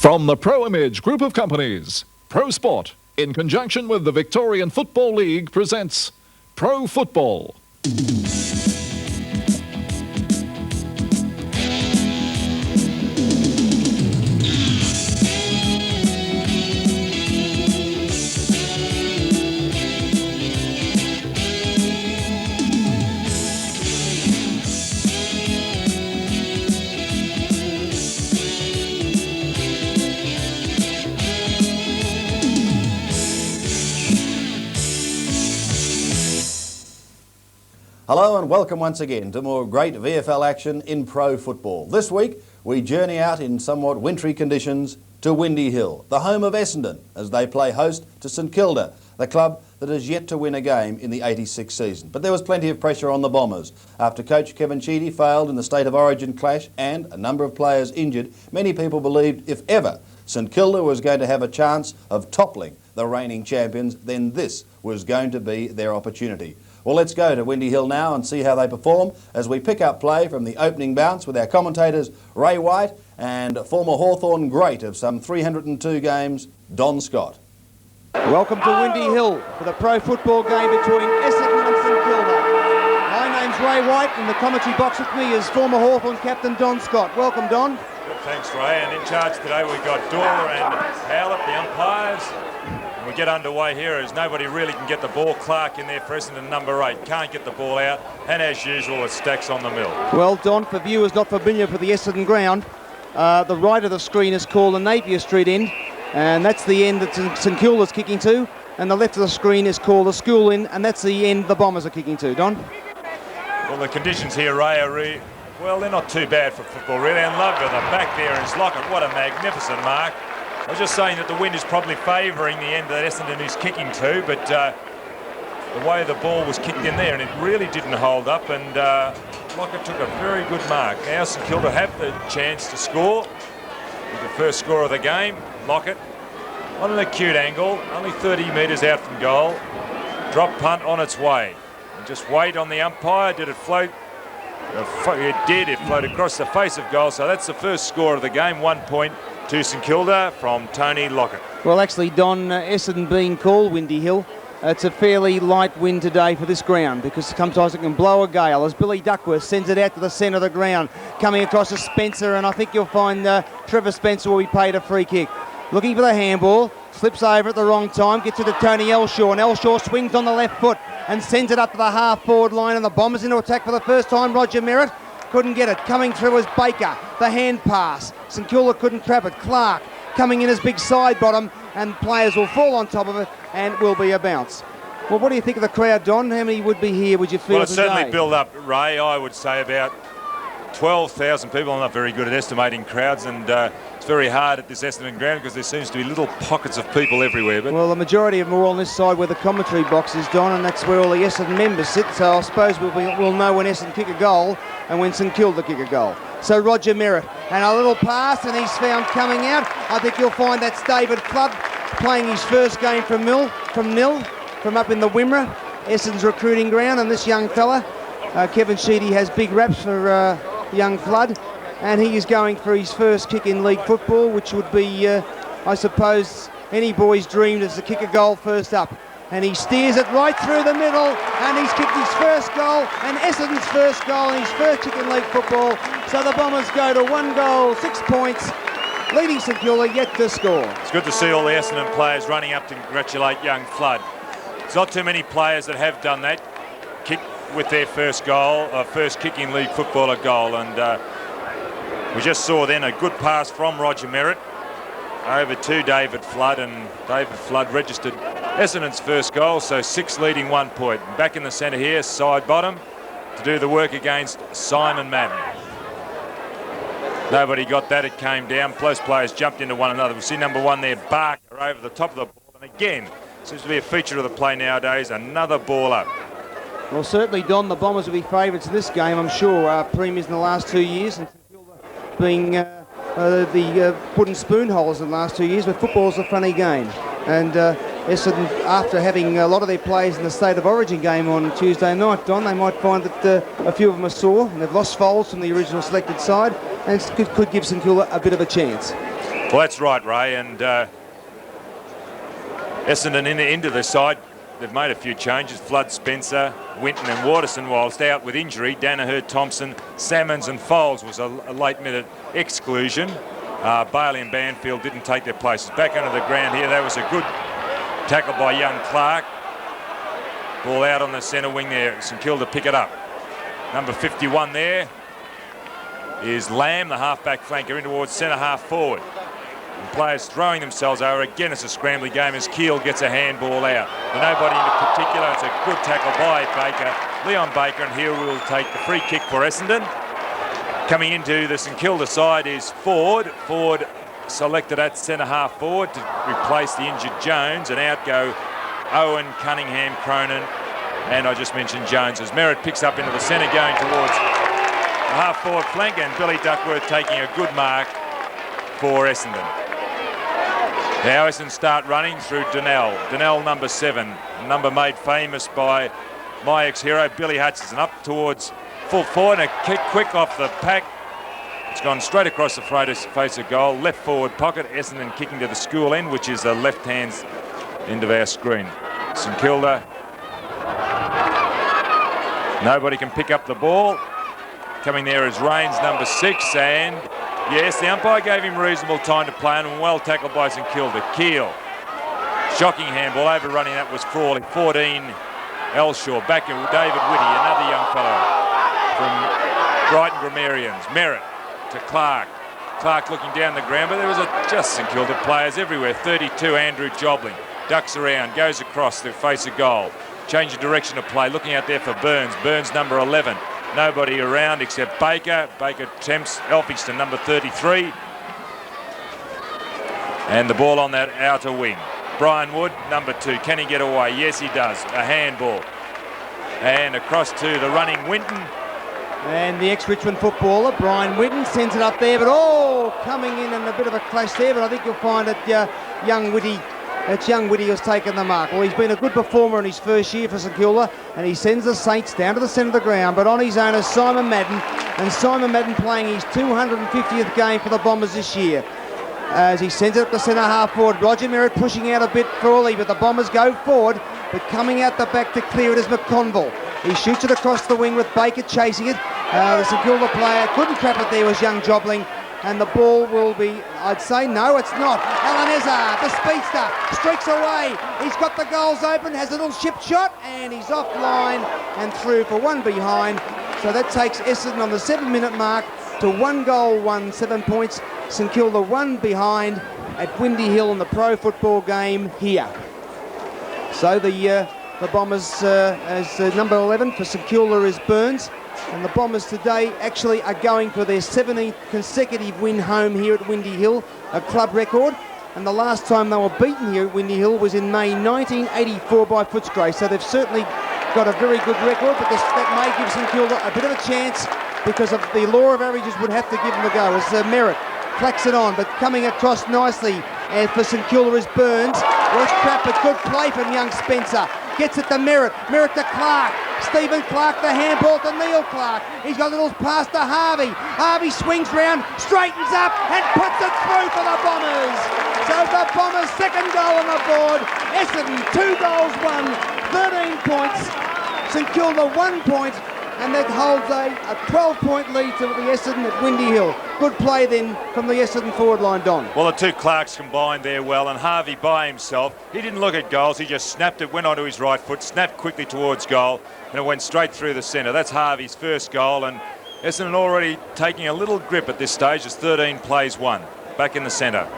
From the Pro Image Group of Companies, Pro Sport, in conjunction with the Victorian Football League, presents Pro Football. Hello and welcome once again to more great VFL action in pro football. This week we journey out in somewhat wintry conditions to Windy Hill, the home of Essendon, as they play host to St Kilda, the club that has yet to win a game in the 86 season. But there was plenty of pressure on the Bombers. After coach Kevin Sheedy failed in the State of Origin clash and a number of players injured, many people believed if ever St Kilda was going to have a chance of toppling the reigning champions, then this was going to be their opportunity. Well, let's go to Windy Hill now and see how they perform as we pick up play from the opening bounce with our commentators Ray White and former Hawthorn great of some 302 games, Don Scott. Welcome to Windy Hill for the pro football game between Essendon and St Kilda. My name's Ray White, and the commentary box with me is former Hawthorn captain Don Scott. Welcome, Don. Good, thanks, Ray. And in charge today we've got Dawler and Howlett, the umpires. We get underway here as nobody really can get the ball. Clark in there for Essendon, number 8. Can't get the ball out, and as usual, it stacks on the mill. Well, Don, for viewers not familiar with the Essendon ground, the right of the screen is called the Napier Street end, and that's the end that St Kilda's kicking to, and the left of the screen is called the school end, and that's the end the Bombers are kicking to. Don? Well, the conditions here, Ray, are well, they're not too bad for football, really. And love to the back there is Lockett. What a magnificent mark. I was just saying that the wind is probably favouring the end that Essendon is kicking to, but the way the ball was kicked in there, and it really didn't hold up, and Lockett took a very good mark. Now St Kilda have the chance to score with the first score of the game. Lockett on an acute angle, only 30 metres out from goal. Drop punt on its way. And just wait on the umpire. Did it float? It did. It floated across the face of goal, so that's the first score of the game. 1 point to St Kilda from Tony Lockett. Well, actually, Don, Essendon being called Windy Hill, it's a fairly light wind today for this ground because sometimes it can blow a gale as Billy Duckworth sends it out to the centre of the ground, coming across to Spencer, and I think you'll find Trevor Spencer will be paid a free kick. Looking for the handball, slips over at the wrong time, gets it to Tony Elshaw, and Elshaw swings on the left foot and sends it up to the half-forward line, and the Bombers into attack for the first time. Roger Merritt couldn't get it. Coming through was Baker. The hand pass. St Kilda couldn't trap it. Clark coming in as big side bottom, and players will fall on top of it and will be a bounce. Well, what do you think of the crowd, Don? How many would be here, would you feel? Well, it's certainly built up, Ray. I would say about 12,000 people. I'm not very good at estimating crowds, and it's very hard at this Essendon ground because there seems to be little pockets of people everywhere. But well, the majority of them are on this side where the commentary box is, Don, and that's where all the Essendon members sit. So I suppose we'll know when Essendon kick a goal and when St Kilda kick a goal. So Roger Merritt, and a little pass, and he's found coming out. I think you'll find that's David Flood playing his first game from nil, from up in the Wimmera, Essendon's recruiting ground, and this young fella, Kevin Sheedy, has big raps for young Flood, and he is going for his first kick in league football, which would be, I suppose, any boy's dream is to kick a goal first up. And he steers it right through the middle, and he's kicked his first goal, and Essendon's first goal, and his first kick in league football. So the Bombers go to 1 goal, 6 points, leading St Kilda yet to score. It's good to see all the Essendon players running up to congratulate young Flood. There's not too many players that have done that, kick with their first goal, first kick in league football a goal, and we just saw then a good pass from Roger Merritt over to David Flood, and David Flood registered Essendon's first goal, so 6 leading 1 point. Back in the centre here, side bottom, to do the work against Simon Madden. Nobody got that, it came down. Close players jumped into one another. We see number 1 there, Barker, over the top of the ball, and again, seems to be a feature of the play nowadays, another ball up. Well, certainly, Don, the Bombers will be favourites in this game, I'm sure. Premiers in the last 2 years, and being the wooden spoon holders in the last 2 years, but football's a funny game. And Essendon, after having a lot of their players in the State of Origin game on Tuesday night, Don, they might find that a few of them are sore, and they've lost Foles from the original selected side, and it could give St Kilda a bit of a chance. Well, that's right, Ray, and Essendon into the side. They've made a few changes. Flood, Spencer, Winton and Waterson, whilst out with injury. Danaher, Thompson, Salmons and Foles was a late-minute exclusion. Bailey and Banfield didn't take their places. Back under the ground here, that was a good tackle by young Clark. Ball out on the centre wing there. St Kilda pick it up. Number 51 there is Lamb, the half-back flanker, in towards centre-half forward. And players throwing themselves over. Again, it's a scrambly game as Keel gets a handball out. But nobody in particular. It's a good tackle by Baker, Leon Baker, and here will take the free kick for Essendon. Coming into the St Kilda side is Ford. Ford selected at centre-half forward to replace the injured Jones, and out go Owen, Cunningham, Cronin, and I just mentioned Jones as Merritt picks up into the centre going towards the half-forward flank, and Billy Duckworth taking a good mark for Essendon. Now Essendon start running through Donnell. Donnell, number 7, a number made famous by my ex-hero Billy Hutchinson, up towards full forward, and a kick quick off the pack. It's gone straight across the face of goal, left forward pocket. Essendon kicking to the school end, which is the left-hand end of our screen. St Kilda. Nobody can pick up the ball. Coming there is Rains, number 6, and yes, the umpire gave him reasonable time to play, and well tackled by St Kilda. Keel. Shocking handball, overrunning that was Frawley. 14, Elshaw. Back to David Whitty, another young fellow from Brighton Grammarians. Merritt to Clark. Clark looking down the ground, but there was just St Kilda players everywhere. 32, Andrew Jobling. Ducks around, goes across the face of goal. Change of direction of play, looking out there for Burns. Burns, number 11. Nobody around except Baker. Baker tempts Elphingston, number 33. And the ball on that outer wing. Brian Wood, number 2. Can he get away? Yes, he does. A handball. And across to the running Winton. And the ex-Richmond footballer, Brian Whitten, sends it up there, but coming in and a bit of a clash there, but I think you'll find that young Whitty has taken the mark. Well, he's been a good performer in his first year for St Kilda, and he sends the Saints down to the centre of the ground, but on his own is Simon Madden, and Simon Madden playing his 250th game for the Bombers this year. As he sends it up the centre half forward, Roger Merritt pushing out a bit Frawley, but the Bombers go forward, but coming out the back to clear it is McConville. He shoots it across the wing with Baker chasing it. The St Kilda player couldn't trap it there was young Jobling, and the ball will be, I'd say, no, it's not. Alan Ezard, the speedster, streaks away. He's got the goals open, has a little chip shot, and he's offline and through for 1 behind. So that takes Essendon on the 7-minute mark to 1 goal, 7 points. St Kilda 1 behind at Windy Hill in the pro football game here. So the Bombers, as number 11 for St Kilda is Burns. And the Bombers today actually are going for their 17th consecutive win home here at Windy Hill, a club record. And the last time they were beaten here at Windy Hill was in May 1984 by Footscray. So they've certainly got a very good record, but that may give St Kilda a bit of a chance because of the law of averages would have to give them a go. As Merritt clacks it on, but coming across nicely for St Kilda is Burns. Well, it's crap, but good play from young Spencer. Gets it to Merritt. Merritt to Clark. Stephen Clark, the handball to Neil Clark. He's got a little pass to Harvey. Harvey swings round, straightens up, and puts it through for the Bombers. So the Bombers' second goal on the board. Essendon, 2 goals, 13 points. St Kilda, 1 point. And that holds a 12-point lead to the Essendon at Windy Hill. Good play then from the Essendon forward line, Don. Well, the two Clarks combined there well, and Harvey by himself, he didn't look at goals, he just snapped it, went onto his right foot, snapped quickly towards goal, and it went straight through the centre. That's Harvey's first goal, and Essendon already taking a little grip at this stage as 13 plays 1. Back in the centre.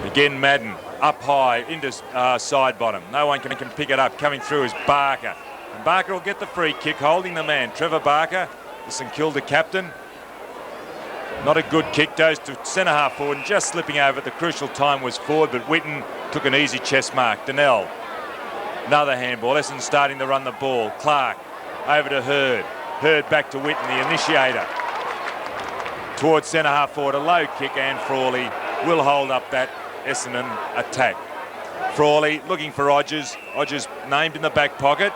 Again, Madden, up high, into side bottom. No one can pick it up. Coming through is Barker. And Barker will get the free kick, holding the man. Trevor Barker, the St Kilda captain. Not a good kick, goes to centre half forward and just slipping over at the crucial time was forward, but Whitten took an easy chest mark. Donnell, another handball. Essendon starting to run the ball. Clark over to Hurd. Hurd back to Whitten, the initiator. Towards centre half forward, a low kick, and Frawley will hold up that Essendon attack. Frawley looking for Odgers. Odgers named in the back pocket.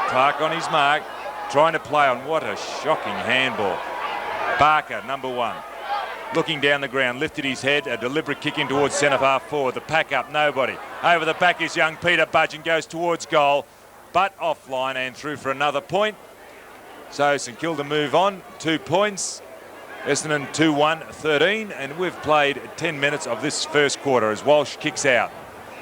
Clark on his mark, trying to play on. What a shocking handball. Barker, number 1. looking down the ground, lifted his head, a deliberate kick in towards centre half forward. The pack up, nobody. Over the back is young Peter Budge and goes towards goal, but offline and through for another point. So St Kilda move on, 2 points. Essendon 2-1-13, and we've played 10 minutes of this first quarter as Walsh kicks out.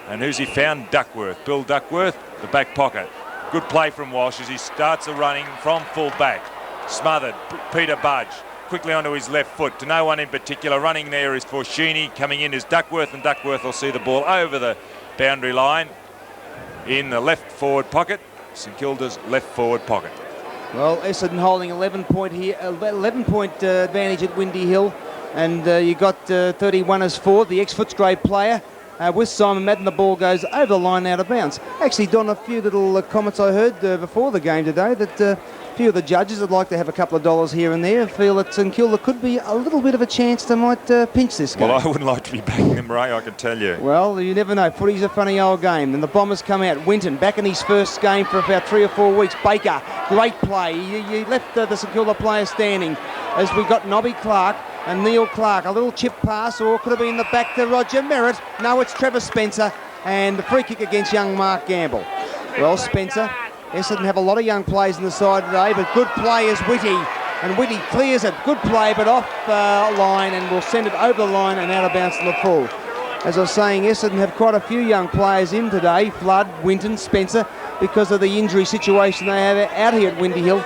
And who's he found? Duckworth. Bill Duckworth, the back pocket. Good play from Walsh as he starts the running from full back. Smothered, Peter Budge. Quickly onto his left foot, to no one in particular. Running there is Forshini, coming in is Duckworth, and Duckworth will see the ball over the boundary line in the left forward pocket, St Kilda's left forward pocket. Well, Essendon holding 11-point here, 11-point advantage at Windy Hill, and you got 31 as forward, the ex-Footscray player. With Simon Madden, the ball goes over the line out of bounds. Actually, Don, a few little comments I heard before the game today that a few of the judges would like to have a couple of dollars here and there, feel that St Kilda could be a little bit of a chance they might pinch this game. Well, I wouldn't like to be backing them, Ray, I can tell you. Well, you never know. Footy's a funny old game. And the Bombers come out. Winton back in his first game for about 3 or 4 weeks. Baker, great play. He left the St Kilda player standing as we got Nobby Clark and Neil Clark. A little chip pass, or could have been the back to Roger Merritt. No, it's Trevor Spencer, and the free kick against young Mark Gamble. Well, Spencer, Essendon have a lot of young players in the side today, but good play is Whitty. And Whitty clears it. Good play, but off line, and will send it over the line and out of bounds to the full. As I was saying, Essendon have quite a few young players in today. Flood, Winton, Spencer, because of the injury situation they have out here at Windy Hill.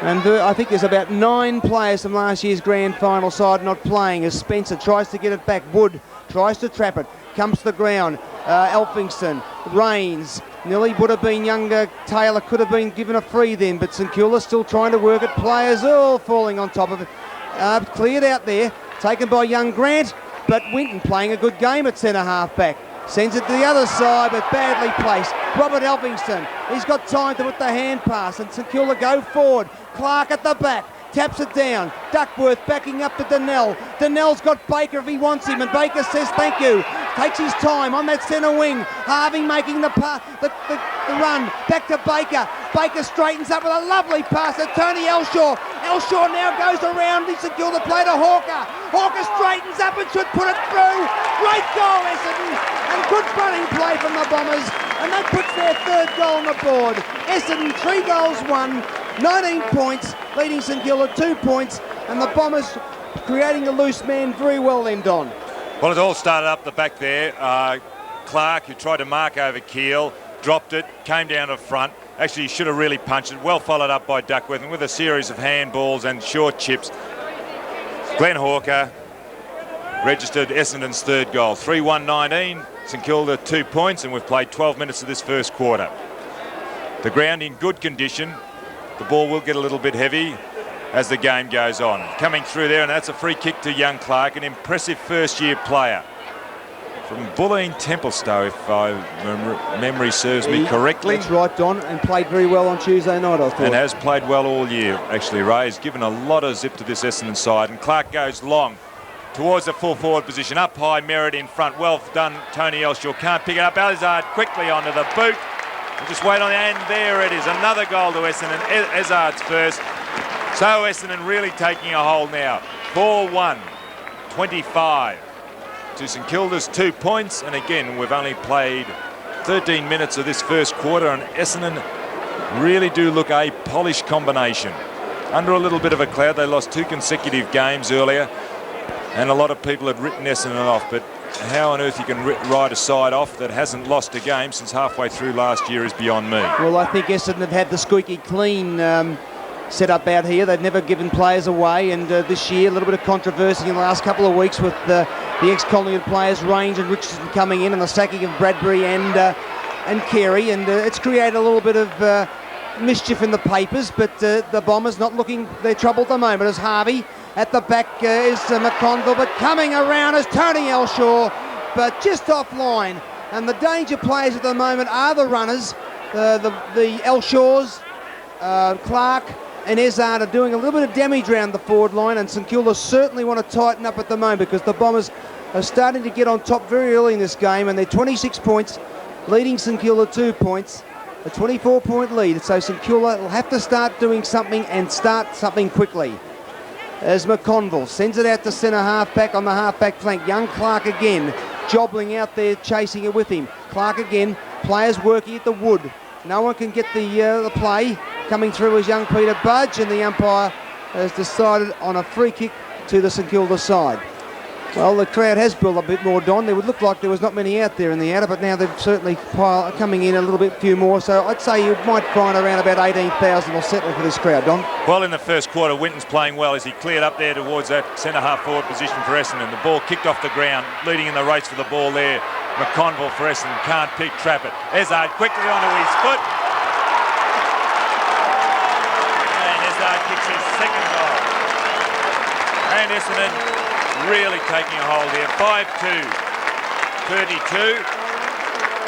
And I think there's about 9 players from last year's grand final side not playing as Spencer tries to get it back. Wood tries to trap it, comes to the ground. Elphingston, Rains, nearly would have been younger. Taylor could have been given a free then, but St Kilda still trying to work it. Players all falling on top of it. Cleared out there, taken by young Grant, but Winton playing a good game at centre half back. Sends it to the other side, but badly placed. Robert Elphingston, he's got time to put the hand pass, and St Kilda go forward. Clark at the back, taps it down. Duckworth backing up to Donnell. Donnell's got Baker if he wants him, and Baker says thank you. Takes his time on that centre wing. Harvey making the run back to Baker. Baker straightens up with a lovely pass to Tony Elshaw. Elshaw now goes around the St Kilda play to Hawker. Hawker straightens up and should put it through. Great goal, Essendon, and good running play from the Bombers, and that puts their 3rd goal on the board. Essendon 3 goals, 1, 19 points, leading St Kilda 2 points, and the Bombers creating a loose man very well then, Don. Well, it all started up the back there. Clark, who tried to mark over Keel, dropped it, came down to front. Actually, he should have really punched it. Well followed up by Duckworth, and with a series of handballs and short chips, Glenn Hawker registered Essendon's 3rd goal. 3-1-19, St Kilda 2 points, and we've played 12 minutes of this first quarter. The ground in good condition. The ball will get a little bit heavy as the game goes on. Coming through there, and that's a free kick to young Clark, an impressive first-year player from Bulleen Templestowe, if memory serves me correctly. That's right, Don, and played very well on Tuesday night, I thought. And has played well all year, actually, Ray. Has given a lot of zip to this Essendon side, and Clark goes long towards the full forward position. Up high, Merritt in front. Well done, Tony Elshaw. Can't pick it up. Alizard quickly onto the boot. We'll just wait on the end. There it is. Another goal to Essendon. Ezard's first. So Essendon really taking a hold now. 4-1, 25 to St Kilda's 2 points. And again, we've only played 13 minutes of this first quarter, and Essendon really do look a polished combination. Under a little bit of a cloud, they lost 2 consecutive games earlier, and a lot of people had written Essendon off, but how on earth you can ride a side off that hasn't lost a game since halfway through last year is beyond me. Well, I think Essendon have had the squeaky clean set up out here. They've never given players away, and this year a little bit of controversy in the last couple of weeks with the ex-Collingwood players Range and Richardson coming in, and the sacking of Bradbury and Carey, and it's created a little bit of mischief in the papers, but the Bombers not looking their trouble at the moment as Harvey. At the back is McConville, but coming around is Tony Elshaw, but just offline. And the danger players at the moment are the runners, the Elshaws, Clark and Ezard are doing a little bit of damage around the forward line, and St Kilda certainly want to tighten up at the moment because the Bombers are starting to get on top very early in this game, and they're 26 points, leading St Kilda 2 points, a 24-point lead. So St Kilda will have to start doing something and start something quickly. as McConville sends it out to centre half-back on the half-back flank. Young Clark again, jobbling out there, chasing it with him. Clark again, players working at the wood. No one can get the play. Coming through is young Peter Budge, and the umpire has decided on a free kick to the St Kilda side. Well, the crowd has built a bit more, Don. There would look like there was not many out there in the outer, but now they've certainly coming in a little bit few more. So I'd say you might find around about 18,000 will settle for this crowd, Don. Well, in the first quarter, Winton's playing well as he cleared up there towards that centre-half forward position for Essendon. The ball kicked off the ground, leading in the race for the ball there. McConville for Essendon can't trap it. Ezard quickly onto his foot. And Ezard kicks his second goal. And Essendon really taking a hold here. 5-2, 32.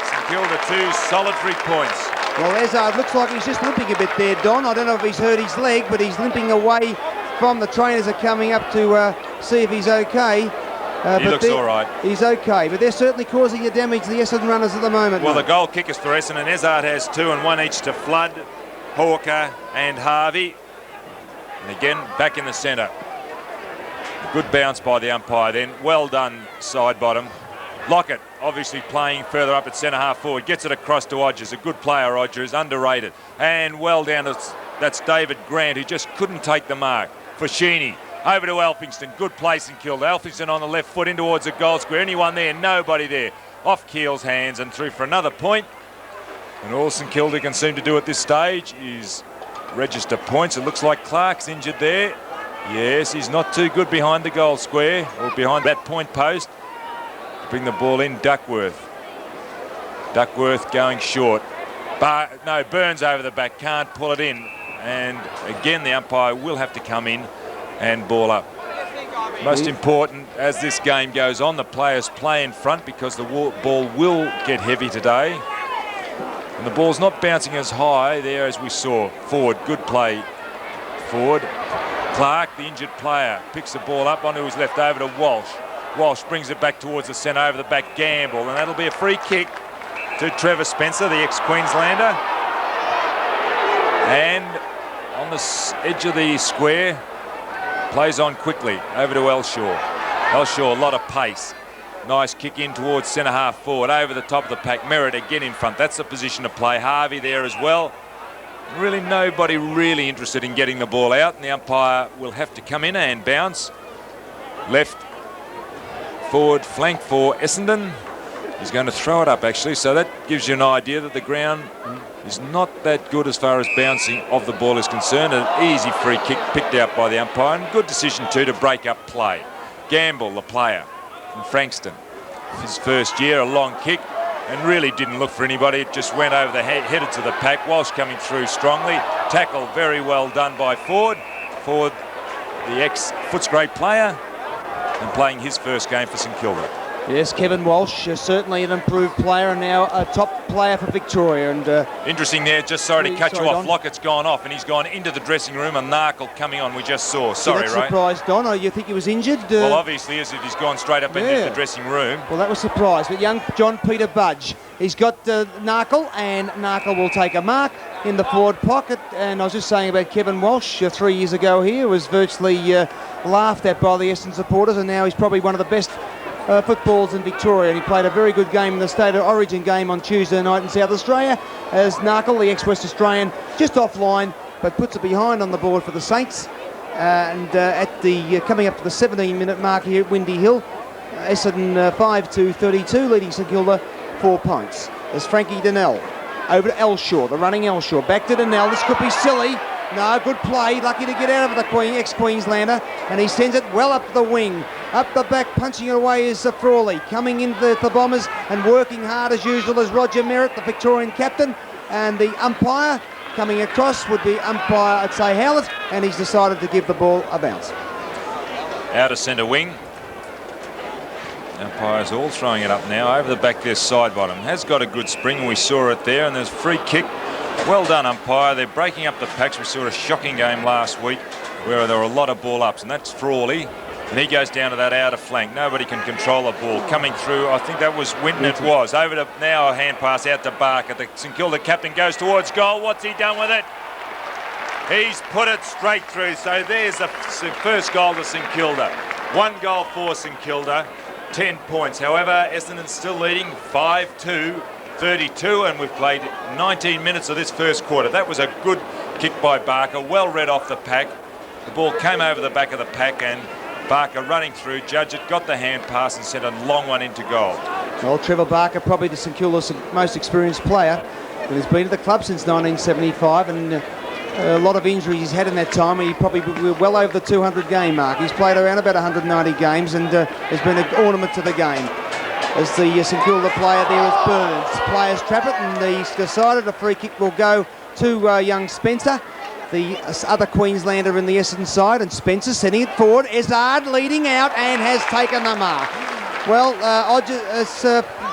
St Kilda 2 solid 3 points. Well, Ezard looks like he's just limping a bit there, Don. I don't know if he's hurt his leg, but he's limping away from the trainers are coming up to see if he's okay. He looks all right. He's okay, but they're certainly causing the damage to the Essendon runners at the moment. Well, mate. the goal kickers for Essendon, Ezard has 2 and 1 each to Flood, Hawker and Harvey. And again, back in the centre. Good bounce by the umpire then. Well done, side bottom. Lockett obviously playing further up at centre-half forward. Gets it across to Odgers. A good player, Odgers, underrated. And well down to, that's David Grant, who just couldn't take the mark. Foschini over to Elphingston. Good place in Kilda. Elphingston on the left foot in towards the goal square. Anyone there? Nobody there. Off Keel's hands and through for another point. And all St Kilda can seem to do at this stage is register points. It looks like Clark's injured there. Yes, he's not too good behind the goal square or behind that point post. Bring the ball in, Duckworth. Duckworth going short. But no, Burns over the back, can't pull it in. And again, the umpire will have to come in and ball up. Most important as this game goes on, the players play in front because the ball will get heavy today. And the ball's not bouncing as high there as we saw. Forward, good play. Forward. Clark, the injured player, picks the ball up onto his left over to Walsh. Walsh brings it back towards the centre over the back, Gamble, and that'll be a free kick to Trevor Spencer, the ex-Queenslander. And on the edge of the square, plays on quickly over to Elshaw. Elshaw, a lot of pace. Nice kick in towards centre-half forward, over the top of the pack. Merritt again in front. That's the position to play. Harvey there as well. Really nobody really interested in getting the ball out, and the umpire will have to come in and bounce. Left forward flank for Essendon. He's going to throw it up actually, so that gives you an idea that the ground is not that good as far as bouncing of the ball is concerned. An easy free kick picked out by the umpire, and good decision too to break up play. Gamble, the player from Frankston. His first year, a long kick. And really didn't look for anybody. It just went over the head, headed to the pack. Walsh coming through strongly. Tackle very well done by Ford. Ford, the ex-Footscray player, and playing his first game for St Kilda. Yes, Kevin Walsh, certainly an improved player and now a top player for Victoria. And interesting there, just sorry to cut you off. Lockett's gone off and he's gone into the dressing room, and Narkle coming on, we just saw. Sorry, Ray. Surprised, Don, or you think he was injured? Well, obviously is if he's gone straight up into the dressing room. Well, that was surprised. But young John Peter Budge, he's got Narkle, and Narkle will take a mark in the forward pocket. And I was just saying about Kevin Walsh 3 years ago here, was virtually laughed at by the Essendon supporters, and now he's probably one of the best footballs in Victoria, and he played a very good game in the State of Origin game on Tuesday night in South Australia, as Narkle, the ex-West Australian, just offline, but puts it behind on the board for the Saints. And at the coming up to the 17-minute mark here at Windy Hill, Essendon 5-32, leading St Kilda 4 points. There's Frankie Donnell over to Elshaw, the running Elshaw, back to Donnell. This could be silly. No, good play, lucky to get out of the ex-Queenslander, and he sends it well up the wing. Up the back, punching it away is Frawley, coming into the Bombers and working hard as usual as Roger Merritt, the Victorian captain, and the umpire coming across would be umpire, I'd say, Howlett, and he's decided to give the ball a bounce. Out of centre wing. Umpires all throwing it up now. Over the back there, side bottom. Has got a good spring, we saw it there, and there's free kick. Well done, umpire. They're breaking up the packs. We saw a shocking game last week where there were a lot of ball ups, and that's Frawley. And he goes down to that outer flank. Nobody can control the ball. Coming through, I think that was Winton, it was. Over to now a hand pass out to Barker. The St Kilda captain goes towards goal. What's he done with it? He's put it straight through. So there's the first goal to St Kilda. 1 goal for St Kilda, 10 points. However, Essendon's still leading 5-2, 32, and we've played 19 minutes of this first quarter. That was a good kick by Barker, well read off the pack. The ball came over the back of the pack and Barker running through, judged it, got the hand pass and sent a long one into goal. Well, Trevor Barker, probably the St Kilda's most experienced player. He's been at the club since 1975 and a lot of injuries he's had in that time. He probably well over the 200 game mark. He's played around about 190 games and has been an ornament to the game. As the St Kilda player there is Burns. Players trap it and he's decided a free kick will go to young Spencer, the other Queenslander in the Essendon side, and Spencer sending it forward. Ezard leading out and has taken the mark. Well,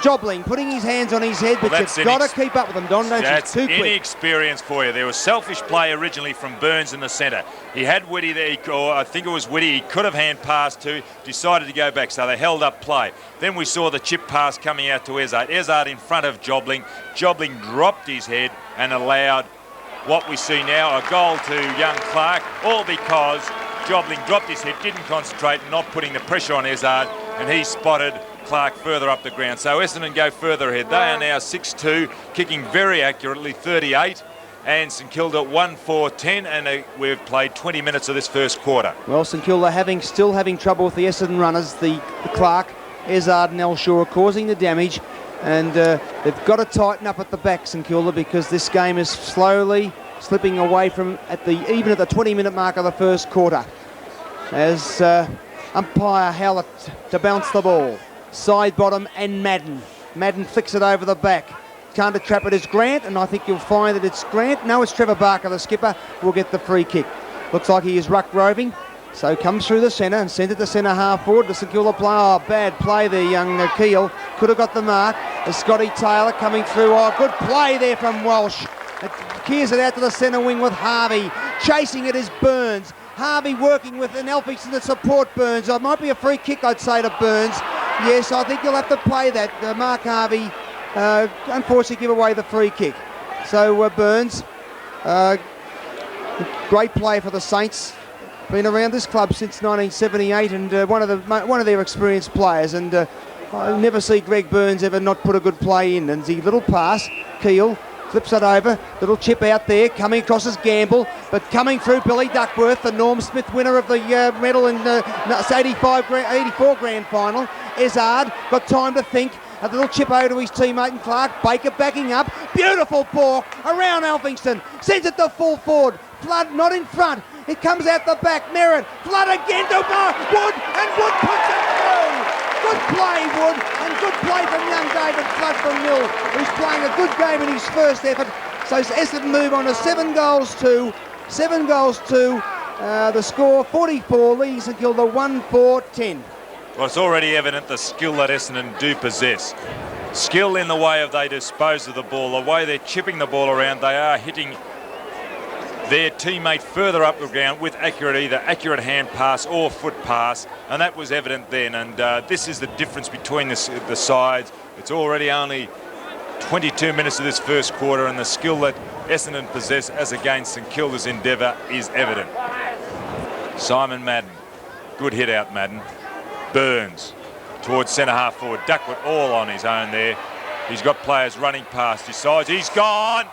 Jobling putting his hands on his head, but you've got to keep up with him, Don. That's too quick. inexperience for you. There was selfish play originally from Burns in the centre. He had Whitty there, or I think it was Whitty, he could have hand passed to, decided to go back, so they held up play. Then we saw the chip pass coming out to Ezard. Ezard in front of Jobling. Jobling dropped his head and allowed what we see now, a goal to young Clark, all because Jobling dropped his head, didn't concentrate, not putting the pressure on Ezard, and he spotted Clark further up the ground. So Essendon go further ahead. They are now 6-2, kicking very accurately, 38, and St Kilda 1-4-10, and we've played 20 minutes of this first quarter. Well, St Kilda still having trouble with the Essendon runners, the Clark, Ezard and Elshaw are causing the damage, and they've got to tighten up at the back, St Kilda, because this game is slowly slipping away from even at the 20-minute mark of the first quarter. As umpire Howlett to bounce the ball. Side bottom and Madden. Madden flicks it over the back. Can't trap it as Grant, and I think you'll find that it's Grant. No, it's Trevor Barker, the skipper, will get the free kick. Looks like he is ruck roving. So comes through the centre and sent it to centre half forward. The St Kilda player, oh, bad play there, young Keel. Could have got the mark. As Scotty Taylor coming through. Oh, good play there from Walsh. It clears it out to the centre wing with Harvey. Chasing it is Burns. Harvey working with an Elphingston to support Burns. It might be a free kick, I'd say, to Burns. Yes, I think you'll have to play that. Mark Harvey, unfortunately, give away the free kick. So Burns, great play for the Saints. Been around this club since 1978, and one of their experienced players. And I never see Greg Burns ever not put a good play in. And the little pass, Keel flips it over, little chip out there, coming across as Gamble, but coming through Billy Duckworth, the Norm Smith winner of the medal in the 84 grand final. Ezard got time to think. A little chip over to his teammate and Clark. Baker backing up. Beautiful ball around Elphingston. Sends it to full forward. Flood not in front. It comes out the back. Merritt. Flood again to Wood, and Wood puts it through. Good play, Wood, and good play from young David Flood from Mill, who's playing a good game in his first effort. So Essendon move on to 7 goals to the score 44, leading St Kilda 1-4-10. Well, it's already evident the skill that Essendon do possess. Skill in the way of they dispose of the ball, the way they're chipping the ball around, they are hitting their teammate further up the ground with either accurate hand pass or foot pass, and that was evident then. And this is the difference between the sides. It's already only 22 minutes of this first quarter, and the skill that Essendon possess as against St Kilda's endeavour is evident. Simon Madden, good hit out Madden. Burns towards centre half forward. Duckworth all on his own there. He's got players running past his sides. He's gone.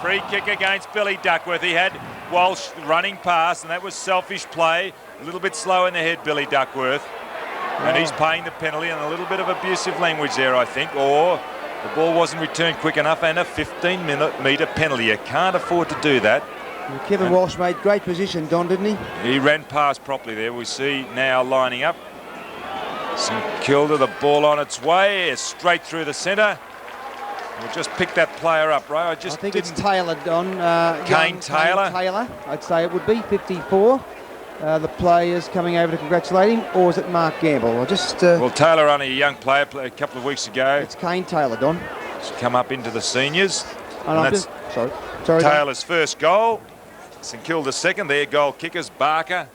Free kick against Billy Duckworth. He had Walsh running past, and that was selfish play. A little bit slow in the head, Billy Duckworth. And he's paying the penalty, and a little bit of abusive language there, I think. Or the ball wasn't returned quick enough, and a 15-metre penalty. You can't afford to do that. Kevin Walsh made great position, Don, didn't he? He ran past properly there. We see now lining up. St Kilda, the ball on its way, straight through the centre. We'll just pick that player up, Ray. I think it's Taylor, Don. Kane Taylor. Taylor, I'd say it would be 54. The players coming over to congratulate him, or is it Mark Gamble? Well, Taylor, only a young player, a couple of weeks ago. It's Kane Taylor, Don. He's come up into the seniors. And that's sorry, Taylor's first goal. St Kilda's second. Their goal kickers, Barker.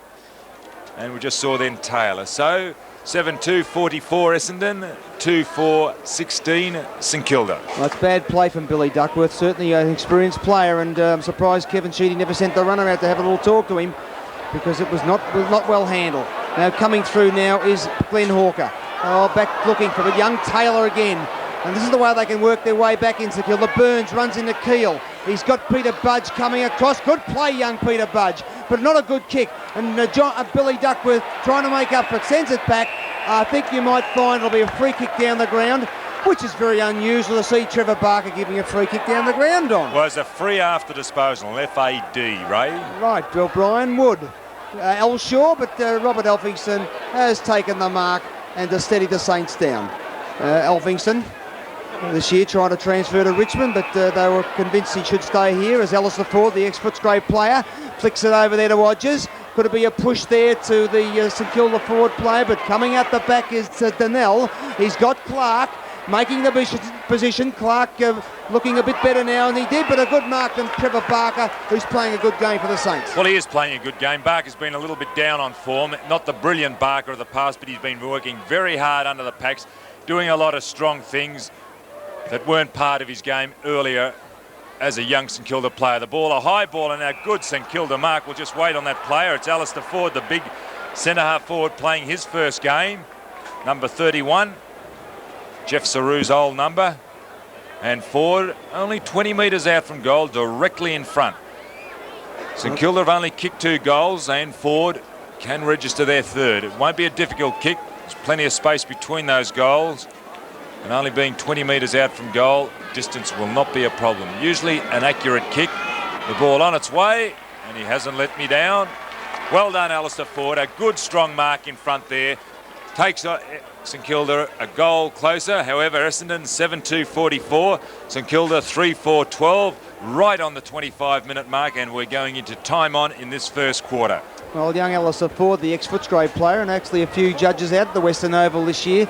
And we just saw then Taylor. So 7-2-44 Essendon, 2-4-16 St Kilda. Well, that's bad play from Billy Duckworth, certainly an experienced player, and I'm surprised Kevin Sheedy never sent the runner out to have a little talk to him, because it was not well handled. Now coming through now is Glenn Hawker. Oh, back looking for a young Taylor again. And this is the way they can work their way back into Kilda. Burns runs into Keel. He's got Peter Budge coming across. Good play, young Peter Budge, but not a good kick. And Billy Duckworth trying to make up for it, sends it back. I think you might find it'll be a free kick down the ground, which is very unusual to see Trevor Barker giving a free kick down the ground on. Was a free after disposal, FAD, Ray. Right, Bill Brian Wood. Elshaw, but Robert Elphingston has taken the mark and to steady the Saints down. Elphingston this year trying to transfer to Richmond, but they were convinced he should stay here as Alistair Ford, the ex-Footscray player, flicks it over there to Hodges. Could it be a push there to the St Kilda forward player, but coming out the back is Donnell. He's got Clark making the position. Clark looking a bit better now than he did, but a good mark from Trevor Barker, who's playing a good game for the Saints. Well, he is playing a good game. Barker's been a little bit down on form. Not the brilliant Barker of the past, but he's been working very hard under the packs, doing a lot of strong things that weren't part of his game earlier as a young St Kilda player. The ball, a high ball, and a good St Kilda mark. We'll just wait on that player. It's Alistair Ford, the big centre-half forward, playing his first game. Number 31. Jeff Saru's old number. And Ford only 20 metres out from goal, directly in front. St Kilda have only kicked 2 goals, and Ford can register their third. It won't be a difficult kick. There's plenty of space between those goals. And only being 20 metres out from goal, distance will not be a problem. Usually an accurate kick. The ball on its way, and he hasn't let me down. Well done, Alistair Ford. A good, strong mark in front there. Takes St Kilda a goal closer. However, Essendon 7-2-44. St Kilda 3-4-12. Right on the 25-minute mark, and we're going into time on in this first quarter. Well, young Alistair Ford, the ex-Footscray player, and actually a few judges out at the Western Oval this year,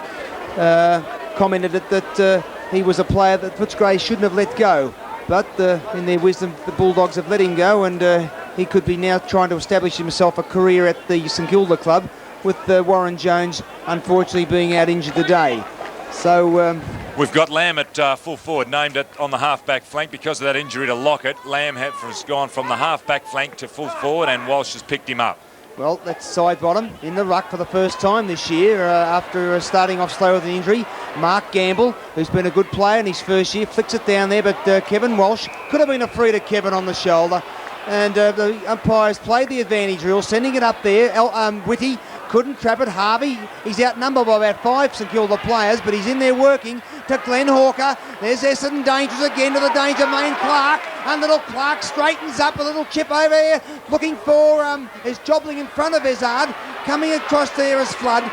commented that he was a player that Footscray shouldn't have let go. But in their wisdom, the Bulldogs have let him go, and he could be now trying to establish himself a career at the St Kilda club, with Warren Jones unfortunately being out injured today. So we've got Lamb at full forward, named it on the half-back flank because of that injury to Lockett. Lamb has gone from the half-back flank to full forward, and Walsh has picked him up. Well, that's side bottom in the ruck for the first time this year after starting off slow with an injury. Mark Gamble, who's been a good player in his first year, flicks it down there, but Kevin Walsh could have been a free to Kevin on the shoulder. And the umpires played the advantage rule, sending it up there. Whitty couldn't trap it. Harvey, he's outnumbered by about 5 St Kilda players, but he's in there working to Glenn Hawker. There's Essendon dangerous again to the danger main Clark. And little Clark straightens up, a little chip over here, looking for is Jobling in front of Izzard. Coming across there is Flood.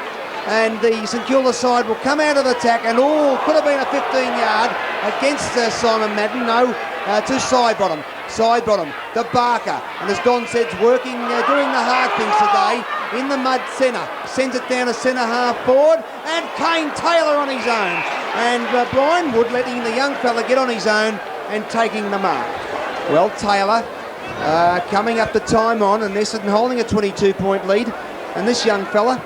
And the St Kilda side will come out of the attack, and could have been a 15-yard against Simon Madden. No, to side bottom. Side bottom, to Barker, and as Don said, working, doing the hard things today in the mud centre. Sends it down to centre half forward, and Kane Taylor on his own. And Brian Wood letting the young fella get on his own and taking the mark. Well, Taylor coming up to time on, and Essendon holding a 22-point lead. And this young fella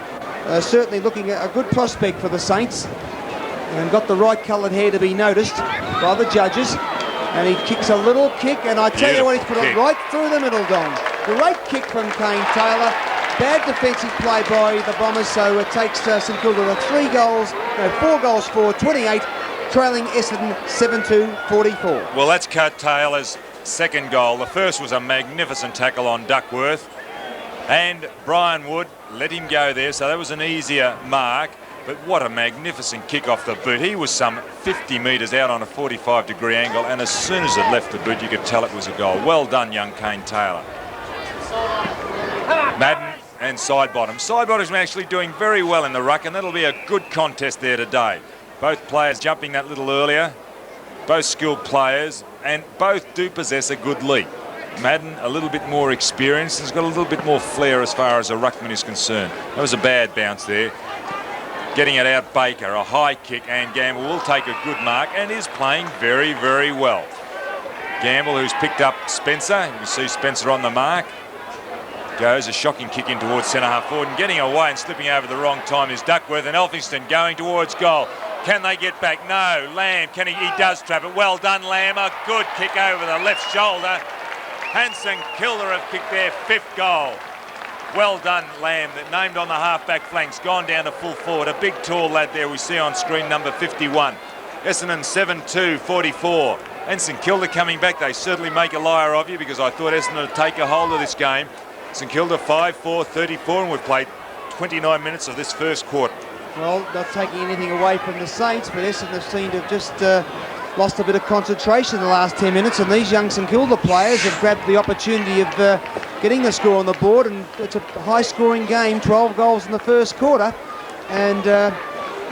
certainly looking at a good prospect for the Saints, and got the right coloured hair to be noticed by the judges. And he kicks a little kick, and I tell you what, he's put it right through the middle, Don. Great kick from Kane Taylor. Bad defensive play by the Bombers, so it takes St Kilda to 4 goals for 28, trailing Essendon 7-2-44. Well, that's Cut Taylor's second goal. The first was a magnificent tackle on Duckworth, and Brian Wood let him go there, so that was an easier mark. But what a magnificent kick off the boot. He was some 50 metres out on a 45-degree angle, and as soon as it left the boot, you could tell it was a goal. Well done, young Kane Taylor. Madden and side bottom. Side bottom's actually doing very well in the ruck, and that'll be a good contest there today. Both players jumping that little earlier, both skilled players, and both do possess a good leap. Madden a little bit more experienced, has got a little bit more flair as far as a ruckman is concerned. That was a bad bounce there. Getting it out, Baker, a high kick, and Gamble will take a good mark and is playing very, very well. Gamble, who's picked up Spencer. You can see Spencer on the mark. goes. A shocking kick in towards centre-half forward, and getting away and slipping over the wrong time is Duckworth, and Elphingston going towards goal. Can they get back? No. Lamb, he does trap it. Well done, Lamb. A good kick over the left shoulder. Hanson Kilda have kicked their 5th goal. Well done, Lamb, that named on the half-back flanks, gone down to full forward. A big, tall lad there we see on screen, number 51. Essendon 7-2, 44. And St Kilda coming back. They certainly make a liar of you, because I thought Essendon would take a hold of this game. St Kilda 5-4, 34, and we've played 29 minutes of this first quarter. Well, not taking anything away from the Saints, but Essendon seem to have just lost a bit of concentration in the last 10 minutes, and these young St Kilda players have grabbed the opportunity of getting the score on the board, and it's a high-scoring game, 12 goals in the first quarter, and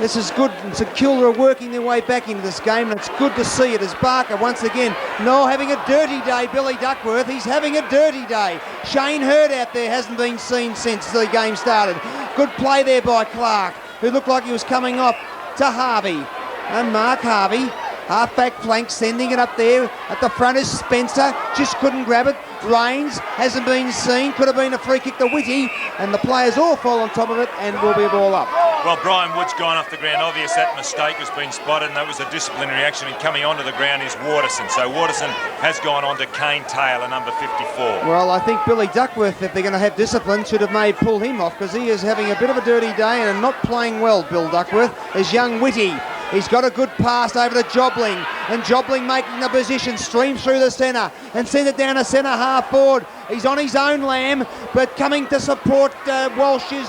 this is good. St Kilda are working their way back into this game, and it's good to see it as Barker once again, having a dirty day, Billy Duckworth. He's having a dirty day. Shane Hurd out there hasn't been seen since the game started. Good play there by Clark, who looked like he was coming off to Harvey. And Mark Harvey, half-back flank, sending it up there. At the front is Spencer, just couldn't grab it. Rains hasn't been seen, could have been a free kick to Whitty, and the players all fall on top of it and will be a ball up. Well, Brian Wood's gone off the ground. Obvious that mistake has been spotted, and that was a disciplinary action, and coming onto the ground is Waterson. So Waterson has gone on to Kane Taylor, number 54. Well, I think Billy Duckworth, if they're going to have discipline, should have pulled him off, because he is having a bit of a dirty day and not playing well, Bill Duckworth. There's young Whitty. He's got a good pass over to Jobling, and Jobling making the position, streams through the centre and sends it down to centre half forward. He's on his own, Lamb, but coming to support Walsh is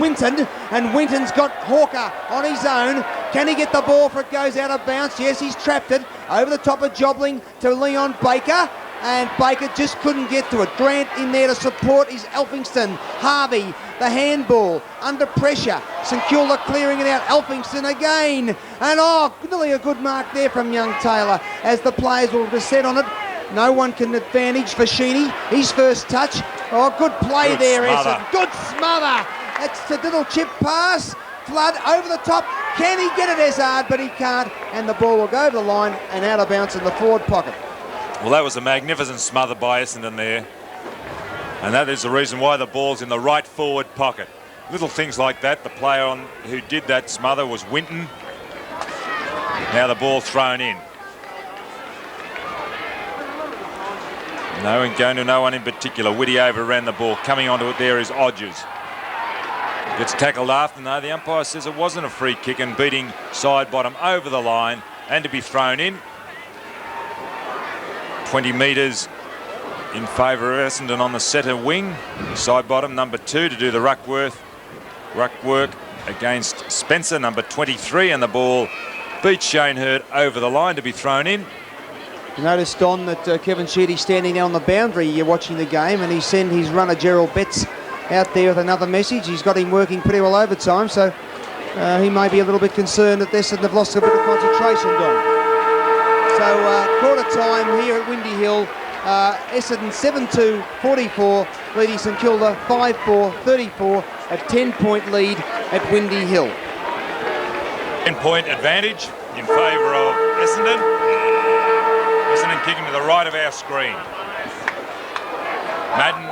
Winton, and Winton's got Hawker on his own. Can he get the ball for it goes out of bounds? Yes, he's trapped it over the top of Jobling to Leon Baker, and Baker just couldn't get to it. Grant in there to support is Elphingston. Harvey, the handball, under pressure. St Kilda clearing it out. Elphingston again. And really a good mark there from young Taylor as the players will descend on it. No one can advantage for Sheedy. His first touch. Good play Good there, smother. Essendon. Good smother. That's a little chip pass. Flood over the top. Can he get it, Essard? But he can't. And the ball will go over the line and out of bounds in the forward pocket. Well, that was a magnificent smother by Essendon there. And that is the reason why the ball's in the right forward pocket. Little things like that. The player who did that smother was Winton. Now the ball thrown in. Going to no one in particular. Whitty overran the ball. Coming onto it there is Odgers. Gets tackled after. No, the umpire says it wasn't a free kick, and beating side bottom over the line and to be thrown in. 20 metres in favour of Essendon on the centre wing. Side bottom, number 2, to do the ruck work against Spencer, number 23, and the ball beats Shane Hurd over the line to be thrown in. You noticed, Don, that Kevin Sheedy standing there on the boundary, you're watching the game, and he sent his runner Gerald Betts out there with another message. He's got him working pretty well overtime, so he may be a little bit concerned that Essendon have lost a bit of concentration, Don. So quarter time here at Windy Hill. Essendon 7-2, 44, leading St Kilda 5-4, 34, a 10-point lead at Windy Hill. 10-point advantage in favour of Essendon. Essendon kicking to the right of our screen. Madden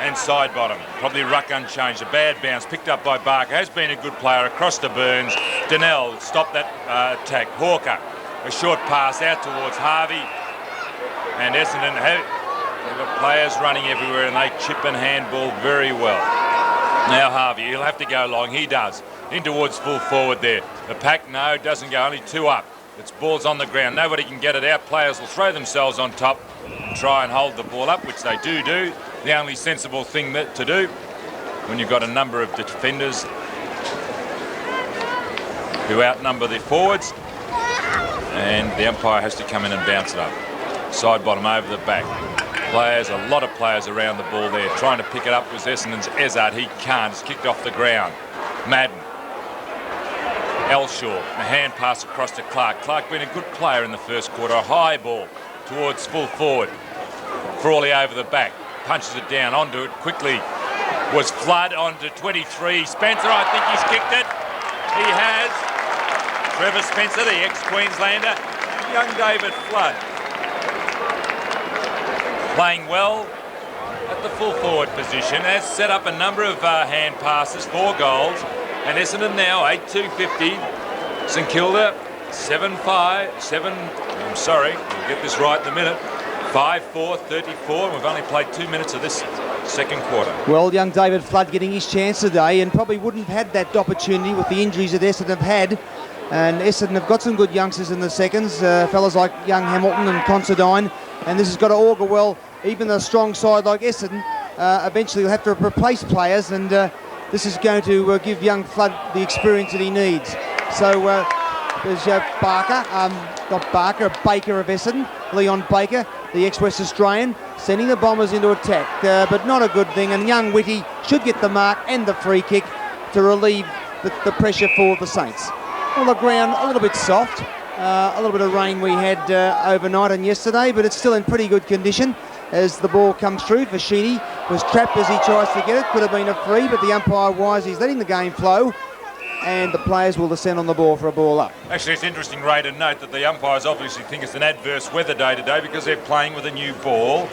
and side bottom. Probably ruck unchanged. A bad bounce picked up by Barker. Has been a good player across to Burns. Donnell stopped that attack. Hawker. A short pass out towards Harvey. And Essendon have got players running everywhere, and they chip and handball very well. Now Harvey, he'll have to go long. He does. In towards full forward there. The pack, no, doesn't go. Only 2 up. It's balls on the ground. Nobody can get it out. Players will throw themselves on top and try and hold the ball up, which they do. The only sensible thing to do when you've got a number of defenders who outnumber the forwards. And the umpire has to come in and bounce it up. Side bottom over the back. Players, a lot of players around the ball there. Trying to pick it up was Essendon's Ezard. He can't. It's kicked off the ground. Madden. Elshaw. A hand pass across to Clark. Clark been a good player in the first quarter. A high ball towards full forward. Frawley over the back. Punches it down onto it quickly. Was Flood onto 23. Spencer, I think he's kicked it. He has. Trevor Spencer, the ex-Queenslander. Young David Flood. Playing well. at the full forward position, has set up a number of hand passes, 4 goals, and Essendon now 8-2-50. St Kilda 7-5, I'm sorry, we'll get this right in a minute. 5-4-34, and we've only played 2 minutes of this second quarter. Well, young David Flood getting his chance today, and probably wouldn't have had that opportunity with the injuries that Essendon have had. And Essendon have got some good youngsters in the seconds, fellas like young Hamilton and Considine, and this has got to augur well. Even a strong side like Essendon eventually will have to replace players, and this is going to give young Flood the experience that he needs. So there's Baker of Essendon, Leon Baker, the ex-West Australian, sending the Bombers into attack, but not a good thing, and young Whitty should get the mark and the free kick to relieve the pressure for the Saints. Well, the ground a little bit soft, a little bit of rain we had overnight and yesterday, but it's still in pretty good condition as the ball comes through. Fashidi was trapped as he tries to get it, could have been a free, but the umpire wise, he's letting the game flow, and the players will descend on the ball for a ball up. Actually, it's interesting, Ray, to note that the umpires obviously think it's an adverse weather day today because they're playing with a new ball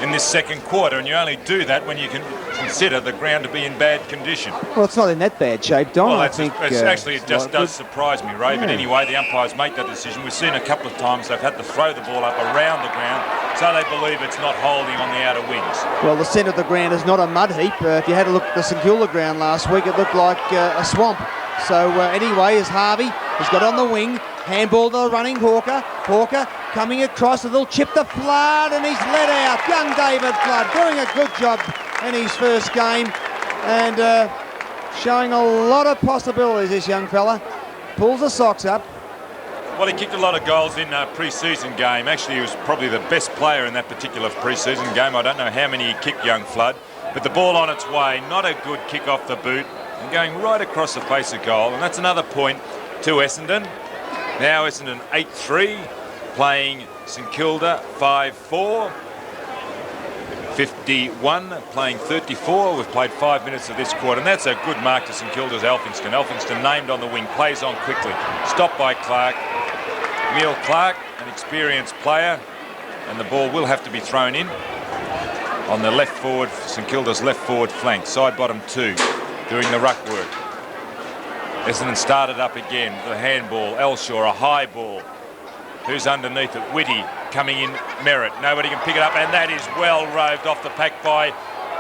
in this second quarter, and you only do that when you can consider the ground to be in bad condition. Well, it's not in that bad shape, Don. Well, I think actually, it just does surprise me, Ray. Yeah. But anyway, the umpires make that decision. We've seen a couple of times they've had to throw the ball up around the ground, so they believe it's not holding on the outer wings. Well, the centre of the ground is not a mud heap. If you had a look at the St Kilda ground last week, it looked like a swamp. So anyway, as Harvey has got on the wing, handball to the running Hawker. Hawker coming across, a little chip to Flood, and he's let out. Young David Flood doing a good job in his first game, and showing a lot of possibilities, this young fella. Pulls the socks up. Well, he kicked a lot of goals in a pre-season game. Actually, he was probably the best player in that particular pre-season game. I don't know how many he kicked, young Flood, but the ball on its way, not a good kick off the boot, and going right across the face of goal, and that's another point to Essendon. Now Essendon 8-3, playing St Kilda 5-4. 51, playing 34. We've played 5 minutes of this quarter, and that's a good mark to St Kilda's Elphinston. Elphinston named on the wing, plays on quickly. Stopped by Clark. Neil Clark, an experienced player, and the ball will have to be thrown in on the left forward, St Kilda's left forward flank. Side bottom 2, doing the ruck work. Essendon started up again. The handball, Elshaw, a high ball. Who's underneath it? Whitty coming in, Merritt. Nobody can pick it up, and that is well roved off the pack by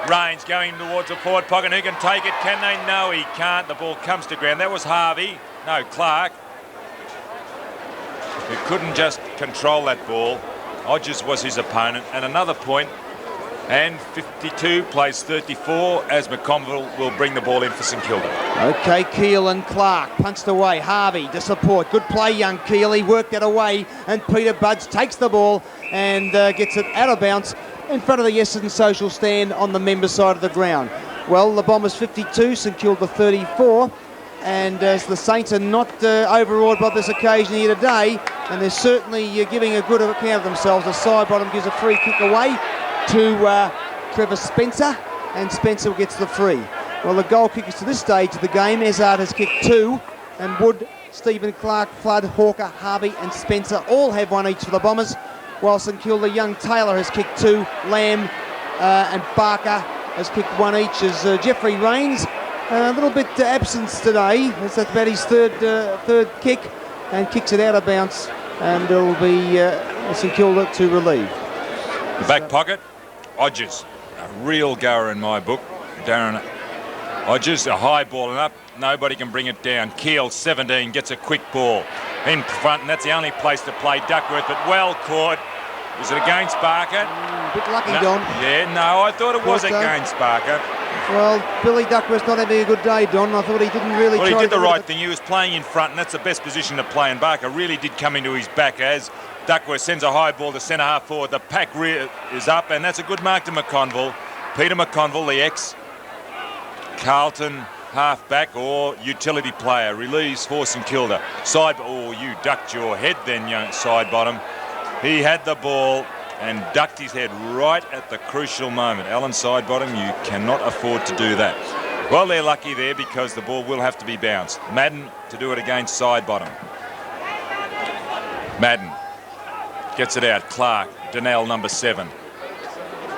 Rains, going towards the forward pocket. Who can take it? Can they? No, he can't. The ball comes to ground. That was Harvey. No, Clark. Who couldn't just control that ball. Hodges was his opponent. And another point. And 52 plays 34 as McConville will bring the ball in for St Kilda. Okay, Keel and Clark punched away. Harvey to support. Good play, young Keel. He worked that away, and Peter Budds takes the ball and gets it out of bounds in front of the Essendon social stand on the member side of the ground. Well, the Bombers 52, St Kilda 34, and as the Saints are not overawed by this occasion here today, and they're certainly giving a good account of themselves. The side bottom gives a free kick away to Trevor Spencer, and Spencer gets the free. Well, the goal kickers to this stage of the game, Ezard has kicked 2, and Wood, Stephen Clark, Flood, Hawker, Harvey and Spencer all have 1 each for the Bombers, while St Kilda, young Taylor has kicked 2, Lamb and Barker has kicked 1 each, as Jeffrey Rains a little bit absence today. That's about his third kick, and kicks it out of bounds, and it'll be St Kilda to relieve. The back pocket, Hodges, a real goer in my book. Darren Hodges, a high ball and up, nobody can bring it down. Keel, 17, gets a quick ball in front, and that's the only place to play Duckworth, but well caught. Was it against Barker? A bit lucky, no, Don. Yeah, no, I thought it was against Barker. Well, Billy Duckworth's not having a good day, Don. I thought he didn't really Well, he did the right thing. He was playing in front, and that's the best position to play, and Barker really did come into his back as Duckworth sends a high ball to centre half forward. The pack rear is up, and that's a good mark to McConville. Peter McConville, the ex-Carlton half-back or utility player, relieves for St Kilda. Oh, you ducked your head then, young side bottom. He had the ball and ducked his head right at the crucial moment. Alan Sidebottom, you cannot afford to do that. Well, they're lucky there because the ball will have to be bounced. Madden to do it against Sidebottom. Madden gets it out. Clark, Donnell, number 7.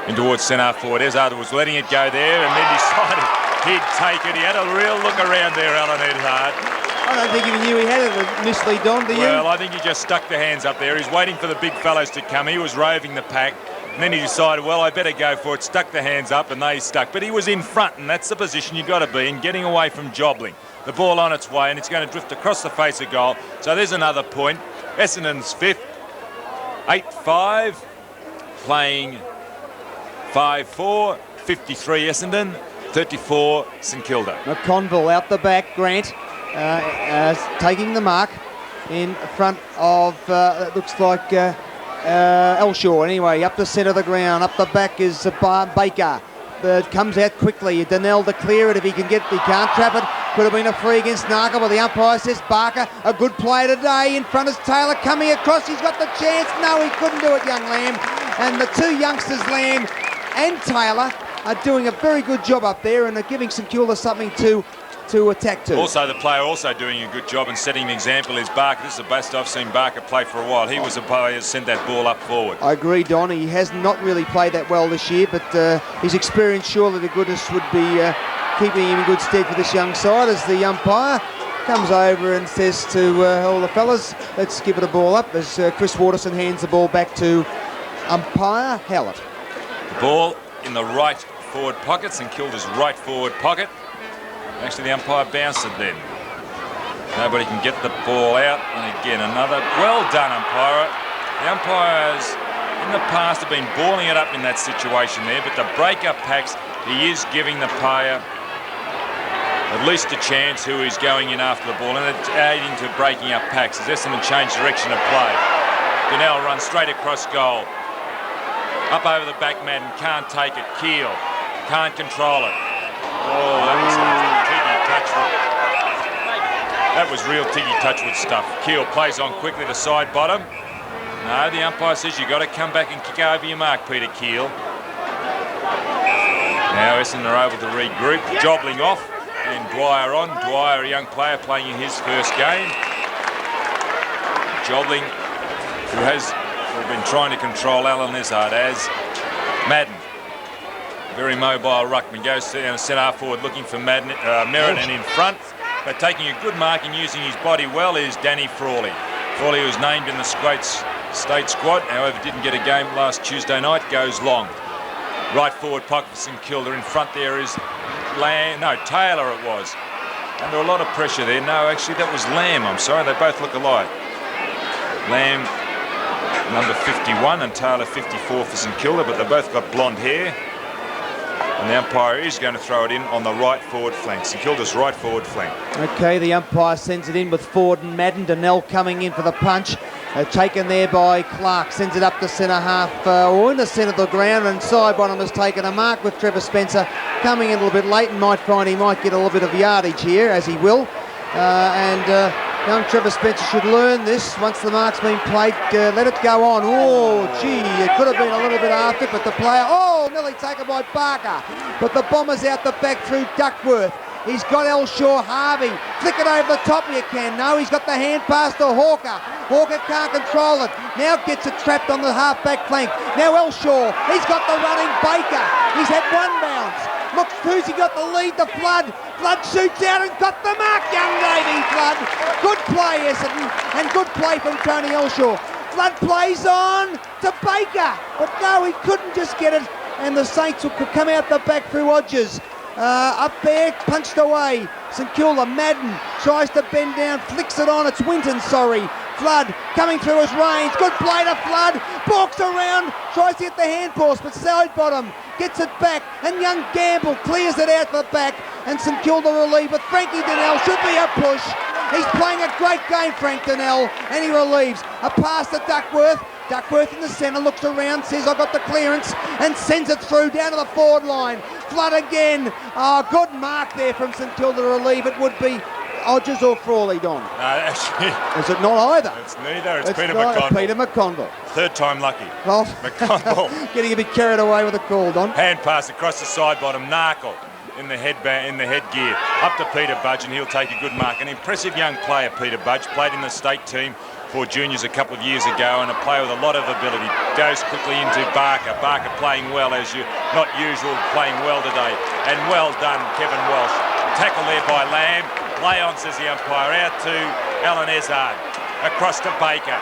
in towards centre forward. Ezard was letting it go there and then decided he'd take it. He had a real look around there, Alan Ezard. I don't think he knew he had it initially, Don, do you? Well, I think he just stuck the hands up there. He's waiting for the big fellows to come. He was roving the pack. And then he decided, well, I better go for it. Stuck the hands up and they stuck. But he was in front, and that's the position you've got to be in, getting away from Jobling. The ball on its way, and it's going to drift across the face of goal. So there's another point. Essendon's fifth. 8-5. Playing 5-4. 53 Essendon. 34 St Kilda. McConville out the back. Grant taking the mark in front of, it looks like Elshaw. Anyway, up the centre of the ground. Up the back is Baker. It comes out quickly. Donnell to clear it if he can get it. He can't trap it. Could have been a free against Narka, but the umpire says Barker, a good play today. In front is Taylor coming across. He's got the chance. No, he couldn't do it, young Lamb. And the two youngsters, Lamb and Taylor, are doing a very good job up there and are giving St Kilda something to attack to. Also, the player also doing a good job and setting an example is Barker. This is the best I've seen Barker play for a while. He was the player who sent that ball up forward. I agree, Don. He has not really played that well this year, but his experience surely to goodness would be keeping him in good stead for this young side as the umpire comes over and says to all the fellas, let's give it a ball up as Chris Waterson hands the ball back to umpire Howlett. The ball in the right forward pocket, St Kilda's right forward pocket. Actually, the umpire bounced it then. Nobody can get the ball out. And again, another well done umpire. The umpires in the past have been balling it up in that situation there, but the break-up packs, he is giving the player at least a chance who is going in after the ball, and it's aiding to breaking up packs as Essendon change direction of play. Donnell runs straight across goal. Up over the back, Madden can't take it. Keel can't control it. Oh, that was Tiggy Touchwood. That was real Tiggy Touchwood stuff. Keel plays on quickly to side bottom. No, the umpire says you've got to come back and kick over your mark, Peter Keel. Now Essendon are able to regroup. Jobling off and Dwyer on. Dwyer, a young player playing in his first game. Jobling, who has been trying to control Alan Ezard as Madden. Very mobile ruckman, goes down centre forward looking for Merritt, and in front, but taking a good mark and using his body well is Danny Frawley. Frawley was named in the state squad, however didn't get a game last Tuesday night, goes long. Right forward pocket for St Kilda. In front there is Taylor it was. Under a lot of pressure there. No, actually that was Lamb, I'm sorry, they both look alike. Lamb number 51 and Taylor 54 for St Kilda, but they both got blonde hair. And the umpire is going to throw it in on the right forward flank. St Kilda's right forward flank. Okay, the umpire sends it in with Ford and Madden. Donnell coming in for the punch. Taken there by Clark. Sends it up to centre half, or in the centre of the ground. And side bottom has taken a mark with Trevor Spencer coming in a little bit late and might find he might get a little bit of yardage here, as he will. Young Trevor Spencer should learn this. Once the mark's been played, let it go on. Oh, gee, it could have been a little bit after, but the player, nearly taken by Barker. But the bomber's out the back through Duckworth. He's got Elshaw, Harvey. Flick it over the top you can. No, he's got the hand pass to Hawker. Hawker can't control it. Now gets it trapped on the half-back flank. Now Elshaw, he's got the running Baker. He's had one bounce. Looks who's he got the lead, the Flood. Flood shoots out and got the mark, young Davey Flood. Good play, Essendon, and good play from Tony Elshaw. Flood plays on to Baker, but no, he couldn't just get it, and the Saints could come out the back through Odgers. Up there, punched away. St Kilda, Madden tries to bend down, flicks it on. It's Winton, sorry. Flood coming through his range. Good play to Flood. Balks around, tries to get the hand pass, but side bottom gets it back. And young Gamble clears it out the back. And St Kilda relieve, but Frankie Donnell should be a push. He's playing a great game, Frank Donnell, and he relieves. A pass to Duckworth. Duckworth in the centre, looks around, says I got the clearance, and sends it through down to the forward line. Flood again. Good mark there from St Kilda to relieve. It would be Odgers or Frawley, Don. No, actually. Is it not either? It's neither. It's Peter not, McConville. Peter McConville. Third time lucky. Well, McConville. Getting a bit carried away with the call, Don. Hand pass across the side bottom. Narkle in the headgear. Up to Peter Budge, and he'll take a good mark. An impressive young player, Peter Budge. Played in the state team. for juniors a couple of years ago, and a player with a lot of ability. Goes quickly into Barker. Barker playing well, as you not usual, playing well today. And well done, Kevin Walsh. Tackle there by Lamb. Play on, says the umpire. Out to Alan Ezard. Across to Baker.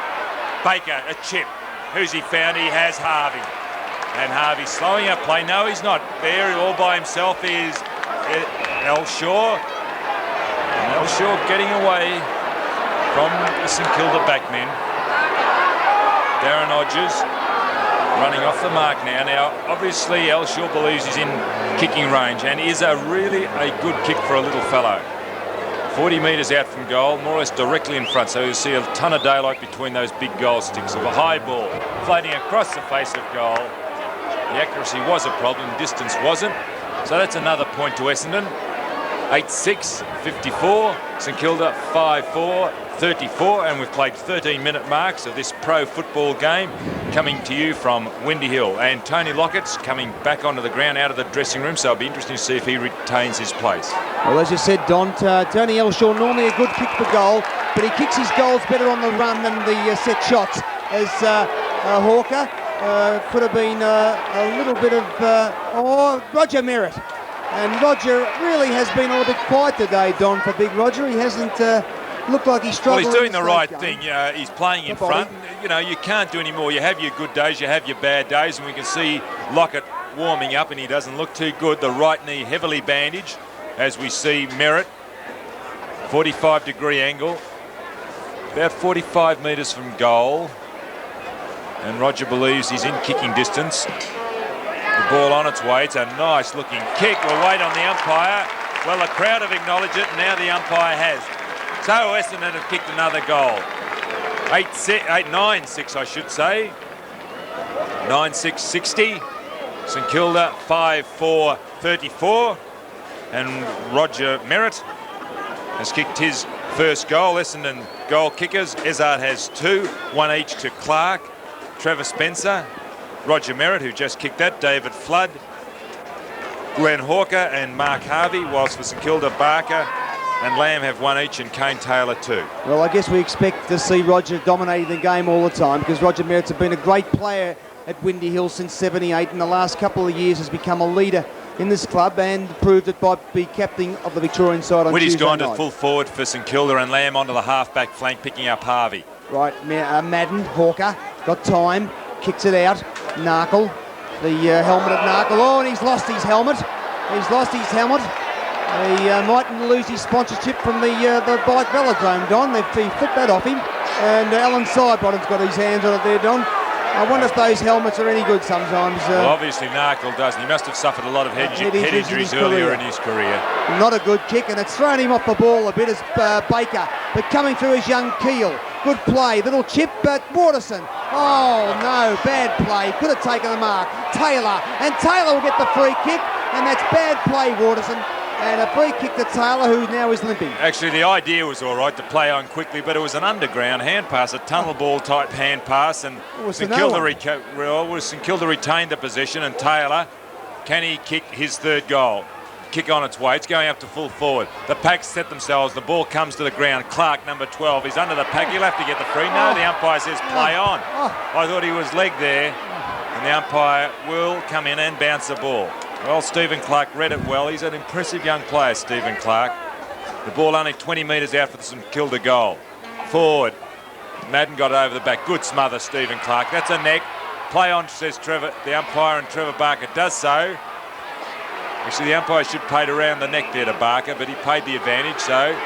Baker, a chip. Who's he found? He has Harvey. And Harvey slowing up play. No, he's not there. All by himself is Elshaw. And Elshaw getting away from the St Kilda backmen. Darren Hodges running off the mark now. Now, obviously, Elshaw believes he's in kicking range and is really a good kick for a little fellow. 40 metres out from goal, more or less directly in front, so you'll see a ton of daylight between those big goal sticks of a high ball floating across the face of goal. The accuracy was a problem, distance wasn't. So that's another point to Essendon. 8-6, 54. St Kilda 5-4, 34. And we've played 13-minute marks of this pro football game, coming to you from Windy Hill. And Tony Lockett's coming back onto the ground out of the dressing room, so it'll be interesting to see if he retains his place. Well, as you said, Don, Tony Elshaw, normally a good kick for goal, but he kicks his goals better on the run than the set shots, as Hawker could have been a little bit of Roger Merritt. And Roger really has been a little bit quiet today, Don, for Big Roger. He hasn't looked like he's struggled. Well, he's doing the right thing. He's playing in front. You know, you can't do any more. You have your good days, you have your bad days, and we can see Lockett warming up, and he doesn't look too good. The right knee heavily bandaged, as we see Merritt. 45-degree angle. About 45 metres from goal. And Roger believes he's in kicking distance. The ball on its way. It's a nice looking kick. We'll wait on the umpire. Well, the crowd have acknowledged it, and now the umpire has. So Essendon have kicked another goal. 9-6, I should say. 9-6-60. St Kilda 5-4, 34. And Roger Merritt has kicked his first goal. Essendon goal kickers. Ezard has 2, 1 each to Clark, Trevor Spencer, Roger Merritt, who just kicked that, David Flood, Glenn Hawker and Mark Harvey, whilst for St Kilda, Barker and Lamb have 1 each and Kane Taylor 2. Well, I guess we expect to see Roger dominating the game all the time, because Roger Merritt's been a great player at Windy Hill since 78, and the last couple of years has become a leader in this club and proved it by being captain of the Victorian side on Whitty's Tuesday gone night. to full forward for St Kilda, and Lamb onto the half-back flank, picking up Harvey. Right, Madden, Hawker, got time, kicks it out. Narkle, the helmet of Narkle. Oh, and he's lost his helmet. He's lost his helmet. He mightn't lose his sponsorship from the bike velodrome, Don. They've flipped that off him. And Alan Sidebottom's got his hands on it there, Don. I wonder if those helmets are any good sometimes. Well, obviously Narkle doesn't. He must have suffered a lot of head injuries earlier in his career. Not a good kick, and it's thrown him off the ball a bit as Baker. But coming through is young Keel. Good play, little chip, but Waterson. Oh no, bad play. Could have taken the mark. Taylor, and Taylor will get the free kick, and that's bad play, Waterson. And a free kick to Taylor, who now is limping. Actually, the idea was all right to play on quickly, but it was an underground hand pass, a tunnel ball type hand pass, and St Kilda retained the possession, and Taylor, can he kick his third goal? Kick on its way. It's going up to full forward. The Packs set themselves. The ball comes to the ground. Clark, number 12, he's under the pack. He'll have to get the free. No, the umpire says play on. I thought he was legged there, and the umpire will come in and bounce the ball. Well, Stephen Clark read it well. He's an impressive young player, Stephen Clark. The ball only 20 metres out for the St Kilda goal. Forward. Madden got it over the back. Good smother, Stephen Clark. That's a neck. Play on, says Trevor. The umpire, and Trevor Barker does so. Actually, the umpire should have paid around the neck there to Barker, but he paid the advantage, so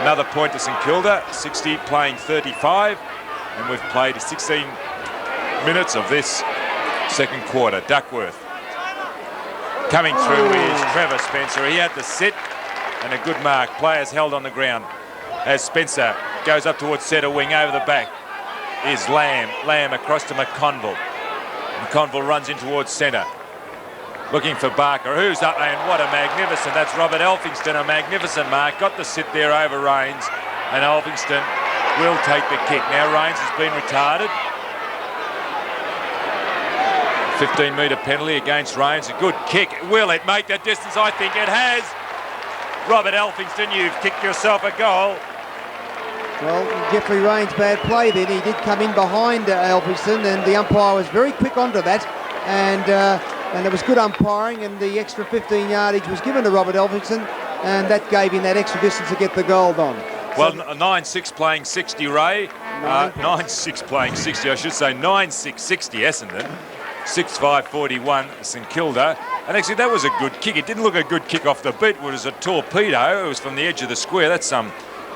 another point to St Kilda. 60 playing 35, and we've played 16 minutes of this second quarter. Duckworth. Coming through is Trevor Spencer. He had to sit, and a good mark. Players held on the ground as Spencer goes up towards centre wing. Over the back is Lamb. Lamb across to McConville. McConville runs in towards centre, looking for Barker, who's up, and what a magnificent, that's Robert Elphingston, a magnificent mark. Got to sit there over Rains, and Elphingston will take the kick. Now Rains has been retarded. 15-metre penalty against Rains. A good kick. Will it make that distance? I think it has. Robert Elphingston, you've kicked yourself a goal. Well, Jeffrey Rain's bad play then. He did come in behind Elphiston, and the umpire was very quick onto that, and it was good umpiring, and the extra 15 yardage was given to Robert Elphiston, and that gave him that extra distance to get the goal on. Well, 9-6 playing 60, Ray. 9-6 playing 60, I should say. 9-6, 60 Essendon. 6-5, 41 St Kilda. And actually, that was a good kick. It didn't look a good kick off the beat. It was a torpedo. It was from the edge of the square. That's some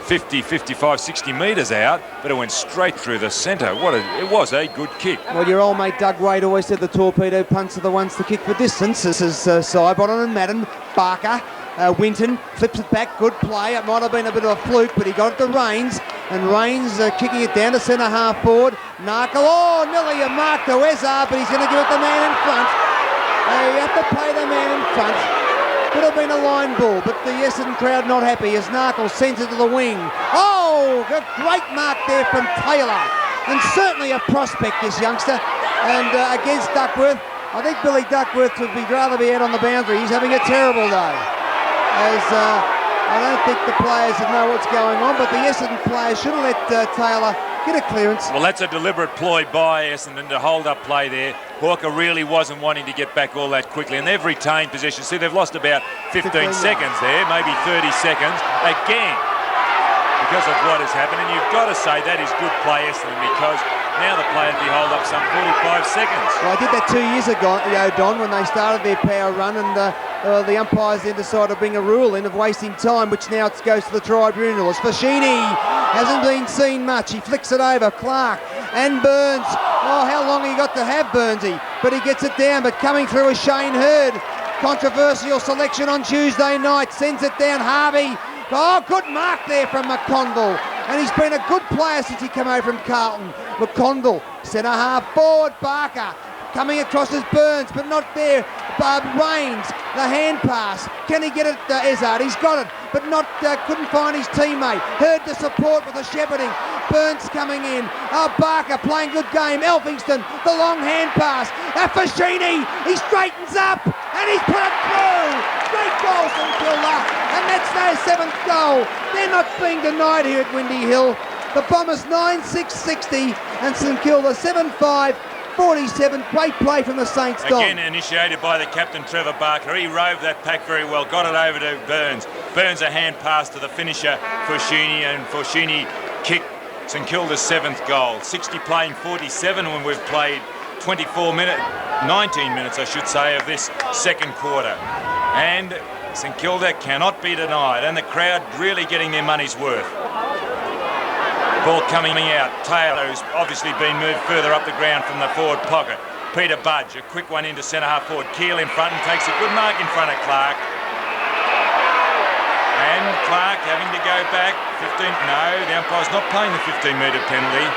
50, 55, 60 metres out, but it went straight through the centre. It was a good kick. Well, your old mate Doug Wade always said the torpedo punts are the ones to kick for distance. This is Sybottom and Madden. Barker, Winton flips it back. Good play. It might have been a bit of a fluke, but he got it to Rains, and Rains kicking it down to centre half forward. Narkle, oh, nearly a mark to Ezard, but he's going to give it the man in front. You have to play the man in front. Could have been a line ball, but the Essendon crowd not happy as Narkle sends it to the wing. Oh, a great mark there from Taylor, and certainly a prospect, this youngster. And against Duckworth, I think Billy Duckworth would rather be out on the boundary. He's having a terrible day, as I don't think the players know what's going on, but the Essendon players should have let Taylor get a clearance. Well, that's a deliberate ploy by Essendon to hold up play there. Hawker really wasn't wanting to get back all that quickly, and they've retained possession. See, they've lost about 15 seconds there, maybe 30 seconds again because of what has happened. And you've got to say that is good play, Essendon, because now the players be hold up some 45 seconds. Well, I did that 2 years ago, Don, when they started their power run, and the umpires then decided to bring a rule in of wasting time, which now goes to the tribunal. As Fashini hasn't been seen much. He flicks it over. Clark and Burns. Oh, how long he got to have Burnsy? But he gets it down, but coming through is Shane Hurd. Controversial selection on Tuesday night. Sends it down. Harvey. Oh, good mark there from McConville. And he's been a good player since he came over from Carlton. McConville, centre half forward. Barker coming across as Burns, but not there. Rains, the hand pass. Can he get it to Ezard? He's got it, but not couldn't find his teammate. Heard the support with the shepherding. Burns coming in. Barker playing good game. Elphiston, the long hand pass. Fashini, he straightens up, and he's put it through. Great goal from Kilda, and that's their 7th goal. They're not being denied here at Windy Hill. The Bombers 9-6-60, and St Kilda 7-5. 47, great play from the Saints. Again initiated by the captain Trevor Barker. He roved that pack very well, got it over to Burns. Burns a hand pass to the finisher Fushini, and Fushini kicked St Kilda's 7th goal. 60 playing 47 when we've played 19 minutes I should say, of this second quarter. And St Kilda cannot be denied, and the crowd really getting their money's worth. Ball coming out. Taylor, who's obviously been moved further up the ground from the forward pocket. Peter Budge, a quick one into centre half forward. Keel in front and takes a good mark in front of Clark. And Clark having to go back. 15. No, the umpire's not paying the 15-metre penalty.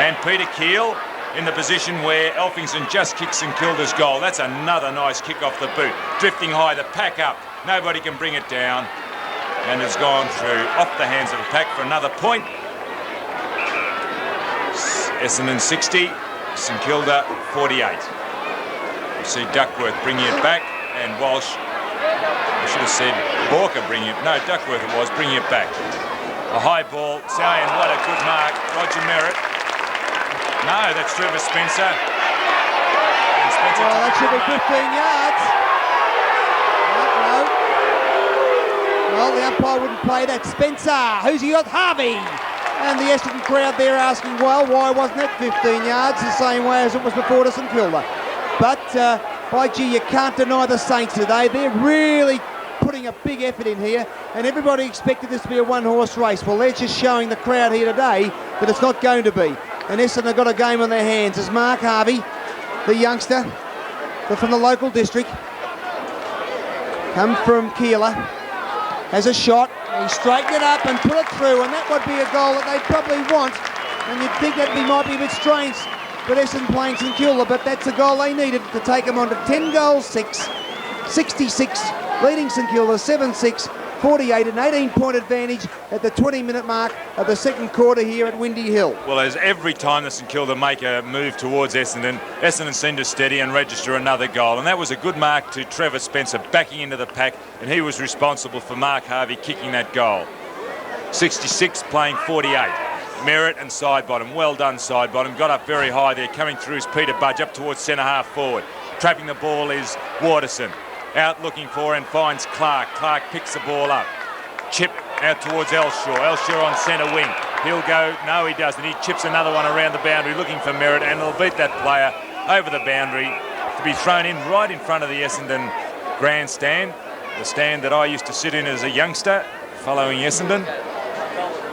And Peter Keel in the position where Elphiston just kicked St Kilda's goal. That's another nice kick off the boot. Drifting high, the pack up. Nobody can bring it down. And it's gone through off the hands of the pack for another point. Essendon 60, St Kilda 48. You see Duckworth bringing it back, and Walsh, I should have said Hawker bringing it, no, Duckworth it was, bringing it back. A high ball, saying what a good mark, Roger Merritt. No, that's Trevor Spencer. And Spencer that should be 15 yards. No. Well, the umpire wouldn't play that. Spencer, who's he got? Harvey. And the Essendon crowd there asking, well, why wasn't it 15 yards the same way as it was before to St Kilda? But, by gee, you can't deny the Saints today. They're really putting a big effort in here, and everybody expected this to be a one-horse race. Well, they're just showing the crowd here today that it's not going to be. And Essendon have got a game on their hands as Mark Harvey, the youngster from the local district, come from Keilor, has a shot. He straightened it up and put it through, and that would be a goal that they'd probably want. And you'd think that might be a bit strange for Essendon playing St Kilda, but that's a goal they needed to take them on to 10 goals, 6, 66, leading St Kilda 7-6, 48, an 18-point advantage at the 20-minute mark of the second quarter here at Windy Hill. Well, as every time the St Kilda make a move towards Essendon, Essendon seem to steady and register another goal. And that was a good mark to Trevor Spencer backing into the pack, and he was responsible for Mark Harvey kicking that goal. 66 playing 48. Merritt and side bottom. Well done, side bottom. Got up very high there. Coming through is Peter Budge up towards centre half forward. Trapping the ball is Waterson. Out looking for and finds Clark. Clark picks the ball up. Chip out towards Elshaw. Elshaw on centre wing. He'll go. No, he doesn't. He chips another one around the boundary looking for Merritt, and he'll beat that player over the boundary to be thrown in right in front of the Essendon grandstand, the stand that I used to sit in as a youngster following Essendon.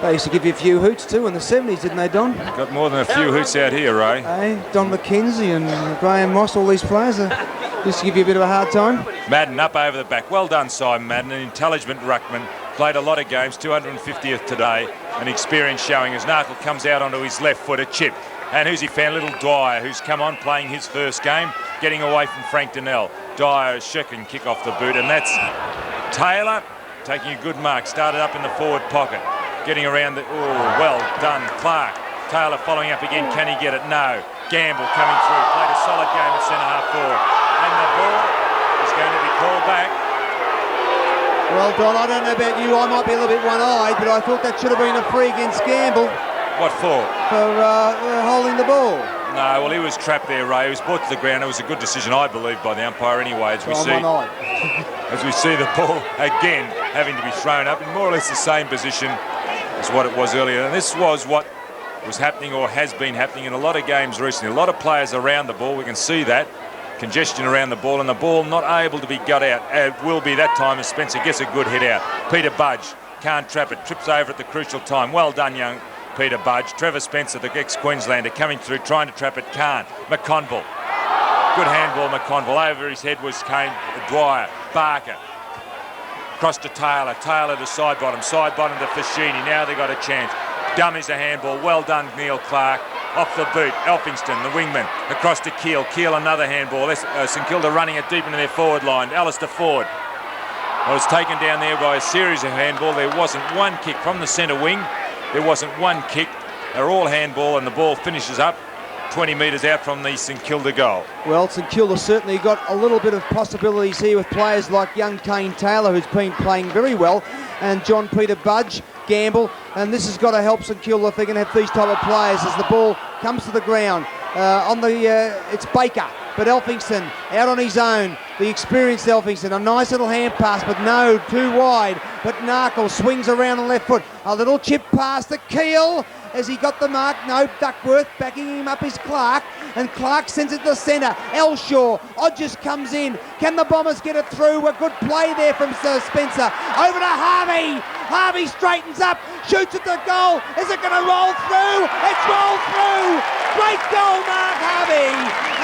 They used to give you a few hoots too in the 70s, didn't they, Don? Got more than a few hoots out here, Ray. Hey, Don McKenzie and Graham Moss, all these players used to give you a bit of a hard time. Madden up over the back. Well done, Simon Madden, an intelligent ruckman. Played a lot of games, 250th today. An experience showing as Narkle comes out onto his left foot, a chip. And who's he found? Little Dyer, who's come on playing his first game, getting away from Frank Donnell. Dyer, shaking kick off the boot, and that's Taylor taking a good mark. Started up in the forward pocket. Getting around the... Oh, well done, Clark. Taylor following up again. Can he get it? No. Gamble coming through. Played a solid game at centre half forward. And the ball is going to be called back. Well, Don, I don't know about you. I might be a little bit one-eyed, but I thought that should have been a free against Gamble. What for? For holding the ball. No, well, he was trapped there, Ray. He was brought to the ground. It was a good decision, I believe, by the umpire anyway, as we see. As we see the ball again having to be thrown up in more or less the same position as what it was earlier. And this was what was happening or has been happening in a lot of games recently. A lot of players around the ball. We can see that. Congestion around the ball, and the ball not able to be got out. It will be that time as Spencer gets a good hit out. Peter Budge can't trap it. Trips over at the crucial time. Well done, young Peter Budge. Trevor Spencer, the ex-Queenslander, coming through, trying to trap it. Can't. McConville. Good handball, McConville. Over his head was Kane, Dwyer. Barker. Cross to Taylor. Taylor to side bottom. Side bottom to Fashini. Now they got a chance. Dummies a handball. Well done, Neil Clark. Off the boot. Elphingston, the wingman. Across to Keel. Keel another handball. St Kilda running it deep into their forward line. Alistair Ford was taken down there by a series of handball. There wasn't one kick from the centre wing. There wasn't one kick. They're all handball, and the ball finishes up 20 metres out from the St Kilda goal. Well, St Kilda certainly got a little bit of possibilities here with players like young Kane Taylor, who's been playing very well, and John Peter Budge, Gamble, and this has got to help St Kilda if they're going to have these type of players as the ball comes to the ground. It's Baker, but Elphingston out on his own. The experienced Elphingston, a nice little hand pass, but no, too wide. But Narkle swings around on left foot. A little chip pass to Keel. Has he got the mark? No, Duckworth backing him up is Clark, and Clark sends it to the centre. Elshaw, Odgers comes in. Can the Bombers get it through? A good play there from Sir Spencer. Over to Harvey. Harvey straightens up, shoots at the goal. Is it going to roll through? It's rolled through. Great goal, Mark Harvey.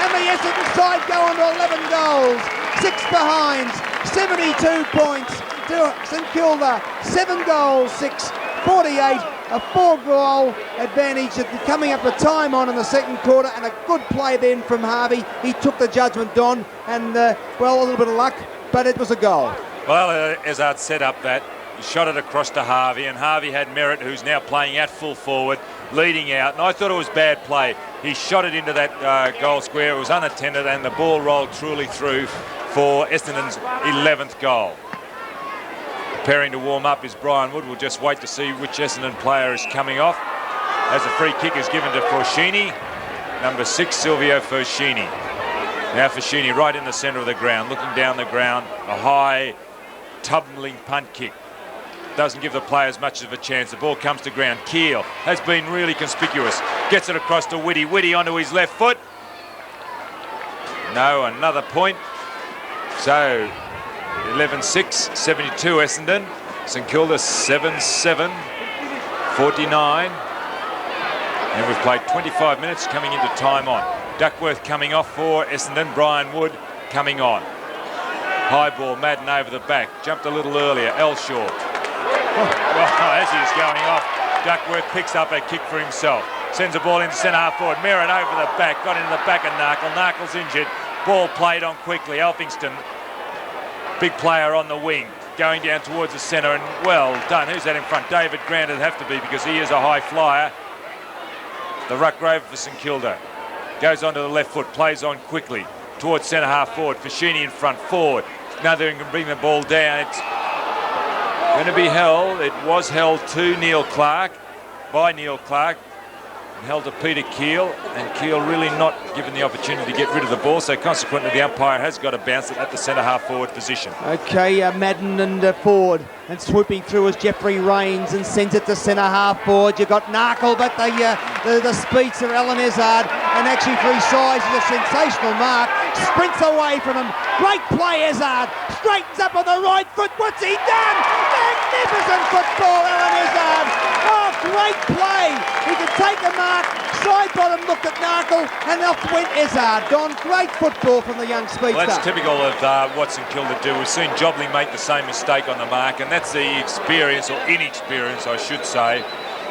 And the Essendon side go on to 11 goals. 6 behinds, 72 points to St Kilda. 7 goals, 6, 48. A 4-goal advantage coming up the time on in the second quarter, and a good play then from Harvey. He took the judgment, Don, and well, a little bit of luck, but it was a goal. Well, as I'd set up that, he shot it across to Harvey, and Harvey had Merritt, who's now playing at full forward, leading out, and I thought it was bad play. He shot it into that goal square. It was unattended, and the ball rolled truly through for Essendon's 11th goal. Preparing to warm up is Brian Wood. We'll just wait to see which Essendon player is coming off. As a free kick is given to Forshini, number 6, Silvio Forshini. Now Forshini right in the centre of the ground, looking down the ground, a high, tumbling punt kick. Doesn't give the players much of a chance. The ball comes to ground. Keel has been really conspicuous. Gets it across to Whitty. Whitty onto his left foot. No, another point. So 11-6, 72 Essendon. St Kilda 7-7, 49. And we've played 25 minutes coming into time on. Duckworth coming off for Essendon. Brian Wood coming on. High ball, Madden over the back. Jumped a little earlier. Elshaw. Well, as he's going off, Duckworth picks up a kick for himself. Sends the ball into centre half forward. Merritt over the back. Got into the back of Narkle. Narkle's injured. Ball played on quickly. Elphingston, big player on the wing, going down towards the centre, and well done. Who's that in front? David Grant would have to be, because he is a high flyer. The ruck rover for St Kilda. Goes onto the left foot, plays on quickly towards centre half forward. Fashini in front, forward. Nothing can bring the ball down. It's Going to be held. It was held to Neil Clark, by Neil Clark. Held to Peter Keel, and Keel really not given the opportunity to get rid of the ball, so consequently the umpire has got to bounce it at the centre half forward position. Okay, Madden and forward, and swooping through is Jeffrey Rains and sends it to centre half forward. You've got Narkle, but the speeds are Alan Izzard, and actually for his size is a sensational mark. Sprints away from him. Great play, Izzard. Straightens up on the right foot. What's he done? Magnificent football, Alan Izzard. Oh, great play. He can take a mark. Side bottom looked at Narkle, and off went Izzard. Don, great football from the young speedster. Well, that's typical of what St Kilda do. We've seen Jobley make the same mistake on the mark, and that's the experience, or inexperience, I should say.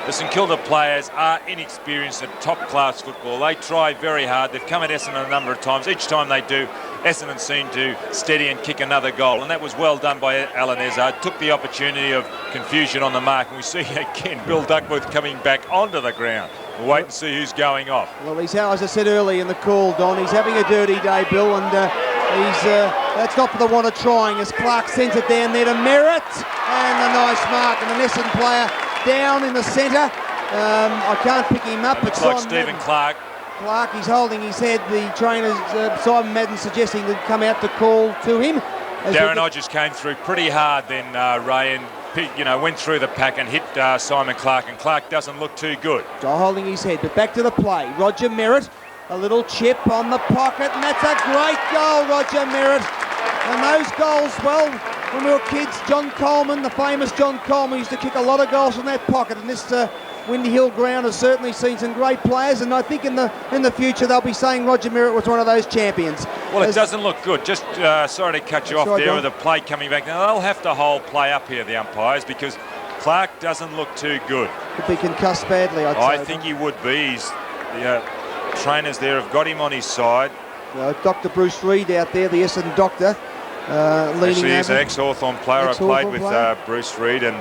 The St Kilda players are inexperienced at top-class football. They try very hard. They've come at Essendon a number of times. Each time they do, Essendon seem to steady and kick another goal, and that was well done by Alan Izzard. Took the opportunity of confusion on the mark, and we see again Bill Duckworth coming back onto the ground. We'll wait and see who's going off. Well, he's, as I said earlier in the call, Don, he's having a dirty day, Bill, and that's not for the want of trying, as Clark sends it down there to Merritt, and a nice mark, and an Essendon player down in the centre. I can't pick him up. Looks like Stephen Clark. Clark, he's holding his head. The trainers, Simon Madden, suggesting to come out to call to him. Darren Hodges came through pretty hard then, Ray, and went through the pack and hit Simon Clark, and Clark doesn't look too good. Holding his head, but back to the play. Roger Merritt, a little chip on the pocket, and that's a great goal, Roger Merritt. And those goals, well, when we were kids, John Coleman, the famous John Coleman, used to kick a lot of goals from that pocket, and this Windy Hill ground has certainly seen some great players, and I think in the future they'll be saying Roger Merritt was one of those champions. Well, it doesn't look good. Just sorry to cut you off there with the play coming back. Now they'll have to hold play up here, the umpires, because Clark doesn't look too good. Could be concussed badly, I'd say. I think he would be. The trainers there have got him on his side. Dr. Bruce Reid out there, the Essendon doctor, leaning Actually, he's over. an ex-Hawthorn player. I played with Bruce Reid, and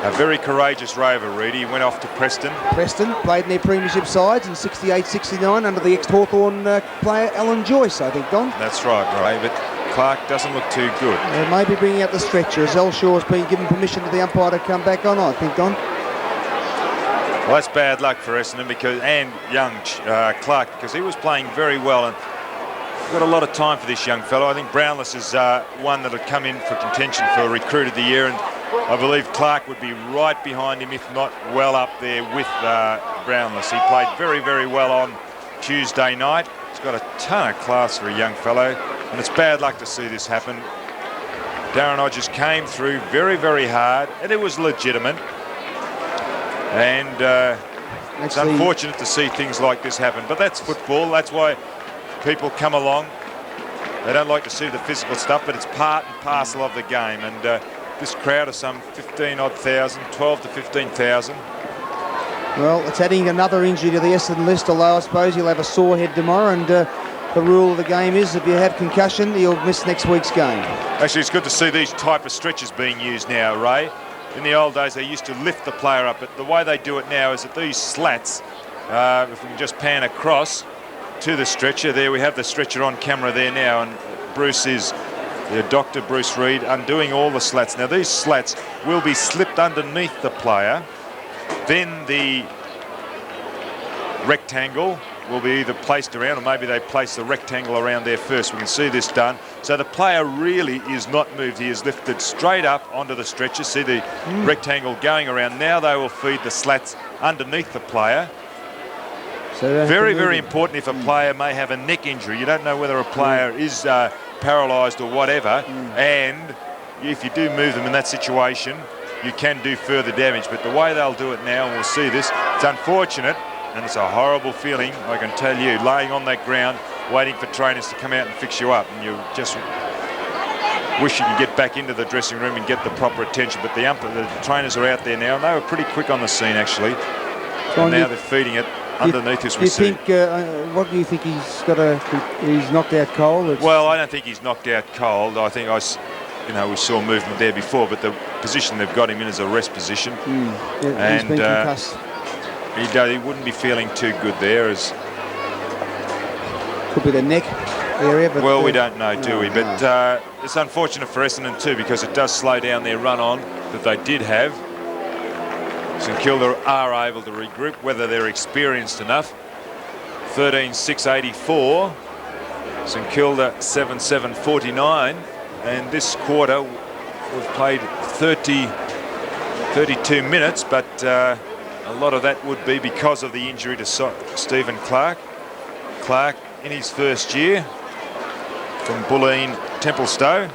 a very courageous rover, Reid. He went off to Preston. Preston played in their premiership sides in 68-69 under the ex-Hawthorn player Alan Joyce, I think, Don. That's right, Ray, but Clark doesn't look too good. Maybe bringing out the stretcher, as Elshaw's been given permission to the umpire to come back on, I think, Don. Well, that's bad luck for Essendon and young Clark, because he was playing very well, and got a lot of time for this young fellow. I think Brownless is one that will come in for contention for Recruit of the Year, and I believe Clark would be right behind him, if not well up there with Brownless. He played very, very well on Tuesday night. He's got a ton of class for a young fellow, and it's bad luck to see this happen. Darren Hodges came through very, very hard, and it was legitimate. And it's unfortunate to see things like this happen, but that's football. That's why people come along. They don't like to see the physical stuff, but it's part and parcel of the game. And this crowd of some 15-odd thousand, 12 to 15,000. Well, it's adding another injury to the Essendon list, although I suppose he'll have a sore head tomorrow, and the rule of the game is if you have concussion, you'll miss next week's game. Actually, it's good to see these type of stretchers being used now, Ray. In the old days, they used to lift the player up, but the way they do it now is that these slats, if we can just pan across to the stretcher, there we have the stretcher on camera there now, and Bruce is, Dr. Bruce Reid, undoing all the slats. Now these slats will be slipped underneath the player, then the rectangle will be either placed around, or maybe they place the rectangle around there first. We can see this done. So the player really is not moved. He is lifted straight up onto the stretcher. See the rectangle going around. Now they will feed the slats underneath the player. So very, very important if a player may have a neck injury. You don't know whether a player is paralysed or whatever, and if you do move them in that situation, you can do further damage. But the way they'll do it now, and we'll see this, it's unfortunate, and it's a horrible feeling, I can tell you, laying on that ground, waiting for trainers to come out and fix you up, and you just wish you could get back into the dressing room and get the proper attention. But the trainers are out there now, and they were pretty quick on the scene, actually. And now they're feeding it underneath us. What do you think he's got? He's knocked out cold? Well, I don't think he's knocked out cold. I think we saw movement there before, but the position they've got him in is a rest position. Yeah, he's been concussed. He wouldn't be feeling too good there. Could be the neck. area. But, well, we don't know, do we? no. But it's unfortunate for Essendon too, because it does slow down their run-on that they did have. St Kilda are able to regroup, whether they're experienced enough. 13-6-84. St Kilda 7-7-49. And this quarter, we've played 32 minutes, but a lot of that would be because of the injury to Stephen Clark. Clark in his first year from Bulleen Templestowe.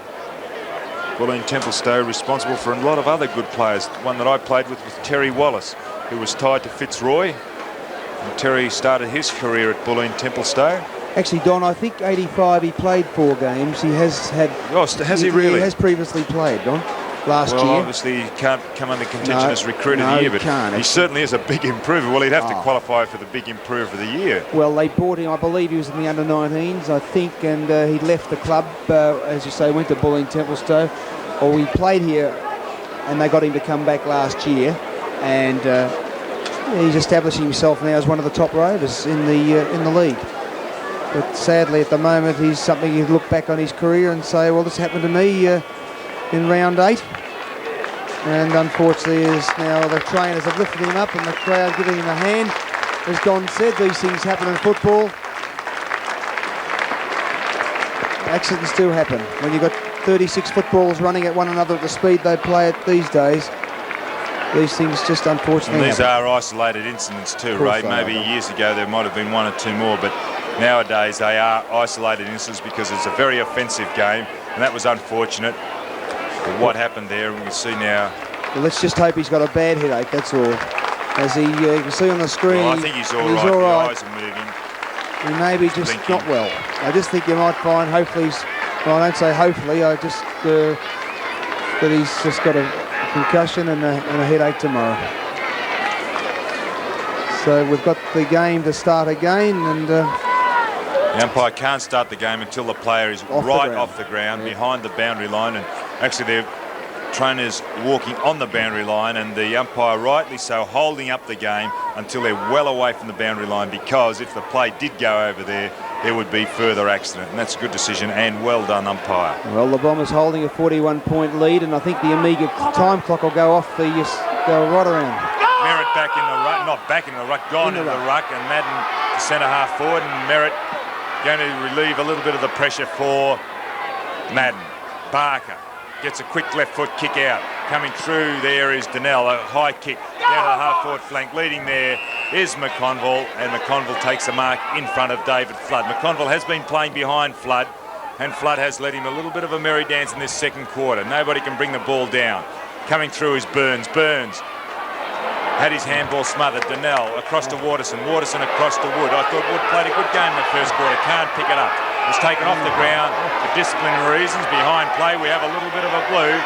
Bulleen Templestowe responsible for a lot of other good players. One that I played with was Terry Wallace, who was tied to Fitzroy. And Terry started his career at Bulleen Templestowe. Actually, Don, I think 85 he played 4 games. He has had... Oh, has he really? He has previously played, Don, last year. Well, obviously he can't come under contention as recruit of the year, but he certainly is a big improver. Well, he'd have to qualify for the big improver of the year. Well, they bought him, I believe he was in the under-19s, I think, and he left the club, as you say, went to Bulleen Templestowe. Or he played here, and they got him to come back last year, and he's establishing himself now as one of the top rovers in the league. But sadly, at the moment, he's something you look back on his career and say, well, this happened to me in round 8. And unfortunately, now the trainers have lifted him up and the crowd giving him a hand. As Don said, these things happen in football. Accidents do happen. When you've got 36 footballs running at one another at the speed they play at these days, these things just unfortunately and these happen. are isolated incidents too, Ray. Maybe years ago there might have been 1 or 2 more, but nowadays they are isolated incidents because it's a very offensive game, and that was unfortunate. But what happened there, we can see now. Well, let's just hope he's got a bad headache, that's all. As you can see on the screen, well, I think he's all right. All right. The eyes are moving. He may be just not well. I just think you might find, hopefully, well, I don't say hopefully, I just that he's just got a concussion and a headache tomorrow. So we've got the game to start again, and the umpire can't start the game until the player is right off the ground, behind the boundary line, and actually their trainers walking on the boundary line, and the umpire rightly so holding up the game until they're well away from the boundary line, because if the play did go over there would be further accident, and that's a good decision and well done, umpire. Well, the Bombers holding a 41-point lead, and I think the Amiga time clock will go off go right around. Merritt back in the ruck, not back in the ruck, gone into the ruck, and Madden to centre half forward, and Merritt going to relieve a little bit of the pressure for Madden. Barker gets a quick left foot kick out. Coming through there is Donnell, a high kick down to the half-forward flank. Leading there is McConville, and McConville takes a mark in front of David Flood. McConville has been playing behind Flood, and Flood has led him a little bit of a merry dance in this second quarter. Nobody can bring the ball down. Coming through is Burns. Burns had his handball smothered. Donnell across to Waterson. Waterson across to Wood. I thought Wood played a good game in the first quarter. Can't pick it up. Was taken off the ground for disciplinary reasons. Behind play, we have a little bit of a blue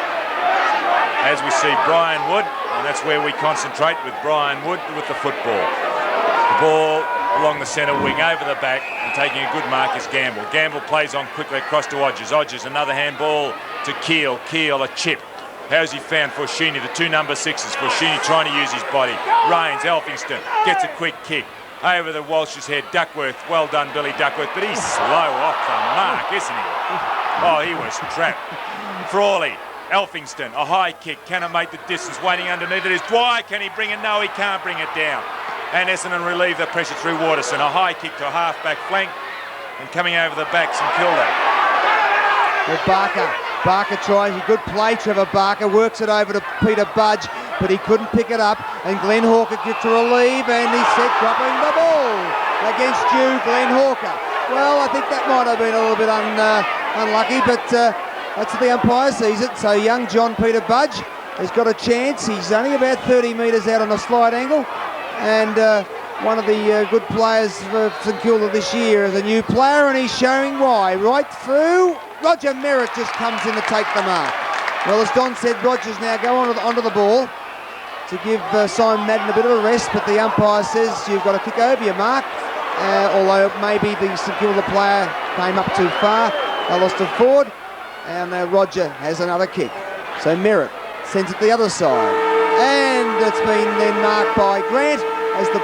as we see Brian Wood, and that's where we concentrate with Brian Wood with the football. The ball along the centre wing, over the back, and taking a good mark is Gamble. Gamble plays on quickly across to Odgers. Odgers, another handball to Keel. Keel, a chip. How's he found Forshini, the 2 number 6s? Forshini trying to use his body. Rains, Elphingston gets a quick kick. Over the Walsh's head, Duckworth. Well done, Billy Duckworth, but he's slow off the mark, isn't he? Oh, he was trapped. Frawley, Elphingston, a high kick. Can it make the distance? Waiting underneath it is Dwyer. Can he bring it? No, he can't bring it down. And Essendon relieve the pressure through Waterson. A high kick to a half-back flank. And coming over the back, St Kilda. Well, Barker tries a good play. Trevor Barker works it over to Peter Budge, but he couldn't pick it up, and Glenn Hawker gets to relieve, and he's set dropping the ball against Glenn Hawker. Well, I think that might have been a little bit unlucky, but that's how the umpire sees it. So young John Peter Budge has got a chance. He's only about 30 metres out on a slight angle, and one of the good players for St Kilda this year is a new player, and he's showing why. Right through, Roger Merritt just comes in to take the mark. Well, as Don said, Rogers now go onto the ball to give Simon Madden a bit of a rest, but the umpire says you've got to kick over your mark, although maybe the St Kilda player came up too far. They lost it forward, and Roger has another kick. So Merritt sends it the other side, and it's been then marked by Grant as the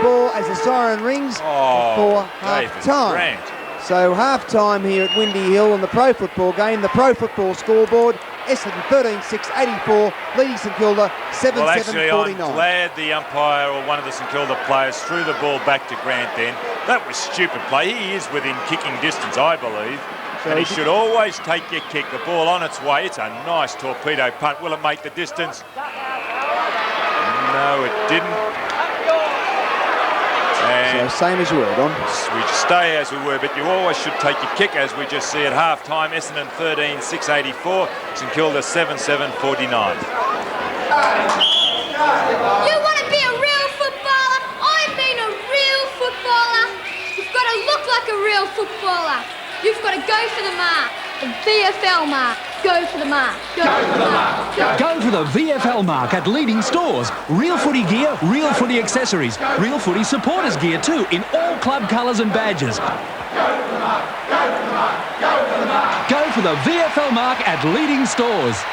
siren rings for half time. So half-time here at Windy Hill in the pro football game. The pro football scoreboard, Essendon 13-6-84, leading St Kilda 7-7-49. Well, actually, I'm glad the umpire or one of the St Kilda players threw the ball back to Grant then. That was stupid play. He is within kicking distance, I believe. So and he should always take your kick. The ball on its way. It's a nice torpedo punt. Will it make the distance? No, it didn't. And so same as you were, Don. We stay as we were, but you always should take your kick, as we just see at half-time. Essendon 13-6-84, St Kilda 7-7-49. You want to be a real footballer? I've been a real footballer. You've got to look like a real footballer. You've got to go for the mark. The VFL mark. Go for the mark. Go for the mark. Go for the VFL mark at leading stores. Real footy gear, real footy accessories, real footy supporters gear too, in all club colours and badges. Go for the mark. Go for the mark. Go for the mark. Go for the VFL mark at leading stores.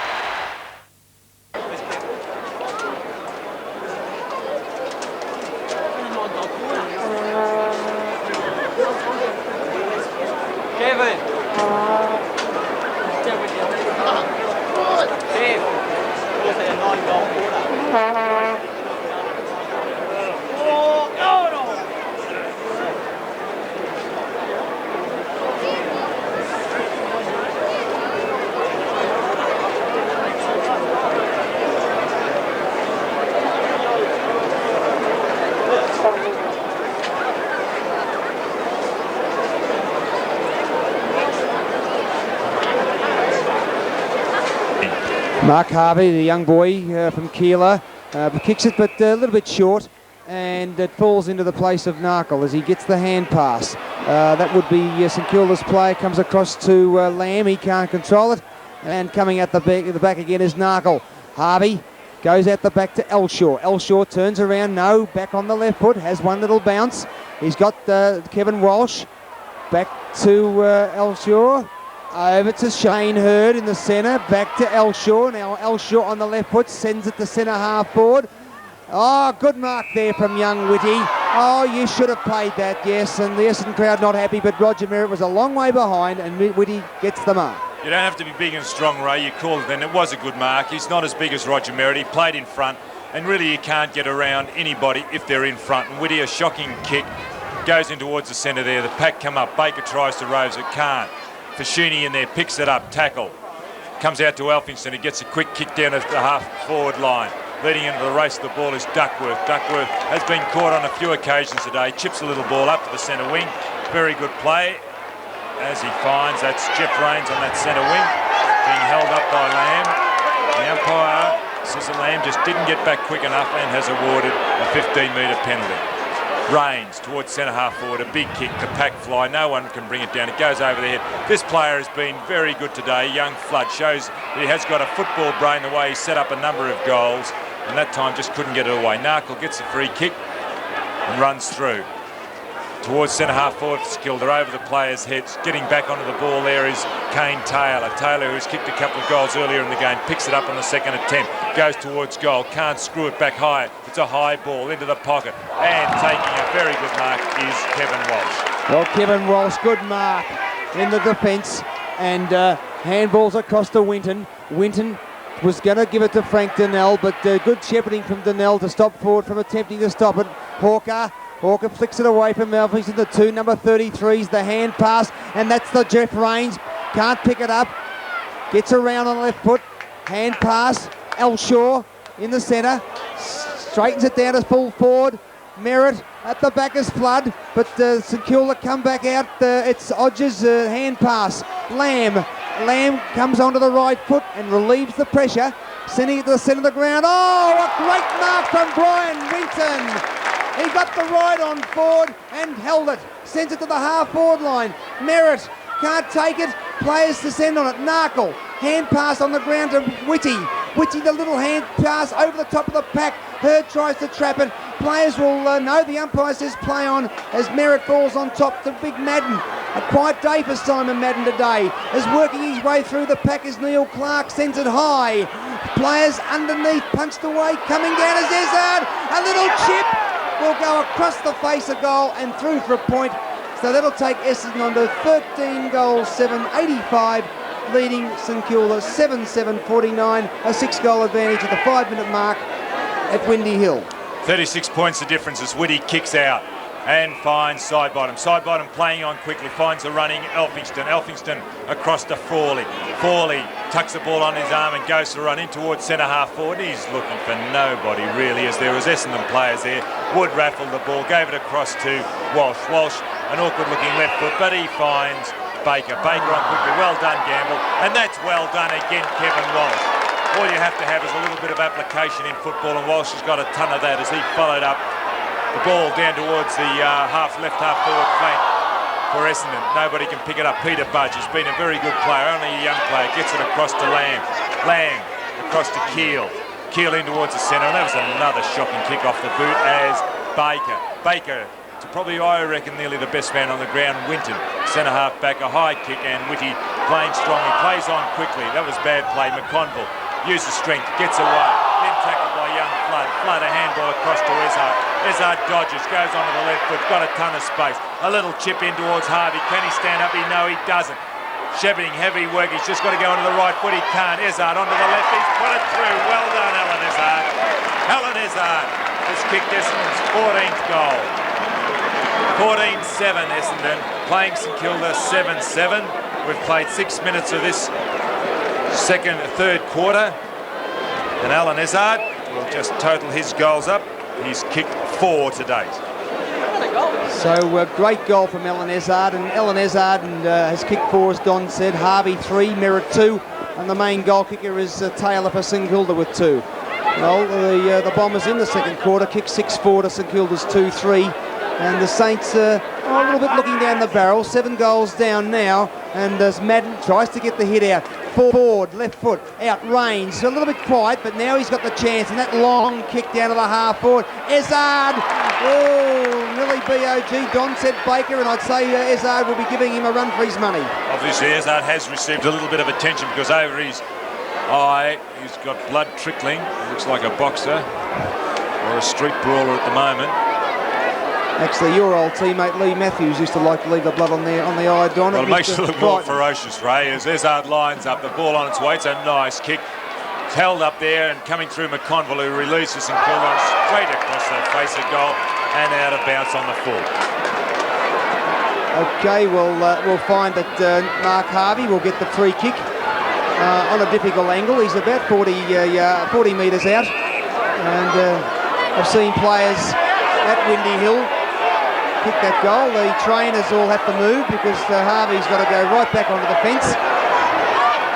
Mark Harvey, the young boy from Kilda, kicks it, but a little bit short, and it falls into the place of Narkle as he gets the hand pass. That would be St Kilda's player, comes across to Lamb, he can't control it, and coming at the back again is Narkle. Harvey goes out the back to Elshaw. Elshaw turns around, no, back on the left foot, has one little bounce. He's got Kevin Walsh, back to Elshaw. Over to Shane Hurd in the centre, back to Elshaw. Now Elshaw on the left foot, sends it to centre half forward. Oh, good mark there from young Whitty. Oh, you should have played that, yes, and the Essendon crowd not happy, but Roger Merritt was a long way behind, and Whitty gets the mark. You don't have to be big and strong, Ray. You called it then. It was a good mark. He's not as big as Roger Merritt. He played in front, and really you can't get around anybody if they're in front. And Whitty, a shocking kick, goes in towards the centre there. The pack come up. Baker tries to rose it, can't. Fashini in there, picks it up, tackle. Comes out to Elphingston, he gets a quick kick down at the half-forward line. Leading into the race, the ball is Duckworth. Duckworth has been caught on a few occasions today, chips a little ball up to the centre wing. Very good play, as he finds, that's Jeff Rains on that centre wing, being held up by Lamb. The umpire says that Lamb just didn't get back quick enough and has awarded a 15-metre penalty. Rains towards centre half forward, a big kick, the pack fly, no one can bring it down, it goes over the head. This player has been very good today, young Flood, shows that he has got a football brain the way he set up a number of goals, and that time just couldn't get it away. Narkle gets a free kick and runs through. Towards centre half forward for Kilda, over the players' heads. Getting back onto the ball there is Kane Taylor. Taylor, who's kicked a couple of goals earlier in the game, picks it up on the second attempt, goes towards goal, can't screw it back high. It's a high ball into the pocket, and taking a very good mark is Kevin Walsh. Well, Kevin Walsh, good mark in the defence, and handballs across to Winton. Winton was going to give it to Frank Donnell, but good shepherding from Donnell to stop forward from attempting to stop it. Hawker flicks it away from Melvins into two number 33s, the hand pass, and that's the Jeff Rains. Can't pick it up. Gets around on the left foot. Hand pass. Elshaw in the centre. Straightens it down to full forward. Merritt at the back is Flood, but St Kilda come back out. It's Odge's hand pass. Lamb comes onto the right foot and relieves the pressure, sending it to the centre of the ground. Oh, a great mark from Brian Winton. He got the ride on forward and held it. Sends it to the half-forward line. Merritt can't take it. Players to send on it. Narkle. Hand pass on the ground to Whitty. Whitty, the little hand pass over the top of the pack. Hurd tries to trap it. Players will know. The umpire says play on as Merritt falls on top to Big Madden. A quiet day for Simon Madden today. As working his way through the pack is Neil Clark. Sends it high. Players underneath, punched away. Coming down is Izzard. A little chip will go across the face of goal and through for a point. So that'll take Essendon to 13 goals, 7-85, leading St Kilda 7-7-49, a 6-goal advantage at the 5-minute mark at Windy Hill. 36 points the difference as Whitty kicks out and finds Sidebottom. Sidebottom playing on quickly, finds a running Elphingston. Elphingston across to Frawley. Frawley tucks the ball on his arm and goes to run in towards centre-half forward. He's looking for nobody really, as there was Essendon players there. Wood raffled the ball, gave it across to Walsh. Walsh, an awkward-looking left foot, but he finds Baker. Baker on quickly. Well done, Gamble. And that's well done again, Kevin Walsh. All you have to have is a little bit of application in football, and Walsh has got a ton of that as he followed up the ball down towards the left half forward flank for Essendon. Nobody can pick it up. Peter Budge has been a very good player, only a young player. Gets it across to Lamb. Lamb across to Keel. Keel in towards the centre, and that was another shocking kick off the boot as Baker. Baker, to probably, I reckon, nearly the best man on the ground. Winton, centre half back, a high kick, and Whitty playing strongly. Plays on quickly. That was bad play. McConville uses strength, gets away. Then tackled by young Flood. Flood, a handball across to Izzard. Izzard dodges, goes onto the left foot, got a ton of space. A little chip in towards Harvey. Can he stand up? No, he doesn't. Shepping, heavy work. He's just got to go onto the right foot. He can't. Izzard onto the left. He's put it through. Well done, Alan Izzard. Alan Izzard has kicked Essendon's 14th goal. 14-7 Essendon, playing St Kilda 7-7. We've played 6 minutes of this third quarter. And Alan Izzard will just total his goals up. He's kicked 4 to date. So great goal from Ellen Izzard, and Ellen Izzard has kicked 4, as Don said. Harvey 3, Merritt 2, and the main goal kicker is Taylor for St Kilda with 2. Well, the Bombers in the second quarter kicked 6-4 to St Kilda's 2-3, and the Saints are a little bit looking down the barrel. 7 goals down now, and as Madden tries to get the hit out. Forward, left foot, out, Rains. A little bit quiet, but now he's got the chance, and that long kick down to the half forward. Izzard! Oh, nearly BOG. Don said Baker, and I'd say Izzard will be giving him a run for his money. Obviously, Izzard has received a little bit of attention because over his eye, he's got blood trickling. He looks like a boxer or a street brawler at the moment. Actually, your old teammate Lee Matthews used to like to leave the blood on the eye, Don. Well, it makes it look more ferocious, Ray, as Izzard lines up, the ball on its way. It's a nice kick. It's held up there and coming through McConville, who releases and Kilda straight across the face of goal and out of bounds on the full. Okay, we'll find that Mark Harvey will get the free kick on a difficult angle. He's about 40 metres out, and I've seen players at Windy Hill kick that goal. The trainers all have to move because Harvey's got to go right back onto the fence.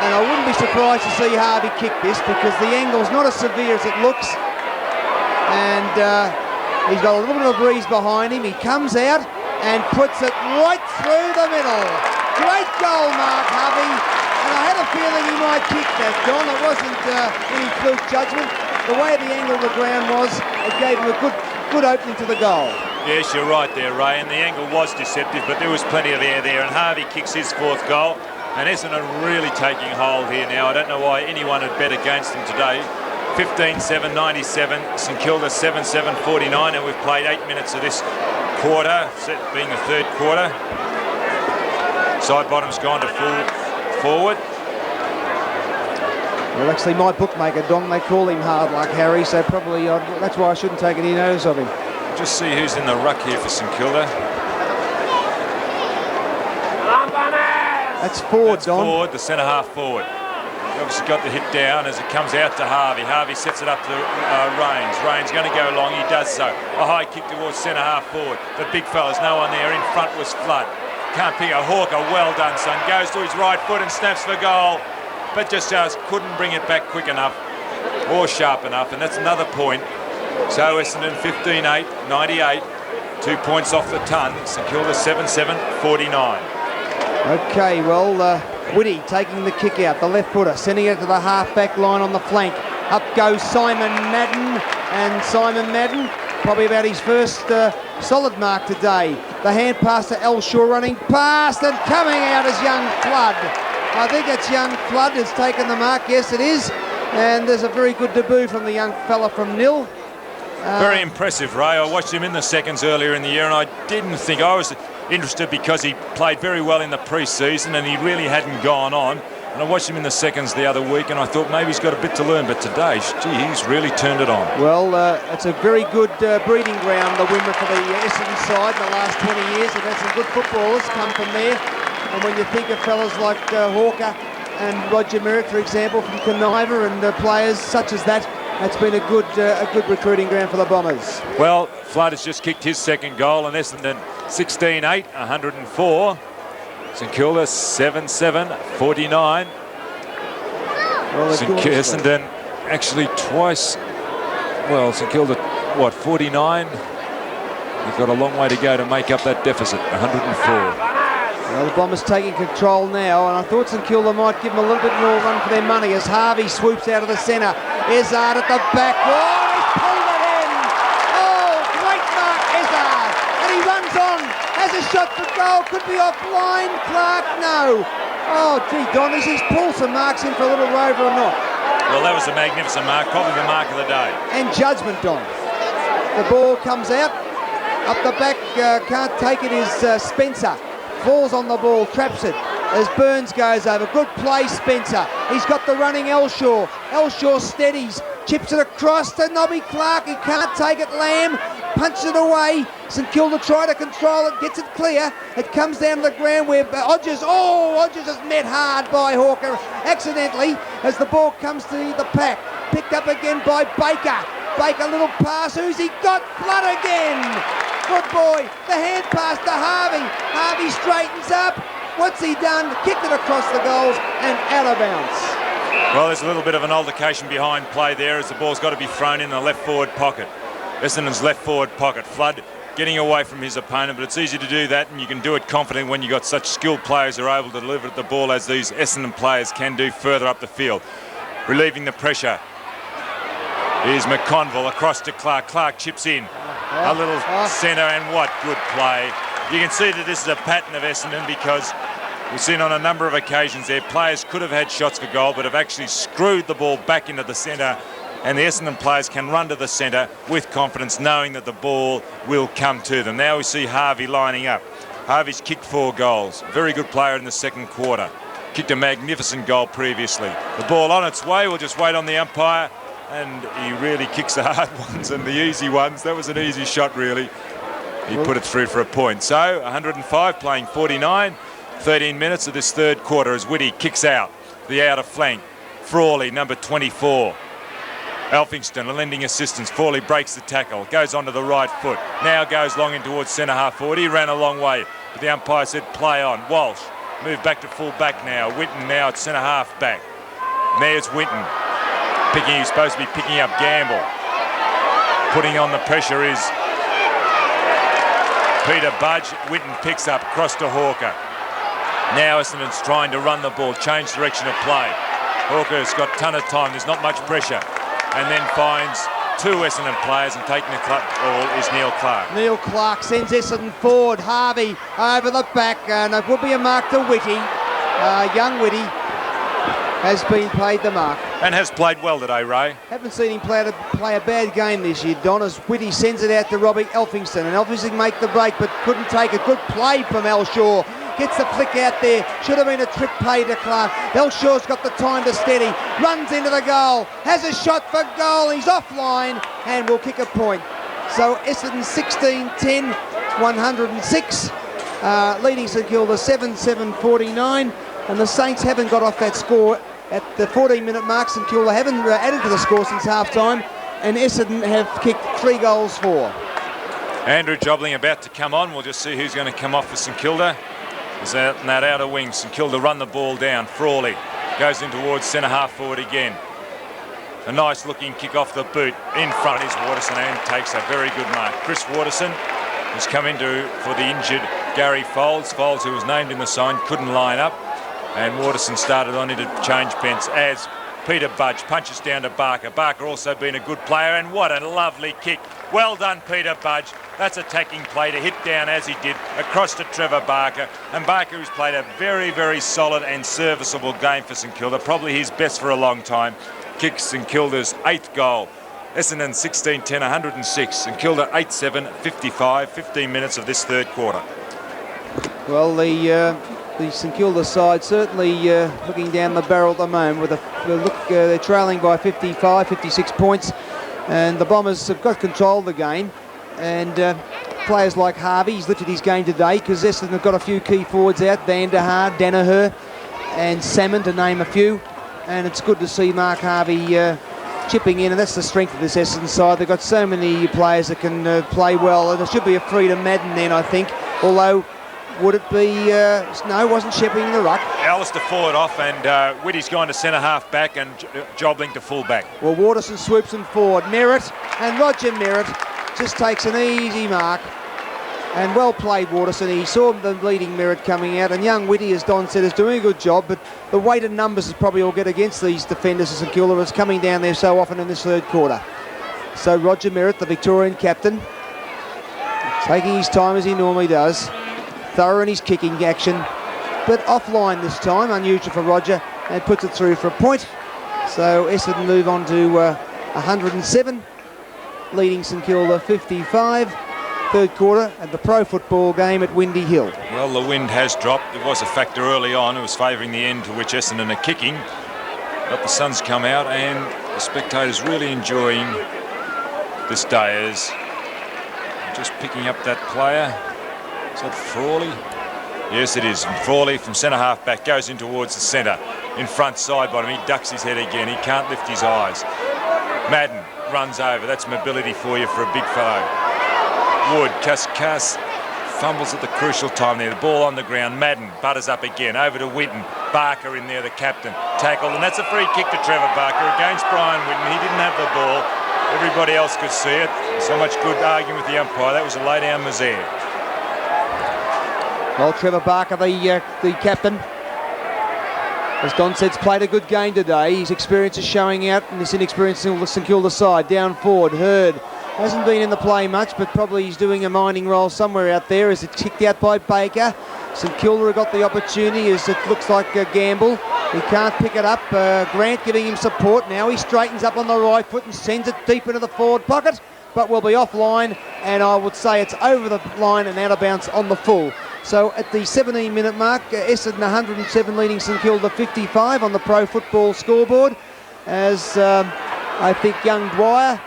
And I wouldn't be surprised to see Harvey kick this because the angle's not as severe as it looks. And he's got a little bit of a breeze behind him. He comes out and puts it right through the middle. Great goal, Mark Harvey. And I had a feeling he might kick that, Don. It wasn't any fluke judgment. The way the angle of the ground was, it gave him a good opening to the goal. Yes, you're right there, Ray, and the angle was deceptive, but there was plenty of air there, and Harvey kicks his 4th goal, and Essendon really taking hold here now. I don't know why anyone had bet against them today. 15-7, 97, St Kilda 7-7, 49, and we've played 8 minutes of this quarter, being the third quarter. Sidebottom's gone to full forward. Well, actually, my bookmaker, Don, they call him Hard Luck Harry, so probably that's why I shouldn't take any notice of him. Just see who's in the ruck here for St Kilda. That's forward, That's Don. Forward, the centre-half forward. He obviously got the hit down as it comes out to Harvey. Harvey sets it up to Rains. Rains going to go long, he does so. A high kick towards centre-half forward. The big fella's no one there. In front was Flood. Can't pick a Hawker. Well done, son. Goes to his right foot and snaps for goal. But just couldn't bring it back quick enough or sharp enough, and that's another point. So Essendon 15-8, 98, 2 points off the ton. St Kilda 7-7, 49. Okay, well, Whitty taking the kick out, the left footer, sending it to the half-back line on the flank. Up goes Simon Madden, and Simon Madden, probably about his first solid mark today. The hand pass to Elshaw, running past and coming out as young Flood. I think it's young Flood has taken the mark. Yes, it is. And there's a very good debut from the young fella from Nil. Very impressive, Ray. I watched him in the seconds earlier in the year, and I didn't think... interested because he played very well in the pre-season and he really hadn't gone on. And I watched him in the seconds the other week and I thought maybe he's got a bit to learn, but today, gee, he's really turned it on. Well, it's a very good breeding ground, the Wimmera, for the Essendon side in the last 20 years. They've had some good footballers come from there. And when you think of fellas like Hawker and Roger Merritt, for example, from Conniver, and players such as that, it's been a good recruiting ground for the Bombers. Well, Flood has just kicked his second goal and Essendon 16-8, 104. St Kilda 7-7, 49. Well, Essendon actually twice. Well, St Kilda, what, 49? They've got a long way to go to make up that deficit, 104. Well, the Bombers taking control now, and I thought St Kilda might give them a little bit more run for their money as Harvey swoops out of the centre. Izzard at the back. Oh, he's pulled it in! Oh, great mark, Izzard! And he runs on, has a shot for goal, could be offline. Clark, no. Oh, gee, Don, is his pull some marks in for a little rover or not? Well, that was a magnificent mark, probably the mark of the day. And judgment, Don. The ball comes out. Up the back, can't take it, is Spencer. Falls on the ball, traps it as Burns goes over. Good play, Spencer. He's got the running Elshaw. Elshaw steadies, chips it across to Nobby Clark. He can't take it. Lamb punches it away. St Kilda try to control it, gets it clear. It comes down to the ground where Odgers is met hard by Hawker accidentally as the ball comes to the pack. Picked up again by Baker. Baker, little pass. Who's he got? Flood again. Good boy. The hand pass to Harvey. Harvey straightens up. What's he done? Kicked it across the goals and out of bounds. Well, there's a little bit of an altercation behind play there as the ball's got to be thrown in the left forward pocket. Essendon's left forward pocket. Flood getting away from his opponent, but it's easy to do that and you can do it confidently when you've got such skilled players who are able to deliver the ball as these Essendon players can do further up the field. Relieving the pressure. Here's McConville across to Clark. Clark chips in. A little centre, and what good play. You can see that this is a pattern of Essendon because we've seen on a number of occasions their players could have had shots for goal but have actually screwed the ball back into the centre, and the Essendon players can run to the centre with confidence knowing that the ball will come to them. Now we see Harvey lining up. Harvey's kicked 4 goals. Very good player in the second quarter. Kicked a magnificent goal previously. The ball on its way. We'll just wait on the umpire. And he really kicks the hard ones and the easy ones. That was an easy shot, really. He put it through for a point. So, 105 playing 49. 13 minutes of this third quarter as Whitty kicks out the outer flank. Frawley, number 24. Elphingston lending assistance. Frawley breaks the tackle. Goes onto the right foot. Now goes long in towards centre half forward. He ran a long way. But the umpire said play on. Walsh moved back to full back now. Whitten now at centre half back. There's Whitten. He's supposed to be picking up Gamble. Putting on the pressure is Peter Budge. Whitten picks up across to Hawker. Now Essendon's trying to run the ball, change direction of play. Hawker's got a ton of time, there's not much pressure. And then finds 2 Essendon players, and taking the ball is Neil Clark. Neil Clark sends Essendon forward. Harvey over the back, and it would be a mark to Whitty. Young Whitty has been paid the mark. And has played well today, Ray. Haven't seen him play a bad game this year, Don, as Whitty sends it out to Robbie Elphingston. And Elphingston make the break, but couldn't take a good play from Elshaw. Gets the flick out there. Should have been a trick play to Clark. Elshaw's got the time to steady. Runs into the goal. Has a shot for goal. He's offline and will kick a point. So Essendon 16-10, 106. Leading St Kilda 7-7-49. And the Saints haven't got off that score at the 14-minute mark. St Kilda haven't added to the score since half-time, and Essendon have kicked 3 goals for. Andrew Jobling about to come on. We'll just see who's going to come off for St Kilda. Is out in that outer wing. St Kilda run the ball down. Frawley goes in towards centre half forward again. A nice looking kick off the boot. In front is Waterson and takes a very good mark. Chris Waterson has come into for the injured Gary Foulds. Foulds, who was named in the sign, couldn't line up. And Waterson started on into change pens as Peter Budge punches down to Barker. Barker also been a good player, and what a lovely kick. Well done, Peter Budge. That's attacking play to hit down as he did across to Trevor Barker. And Barker has played a very, very solid and serviceable game for St Kilda, probably his best for a long time. Kicks St Kilda's 8th goal. Essendon 16-10, 106. St Kilda 8-7, 55, 15 minutes of this third quarter. Well, the St Kilda side certainly looking down the barrel at the moment with they're trailing by 55, 56 points, and the Bombers have got control of the game. And players like Harvey, he's lifted his game today because Essendon have got a few key forwards out, Van der Haar, Danaher and Salmon, to name a few. And it's good to see Mark Harvey chipping in, and that's the strength of this Essendon side. They've got so many players that can play well, and there should be a Freedom Madden then, I think. Although, would it be... no, wasn't shepherding the ruck. Alistair forward off, and Whitty's gone to centre half back and Jobling to full back. Well, Waterson swoops him forward. Merritt, and Roger Merritt just takes an easy mark. And well played, Waterson. He saw the leading Merritt coming out, and young Whitty, as Don said, is doing a good job, but the weight of numbers is probably all get against these defenders of St Kilda. It's coming down there so often in this third quarter. So Roger Merritt, the Victorian captain, taking his time as he normally does, thorough in his kicking action, but offline this time, unusual for Roger, and puts it through for a point. So Essendon move on to 107, leading St Kilda 55. Third quarter at the pro football game at Windy Hill. Well, the wind has dropped. It was a factor early on. It was favouring the end to which Essendon are kicking. But the sun's come out and the spectators really enjoying this day as just picking up that player. Is that Frawley? Yes, it is. And Frawley from centre half back goes in towards the centre. In front side bottom, he ducks his head again. He can't lift his eyes. Madden runs over. That's mobility for you for a big fellow. Wood, Cass fumbles at the crucial time there. The ball on the ground. Madden butters up again. Over to Winton. Barker in there, the captain. Tackled, and that's a free kick to Trevor Barker against Brian Winton. He didn't have the ball. Everybody else could see it. So much good arguing with the umpire. That was a lay-down misère. Well, Trevor Barker, the captain, as Don said's played a good game today. His experience is showing out in this inexperienced St Kilda side. Down forward, Hurd. Hasn't been in the play much, but probably he's doing a minding role somewhere out there as it's kicked out by Baker. St Kilda got the opportunity as it looks like a gamble. He can't pick it up. Grant giving him support. Now he straightens up on the right foot and sends it deep into the forward pocket, but will be offline, and I would say it's over the line and out of bounds on the full. So at the 17-minute mark, Essendon 107 leading St Kilda 55 on the pro football scoreboard, as I think young Dwyer,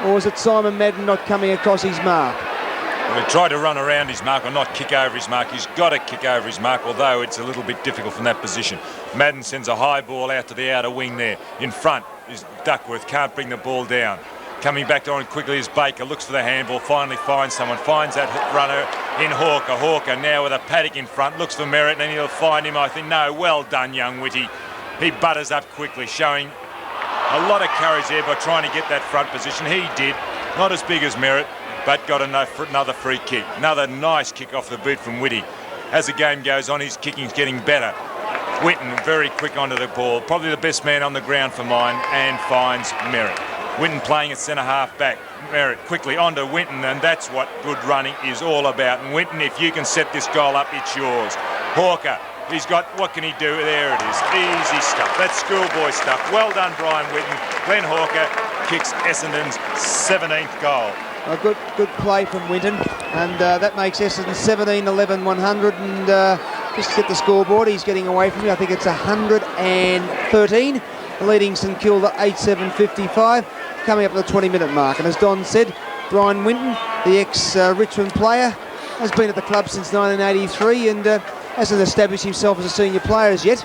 or is it Simon Madden not coming across his mark? Well, he tried to run around his mark or not kick over his mark. He's got to kick over his mark, although it's a little bit difficult from that position. Madden sends a high ball out to the outer wing there. In front is Duckworth, can't bring the ball down. Coming back on quickly is Baker, looks for the handball, finally finds someone, finds that runner in Hawker. Hawker now with a paddock in front, looks for Merritt, and he'll find him, I think. No, well done, young Whitty. He butters up quickly, showing a lot of courage there by trying to get that front position. He did, not as big as Merritt, but got another free kick. Another nice kick off the boot from Whitty. As the game goes on, his kicking's getting better. Winton very quick onto the ball, probably the best man on the ground for mine, and finds Merritt. Winton playing at centre half back. Merritt quickly onto Winton, and that's what good running is all about. And Winton, if you can set this goal up, it's yours. Hawker, he's got, what can he do? There it is, easy stuff. That's schoolboy stuff. Well done, Brian Winton. Glenn Hawker kicks Essendon's 17th goal. A good play from Winton, and that makes Essendon 17-11-100, and just to get the scoreboard, he's getting away from me. I think it's 113, leading St Kilda 8-7-55, coming up to the 20-minute mark. And as Don said, Brian Winton, the ex-Richmond player, has been at the club since 1983 and hasn't established himself as a senior player as yet.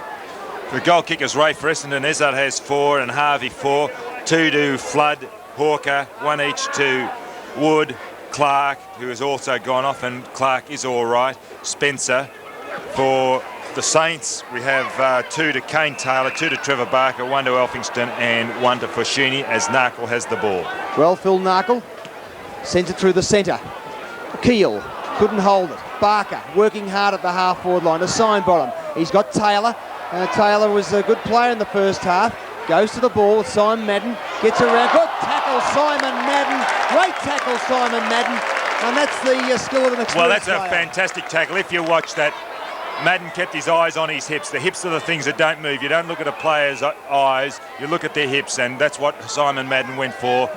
The goal kickers rate for Essendon, Ezzard has 4 and Harvey 4, 2 to Flood, Hawker, 1 each to Wood, Clark, who has also gone off, and Clark is all right. Spencer. For the Saints, we have 2 to Kane Taylor, 2 to Trevor Barker, 1 to Elphingston, and 1 to Foschini as Narkle has the ball. Well, Phil Narkle sends it through the centre. Keel couldn't hold it. Barker working hard at the half-forward line. A sign bottom. He's got Taylor. Taylor was a good player in the first half. Goes to the ball with Simon Madden. Gets around. Good tackle, Simon Madden. Great tackle, Simon Madden. And that's the skill of an experienced Well, that's player. a fantastic tackle. If you watch that, Madden kept his eyes on his hips. The hips are the things that don't move. You don't look at a player's eyes, you look at their hips, and that's what Simon Madden went for.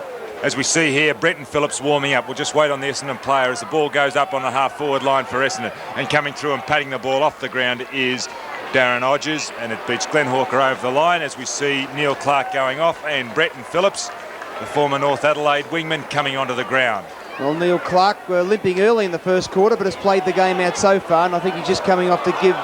As we see here, Brenton Phillips warming up. We'll just wait on the Essendon player as the ball goes up on the half-forward line for Essendon. And coming through and patting the ball off the ground is Darren Hodges, and it beats Glenn Hawker over the line as we see Neil Clark going off and Brenton Phillips, the former North Adelaide wingman, coming onto the ground. Well, Neil Clark limping early in the first quarter, but has played the game out so far, and I think he's just coming off to give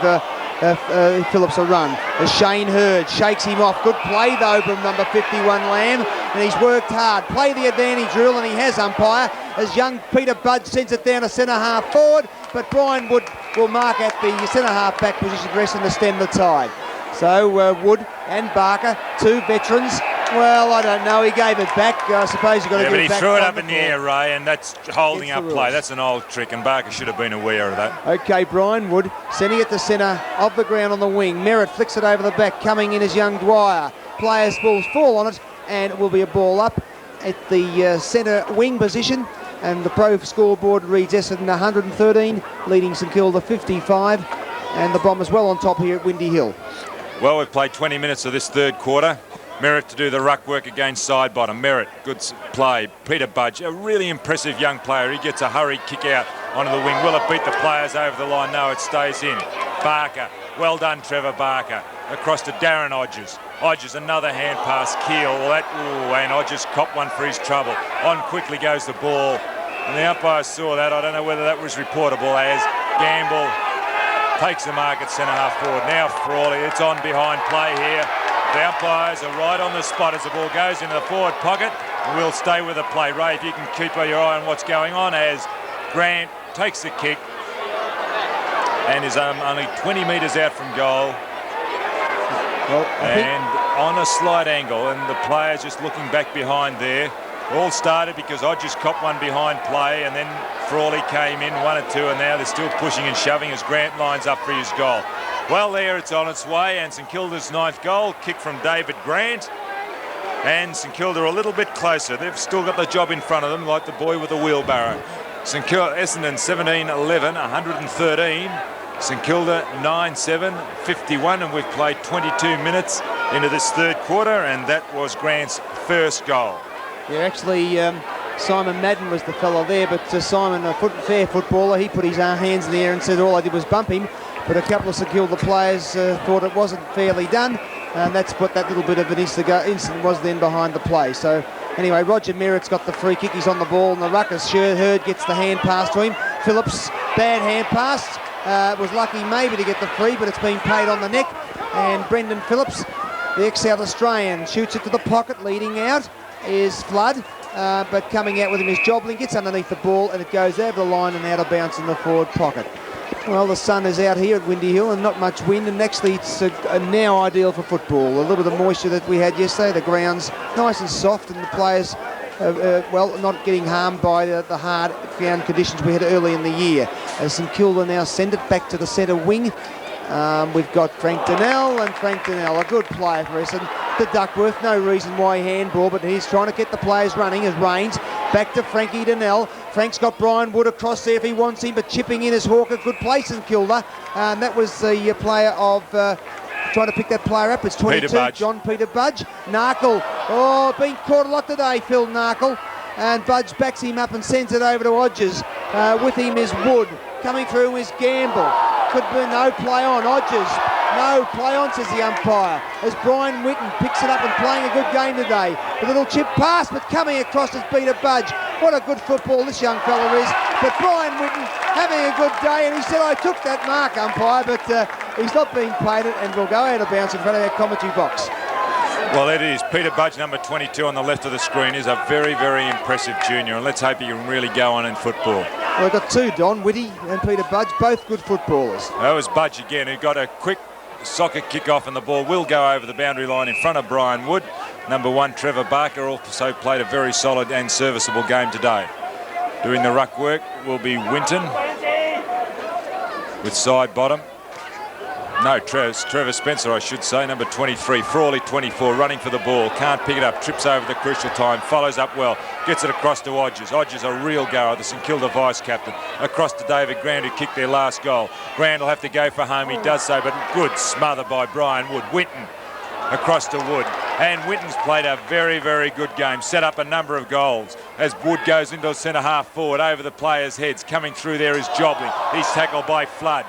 Phillips a run. As Shane Hurd shakes him off. Good play though from number 51 Lamb, and he's worked hard. Play the advantage rule, and he has, umpire, as young Peter Budge sends it down to centre half forward, but Brian Wood will mark at the centre half back position for Essendon to stem the tide. So Wood and Barker, two veterans. Well, I don't know. He gave it back. I suppose you've got to give it back. But he threw it up in the air, Ray, and that's holding up play. That's an old trick, and Barker should have been aware of that. Okay, Brian Wood sending it to centre of the ground on the wing. Merritt flicks it over the back. Coming in as young Dwyer. Players will fall on it, and it will be a ball up at the centre wing position. And the pro scoreboard reads Essendon 113, leading St Kilda 55. And the Bombers well on top here at Windy Hill. Well, we've played 20 minutes of this third quarter. Merritt to do the ruck work against side bottom. Merritt, good play. Peter Budge, a really impressive young player. He gets a hurried kick out onto the wing. Will it beat the players over the line? No, it stays in. Barker, well done, Trevor Barker. Across to Darren Hodges. Hodges, another hand pass, Keel. And Hodges copped one for his trouble. On quickly goes the ball. And the umpire saw that. I don't know whether that was reportable as Gamble takes the mark at centre half forward. Now Frawley, it's on behind play here. The umpires are right on the spot as the ball goes into the forward pocket. And we'll stay with the play. Ray, if you can keep your eye on what's going on as Grant takes the kick and is only 20 metres out from goal. Well, and on a slight angle, and the players just looking back behind there. All started because Hodges copped one behind play, and then Frawley came in 1 or 2, and now they're still pushing and shoving as Grant lines up for his goal. Well, there it's on its way, and St Kilda's 9th goal, kick from David Grant. And St Kilda are a little bit closer. They've still got the job in front of them, like the boy with the wheelbarrow. St Kilda, Essendon 17-11, 113. St Kilda 9-7, 51, and we've played 22 minutes into this third quarter, and that was Grant's first goal. Yeah, actually, Simon Madden was the fellow there, but Simon, a fair footballer, he put his hands in the air and said all I did was bump him. But a couple of St Kilda players thought it wasn't fairly done, and that's what that little bit of an incident was then behind the play. So anyway, Roger Merritt's got the free kick. He's on the ball, and the ruckers. Hurd gets the hand pass to him. Phillips, bad hand pass. Was lucky maybe to get the free, but it's been paid on the neck. And Brendan Phillips, the ex-South Australian, shoots it to the pocket. Leading out is Flood, but coming out with him is Jobling. Gets underneath the ball, and it goes over the line and out of bounds in the forward pocket. Well, the sun is out here at Windy Hill and not much wind, and actually it's now ideal for football. A little bit of moisture that we had yesterday, the ground's nice and soft, and the players, well, not getting harmed by the hard ground conditions we had early in the year. As St Kilda now send it back to the centre wing. We've got Frank Donnell, and Frank Donnell, a good player for us. And to Duckworth, no reason why handball, but he's trying to get the players running as Rains. Back to Frankie Donnell. Frank's got Brian Wood across there if he wants him, but chipping in is Hawker. Good place in Kilda. And that was the player of... trying to pick that player up. It's 22, John Peter Budge. Narkle. Oh, been caught a lot today, Phil Narkle. And Budge backs him up and sends it over to Hodges. With him is Wood. Coming through is Gamble. Could be no play on. Hodges. No play on, says the umpire. As Brian Whitten picks it up and playing a good game today. A little chip pass, but coming across is Peter Budge. What a good football this young fella is. But Brian Whitten having a good day, and he said, I took that mark, umpire, but he's not being paid it, and will go out of bounds in front of our commentary box. Well, it is. Peter Budge, number 22 on the left of the screen, is a very, very impressive junior, and let's hope he can really go on in football. Well, we've got two, Don, Whitty and Peter Budge, both good footballers. That was Budge again, who got a quick soccer kick-off, and the ball will go over the boundary line in front of Brian Wood. Number 1, Trevor Barker, also played a very solid and serviceable game today. Doing the ruck work will be Winton with side bottom. No, Trevor Spencer, I should say, number 23. Frawley, 24, running for the ball. Can't pick it up, trips over the crucial time, follows up well, gets it across to Hodges. Hodges, a real goer, the St Kilda vice-captain. Across to David Grant, who kicked their last goal. Grant will have to go for home, he does so, but good smother by Brian Wood. Winton across to Wood. And Winton's played a very, very good game, set up a number of goals. As Wood goes into a centre-half forward, over the players' heads, coming through there is Jobling. He's tackled by Flood.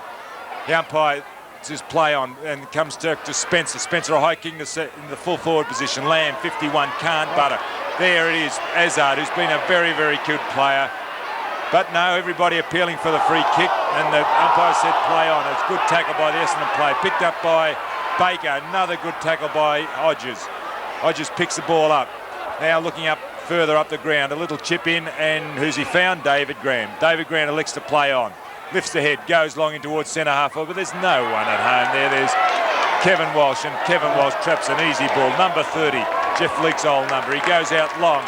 The umpire just play on and comes to Spencer. Spencer a high kick in the full forward position. Lamb, 51, can't butter. There it is, Azard, who's been a very, very good player. But no, everybody appealing for the free kick, and the umpire said play on. It's good tackle by the Essendon player, picked up by Baker. Another good tackle by Hodges. Hodges picks the ball up. Now looking up further up the ground, a little chip in, and who's he found? David Graham. David Graham elects to play on. Lifts the head, goes long in towards centre half, but there's no one at home there. There's Kevin Walsh, and Kevin Walsh traps an easy ball. Number 30, Jeff Leake's old number. He goes out long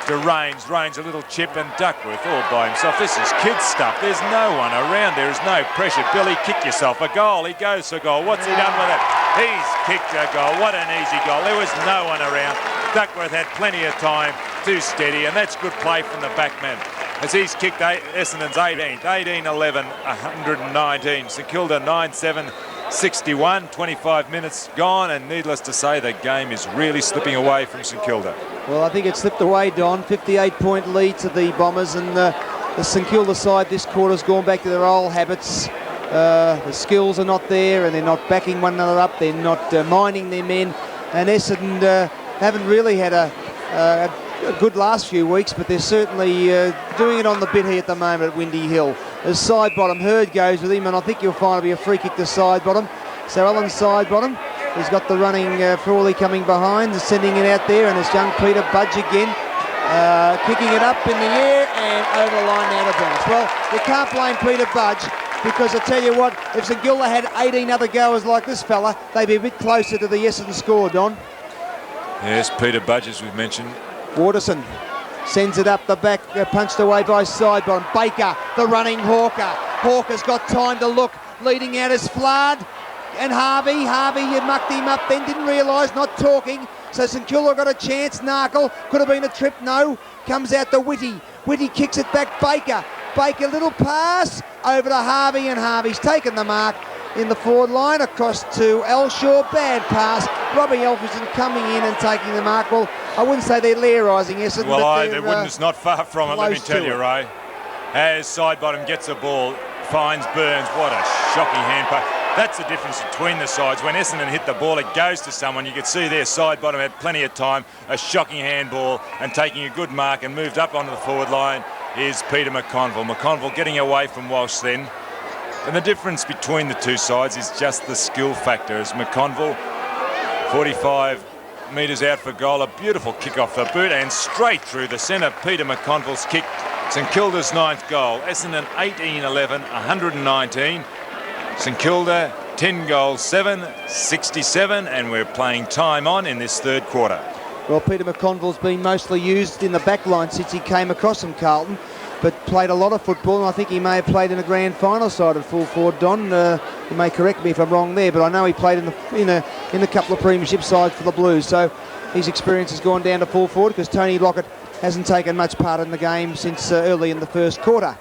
to Rains. Rains a little chip, and Duckworth all by himself. This is kids stuff. There's no one around. There is no pressure. Billy, kick yourself. A goal. He goes for goal. What's he done with it? He's kicked a goal. What an easy goal. There was no one around. Duckworth had plenty of time, too steady, and that's good play from the backman. As he's kicked Essendon's 18th, 18-11, 119. St Kilda 9-7, 61, 25 minutes gone, and needless to say, the game is really slipping away from St Kilda. Well, I think it slipped away, Don. 58-point lead to the Bombers, and the St Kilda side this quarter's gone back to their old habits. The skills are not there, and they're not backing one another up. They're not minding their men, and Essendon haven't really had a good last few weeks, but they're certainly doing it on the bit here at the moment at Windy Hill. As side bottom, Hurd goes with him, and I think you'll find it'll be a free kick to side bottom. So Alan's side bottom. He's got the running Frawley coming behind, sending it out there, and it's young Peter Budge again, kicking it up in the air and over the line out of bounds. Well, you can't blame Peter Budge, because I tell you what, if St Kilda had 18 other goers like this fella, they'd be a bit closer to the Essendon score, Don. Yes, Peter Budge, as we've mentioned. Waterson sends it up the back, punched away by side bottom. Baker, the running Hawker. Hawker's got time to look, leading out is Flood. And Harvey had mucked him up then, didn't realise, not talking. So St Kilda got a chance. Narkle, could have been a trip, no. Comes out to Whitty. Whitty kicks it back, Baker. Baker, little pass over to Harvey, and Harvey's taken the mark in the forward line across to Elshaw. Bad pass. Robbie Elphinstone coming in and taking the mark. Well, I wouldn't say they're Learising Essendon. Well, the Wooden's not far from it, let me tell you, Ray. As Sidebottom gets the ball, finds Burns. What a shocking hand pass. That's the difference between the sides. When Essendon hit the ball, it goes to someone. You could see there, Sidebottom had plenty of time. A shocking handball, and taking a good mark and moved up onto the forward line is Peter McConville. McConville getting away from Walsh then. And the difference between the two sides is just the skill factor. As McConville, 45 metres out for goal, a beautiful kick off the boot and straight through the centre. Peter McConville's kick, St Kilda's 9th goal. Essendon 18-11, 119. St Kilda 10 goals, 7, 67, and we're playing time on in this third quarter. Well, Peter McConville's been mostly used in the back line since he came across from Carlton, but played a lot of football, and I think he may have played in a grand final side at full forward, Don. You may correct me if I'm wrong there, but I know he played in a couple of premiership sides for the Blues, so his experience has gone down to full forward because Tony Lockett hasn't taken much part in the game since early in the first quarter.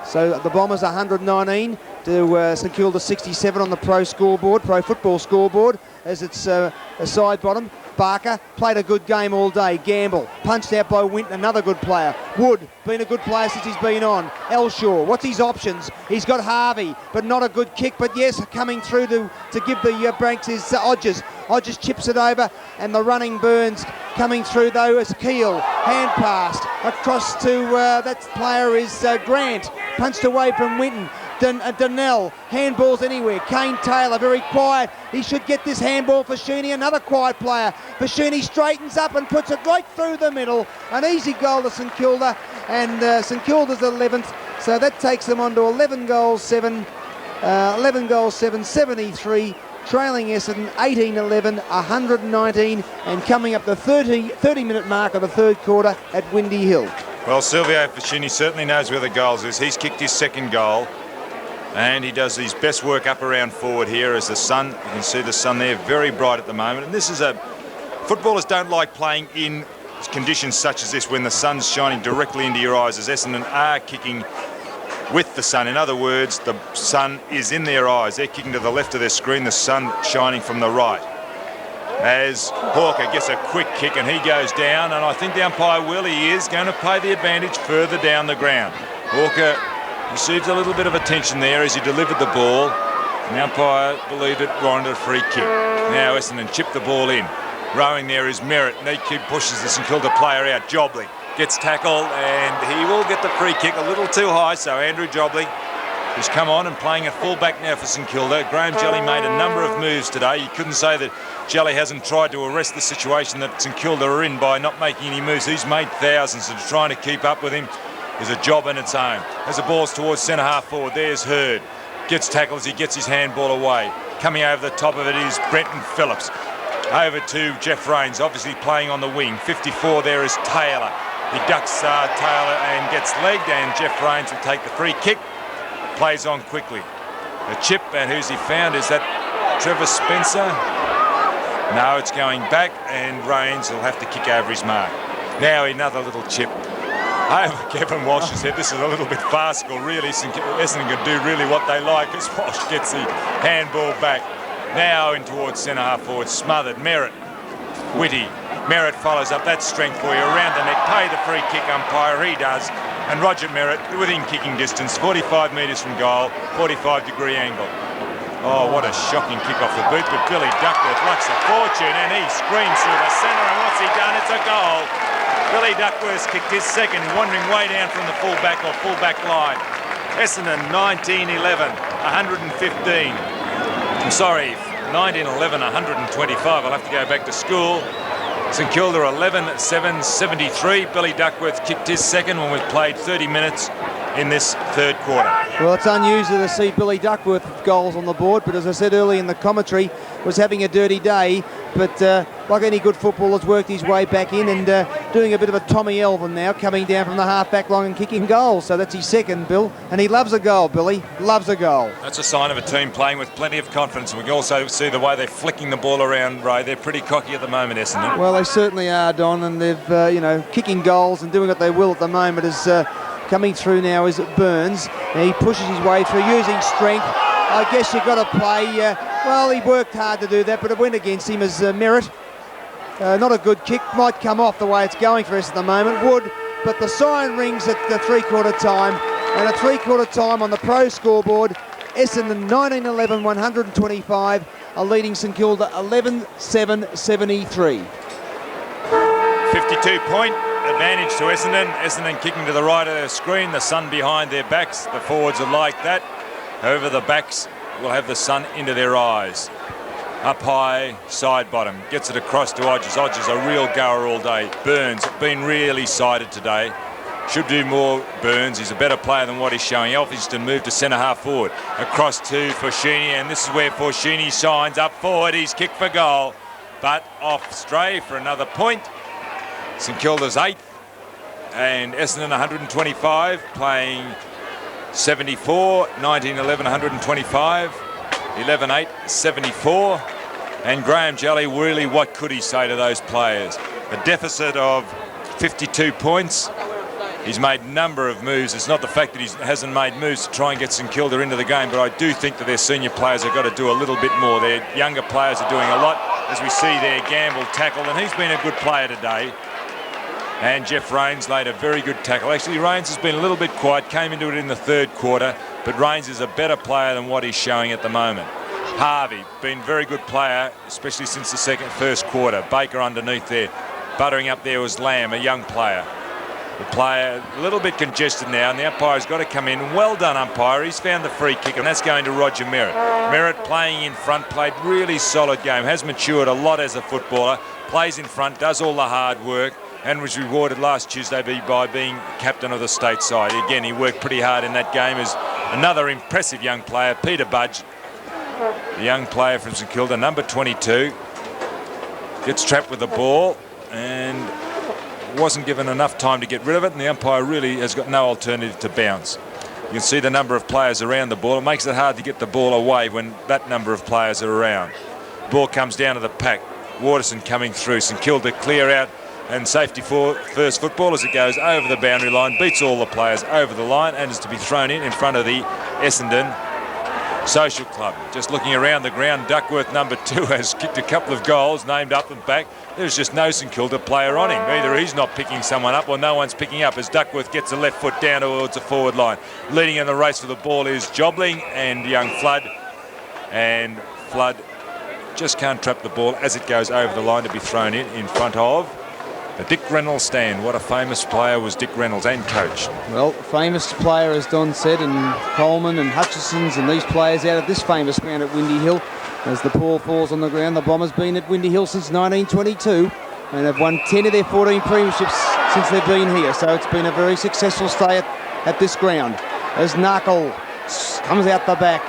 So the Bombers 119 to St Kilda 67 on the pro football scoreboard, as it's a side bottom. Barker played a good game all day. Gamble punched out by Winton, another good player. Wood, been a good player since he's been on. Elshaw, what's his options? He's got Harvey, but not a good kick. But yes, coming through to give the Branks is Hodges. Hodges chips it over, and the running Burns coming through though as Keel. Hand passed across to that player is Grant. Punched away from Winton. Donnell, handballs anywhere. Kane Taylor, very quiet. He should get this handball for Sheeny, another quiet player. Sheeny straightens up and puts it right through the middle. An easy goal to St Kilda, and St Kilda's 11th. So that takes them on to 11 goals, 7, 73. Trailing Essendon 18-11, 119, and coming up the 30-minute mark of the third quarter at Windy Hill. Well, Silvio Ficini certainly knows where the goals is. He's kicked his second goal. And he does his best work up around forward here as the sun, you can see the sun there, very bright at the moment. And this is footballers don't like playing in conditions such as this when the sun's shining directly into your eyes, as Essendon are kicking with the sun. In other words, the sun is in their eyes. They're kicking to the left of their screen, the sun shining from the right. as Hawker gets a quick kick and he goes down, and I think the umpire he is going to pay the advantage further down the ground. Hawker received a little bit of attention there as he delivered the ball, and the umpire believed it warranted a free kick. Now Essendon chip the ball in. Rowing there is Merritt, and he pushes the St Kilda player out. Jobley gets tackled, and he will get the free kick a little too high, so Andrew Jobley has come on and playing at full-back now for St Kilda. Graham Jelly made a number of moves today. You couldn't say that Jelly hasn't tried to arrest the situation that St Kilda are in by not making any moves. He's made thousands, and trying to keep up with him is a job in its own. As the ball's towards centre-half forward, there's Hurd. Gets tackled as he gets his handball away. Coming over the top of it is Brenton Phillips. Over to Jeff Rains, obviously playing on the wing. 54 there is Taylor. He ducks Taylor and gets legged, and Jeff Rains will take the free kick. Plays on quickly. The chip, and who's he found? Is that Trevor Spencer? No, it's going back, and Rains will have to kick over his mark. Now another little chip. Kevin Walsh has said this is a little bit farcical, really. Essendon can do really what they like as Walsh gets the handball back. Now in towards centre-half forward, smothered. Merritt, Whitty. Merritt follows up that strength for you. Around the neck, pay the free kick, umpire. He does. And Roger Merritt within kicking distance, 45 metres from goal, 45-degree angle. Oh, what a shocking kick off the boot. But Billy Duckworth lucks a fortune, and he screams through the centre. And what's he done? It's a goal. Billy Duckworth's kicked his second, wandering way down from the full-back or full-back line. Essendon 19-11, 115. I'm sorry, 19-11, 125. I'll have to go back to school. St Kilda 11-7, 73. Billy Duckworth kicked his second when we've played 30 minutes in this third quarter. Well, it's unusual to see Billy Duckworth with goals on the board, but as I said earlier in the commentary, was having a dirty day, but like any good footballer's worked his way back in and doing a bit of a Tommy Elvin now, coming down from the half-back line and kicking goals. So that's his second, Bill, and he loves a goal, Billy, loves a goal. That's a sign of a team playing with plenty of confidence. We can also see the way they're flicking the ball around, Ray. They're pretty cocky at the moment, Essendon. Well, they certainly are, Don, and they've, kicking goals and doing what they will at the moment is coming through now is Burns. And he pushes his way through using strength. I guess you've got to play. Well, he worked hard to do that, but it went against him as Merritt. Not a good kick. Might come off the way it's going for us at the moment. Would, but the siren rings at the three-quarter time. And a three-quarter time on the pro scoreboard. Essendon 19-11, 125. Are leading St Kilda 11-7, 73. 52-point advantage to Essendon. Essendon kicking to the right of their screen. The sun behind their backs. The forwards are like that. However, the backs will have the sun into their eyes. Up high, side bottom. Gets it across to Odgers. Odgers, a real goer all day. Burns, been really sided today. Should do more, Burns. He's a better player than what he's showing. Elphinston moved to centre-half forward. Across to Forshini, and this is where Forshini shines. Up forward, he's kicked for goal. But off stray for another point. St Kilda's 8th. And Essendon 125, playing 74, 19-11, 125, 11-8, 74. And Graham Jelly, really, what could he say to those players? A deficit of 52 points. He's made a number of moves. It's not the fact that he hasn't made moves to try and get St Kilda into the game, but I do think that their senior players have got to do a little bit more. Their younger players are doing a lot, as we see there, Gamble tackled, and he's been a good player today. And Jeff Rains laid a very good tackle. Actually, Rains has been a little bit quiet, came into it in the third quarter, but Rains is a better player than what he's showing at the moment. Harvey, been a very good player, especially since the first quarter. Baker underneath there. Buttering up there was Lamb, a young player. The player a little bit congested now, and the umpire's got to come in. Well done, umpire. He's found the free kick, and that's going to Roger Merritt. Merritt playing in front, played really solid game, has matured a lot as a footballer, plays in front, does all the hard work, and was rewarded last Tuesday by being captain of the state side. Again, he worked pretty hard in that game as another impressive young player, Peter Budge, the young player from St Kilda, number 22, gets trapped with the ball and wasn't given enough time to get rid of it, and the umpire really has got no alternative to bounce. You can see the number of players around the ball. It makes it hard to get the ball away when that number of players are around. Ball comes down to the pack. Waterson coming through. St Kilda clear out, and safety for first football as it goes over the boundary line, beats all the players over the line, and is to be thrown in front of the Essendon Social Club. Just looking around the ground, Duckworth, number 2, has kicked a couple of goals, named up and back. There's just no St Kilda player on him. Either he's not picking someone up or no one's picking up as Duckworth gets the left foot down towards the forward line. Leading in the race for the ball is Jobling and young Flood. And Flood just can't trap the ball as it goes over the line to be thrown in front of the Dick Reynolds stand. What a famous player was Dick Reynolds, and coach. Well, famous player, as Don said, and Coleman and Hutchison's and these players out of this famous ground at Windy Hill. As the ball falls on the ground, the Bombers been at Windy Hill since 1922 and have won 10 of their 14 premierships since they've been here. So it's been a very successful stay at this ground. As Knuckle comes out the back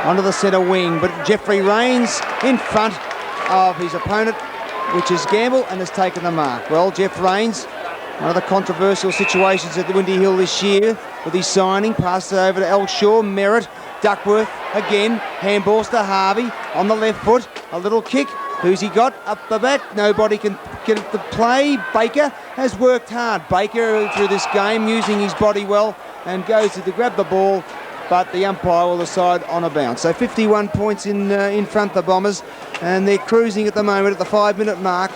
onto the centre wing, but Jeffrey Rains in front of his opponent, which is Gamble, and has taken the mark. Well, Jeff Rains, one of the controversial situations at the Windy Hill this year with his signing, passed it over to Elshaw, Merritt, Duckworth again, handballs to Harvey on the left foot, a little kick. Who's he got? Up the back, nobody can get it to play. Baker has worked hard. Baker through this game using his body well and goes to grab the ball, but the umpire will decide on a bounce. So 51 points in front of the Bombers, and they're cruising at the moment at the 5-minute mark,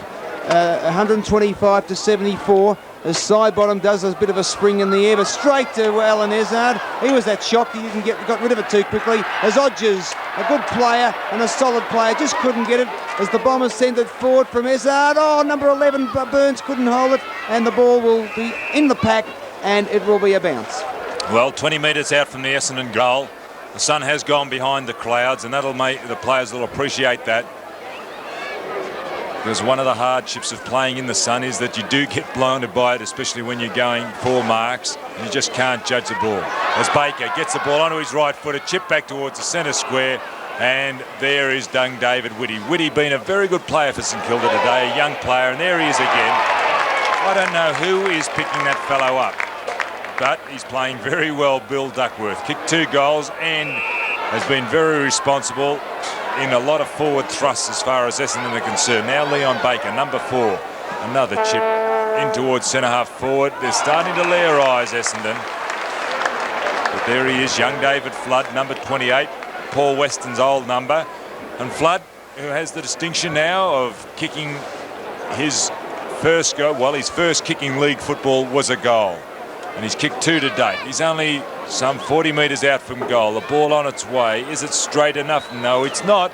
125 to 74. As Sidebottom does a bit of a spring in the air, but straight to Alan Ezard. He was that shocked he got rid of it too quickly. As Odgers, a good player and a solid player, just couldn't get it as the Bombers send it forward from Ezard. Oh, number 11, Burns couldn't hold it, and the ball will be in the pack, and it will be a bounce. Well, 20 metres out from the Essendon goal. The sun has gone behind the clouds, and that'll make the players will appreciate that. Because one of the hardships of playing in the sun is that you do get blinded by it, especially when you're going for marks, and you just can't judge the ball. As Baker gets the ball onto his right foot, a chip back towards the centre square, and there is young David Whitty. Whitty been a very good player for St Kilda today, a young player, and there he is again. I don't know who is picking that fellow up, but he's playing very well, Bill Duckworth. Kicked 2 goals and has been very responsible in a lot of forward thrusts as far as Essendon are concerned. Now Leon Baker, number 4, another chip in towards centre-half forward. They're starting to layer eyes, Essendon. But there he is, young David Flood, number 28, Paul Weston's old number. And Flood, who has the distinction now of kicking his first goal, well, his first kick in league football was a goal. And he's kicked 2 to date. He's only some 40 metres out from goal. The ball on its way. Is it straight enough? No, it's not.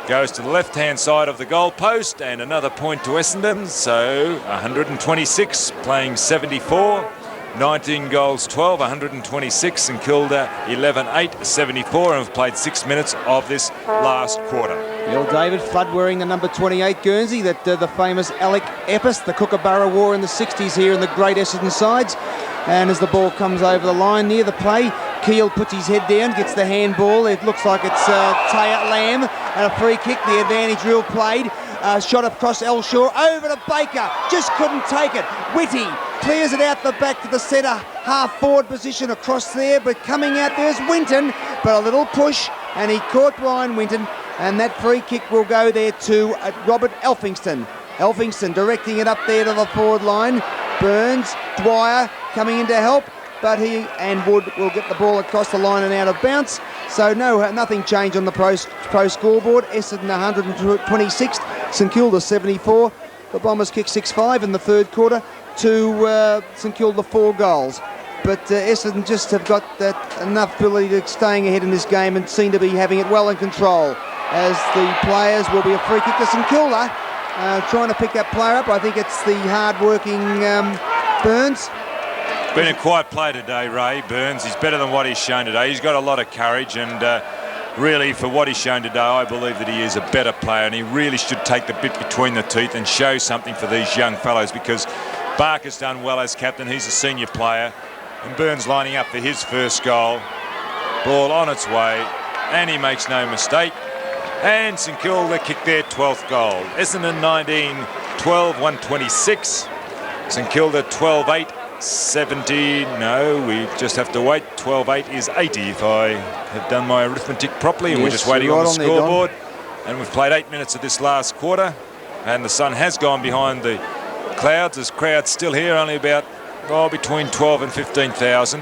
Goes to the left-hand side of the goal post, and another point to Essendon. So 126, playing 74. 19 goals, 12, 126. St Kilda 11-8, 74, and have played 6 minutes of this last quarter. Well, David Flood wearing the number 28 Guernsey that the famous Alec Epis, the Kookaburra, wore in the 60s here in the great Essendon sides. And as the ball comes over the line near the play, Keel puts his head down, gets the handball. It looks like it's Taya Lamb, and a free kick. The advantage real played. Shot across Elshaw, over to Baker, just couldn't take it. Whitty clears it out the back to the centre half forward position across there, but coming out there's Winton, but a little push, and he caught Brian Winton, and that free kick will go there to Robert Elphingston. Elphingston directing it up there to the forward line. Burns, Dwyer coming in to help, but he and Wood will get the ball across the line and out of bounce. So nothing changed on the pro scoreboard. Essendon 126th, St Kilda 74. The Bombers kicked 6-5 in the third quarter to St Kilda 4 goals. But Essendon just have got that enough ability to staying ahead in this game and seem to be having it well in control. As the players will be a free kick to St Kilda, trying to pick that player up. I think it's the hard-working Burns. Been a quiet play today, Ray. Burns, he's better than what he's shown today. He's got a lot of courage, and really for what he's shown today, I believe that he is a better player, and he really should take the bit between the teeth and show something for these young fellows, because Barker's done well as captain. He's a senior player, and Burns lining up for his first goal. Ball on its way, and he makes no mistake. And St Kilda kicked their 12th goal. Essendon 19-12, 126. St Kilda 12-8. 70, no, we just have to wait. 12-8 is 80 if I have done my arithmetic properly, and we're just waiting on the scoreboard. And we've played 8 minutes of this last quarter, and the sun has gone behind the clouds. There's crowds still here, only about between 12 and 15,000.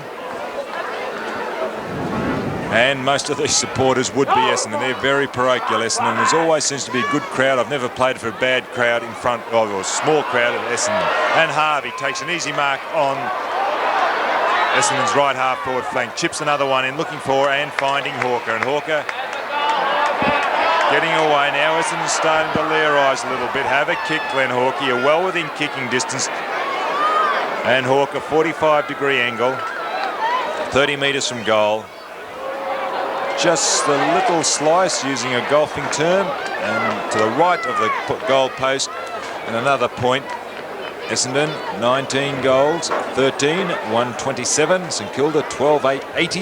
And most of these supporters would be Essendon. They're very parochial, Essendon. There always seems to be a good crowd. I've never played for a bad crowd in front, or a small crowd at Essendon. And Harvey takes an easy mark on Essendon's right half forward flank. Chips another one in, looking for and finding Hawker. And Hawker getting away now. Essendon's starting to layer eyes a little bit. Have a kick, Glenn Hawker. You're well within kicking distance. And Hawker, 45-degree angle. 30 metres from goal. Just a little slice using a golfing term, and to the right of the goal post, and another point. Essendon 19 goals, 13, 127. St Kilda 12, 8, 80.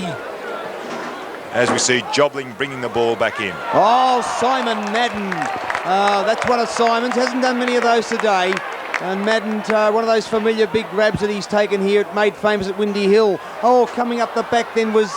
As we see Jobling bringing the ball back in. Oh, Simon Madden. That's one of Simon's. Hasn't done many of those today. And Madden, one of those familiar big grabs that he's taken here, made famous at Windy Hill. Oh, coming up the back then was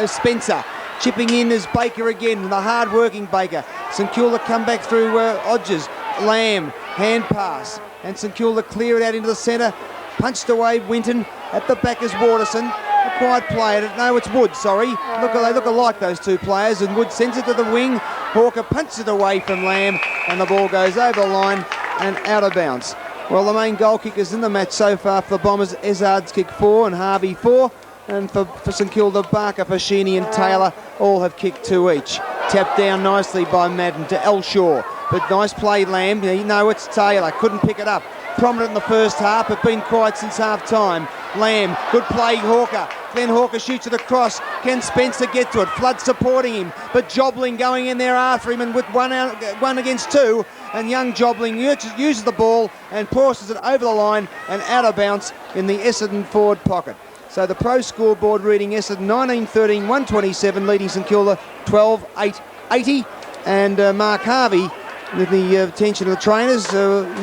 Spencer. Chipping in is Baker again, the hard-working Baker. St Kilda come back through Odgers. Lamb, hand pass. And St Kilda clear it out into the centre. Punched away Winton. At the back is Waterson. A quiet play. No, it's Wood, sorry. They look alike, those two players. And Wood sends it to the wing. Hawker punches it away from Lamb. And the ball goes over the line and out of bounds. Well, the main goal kickers in the match so far for the Bombers, Ezard's kick 4 and Harvey 4. And for St Kilda, Barker, Fashini and Taylor all have kicked 2 each. Tapped down nicely by Madden to Elshaw. But nice play, Lamb. No, it's Taylor. Couldn't pick it up. Prominent in the first half, but been quiet since half-time. Lamb, good play, Hawker. Then Hawker shoots it across. Can Spencer get to it? Flood supporting him. But Jobling going in there after him, and with one against 2. And young Jobling uses the ball and passes it over the line and out of bounds in the Essendon forward pocket. So the pro scoreboard reading Essendon 19-13, 127, leading St Kilda 12-8, 80. And Mark Harvey, with the attention of the trainers,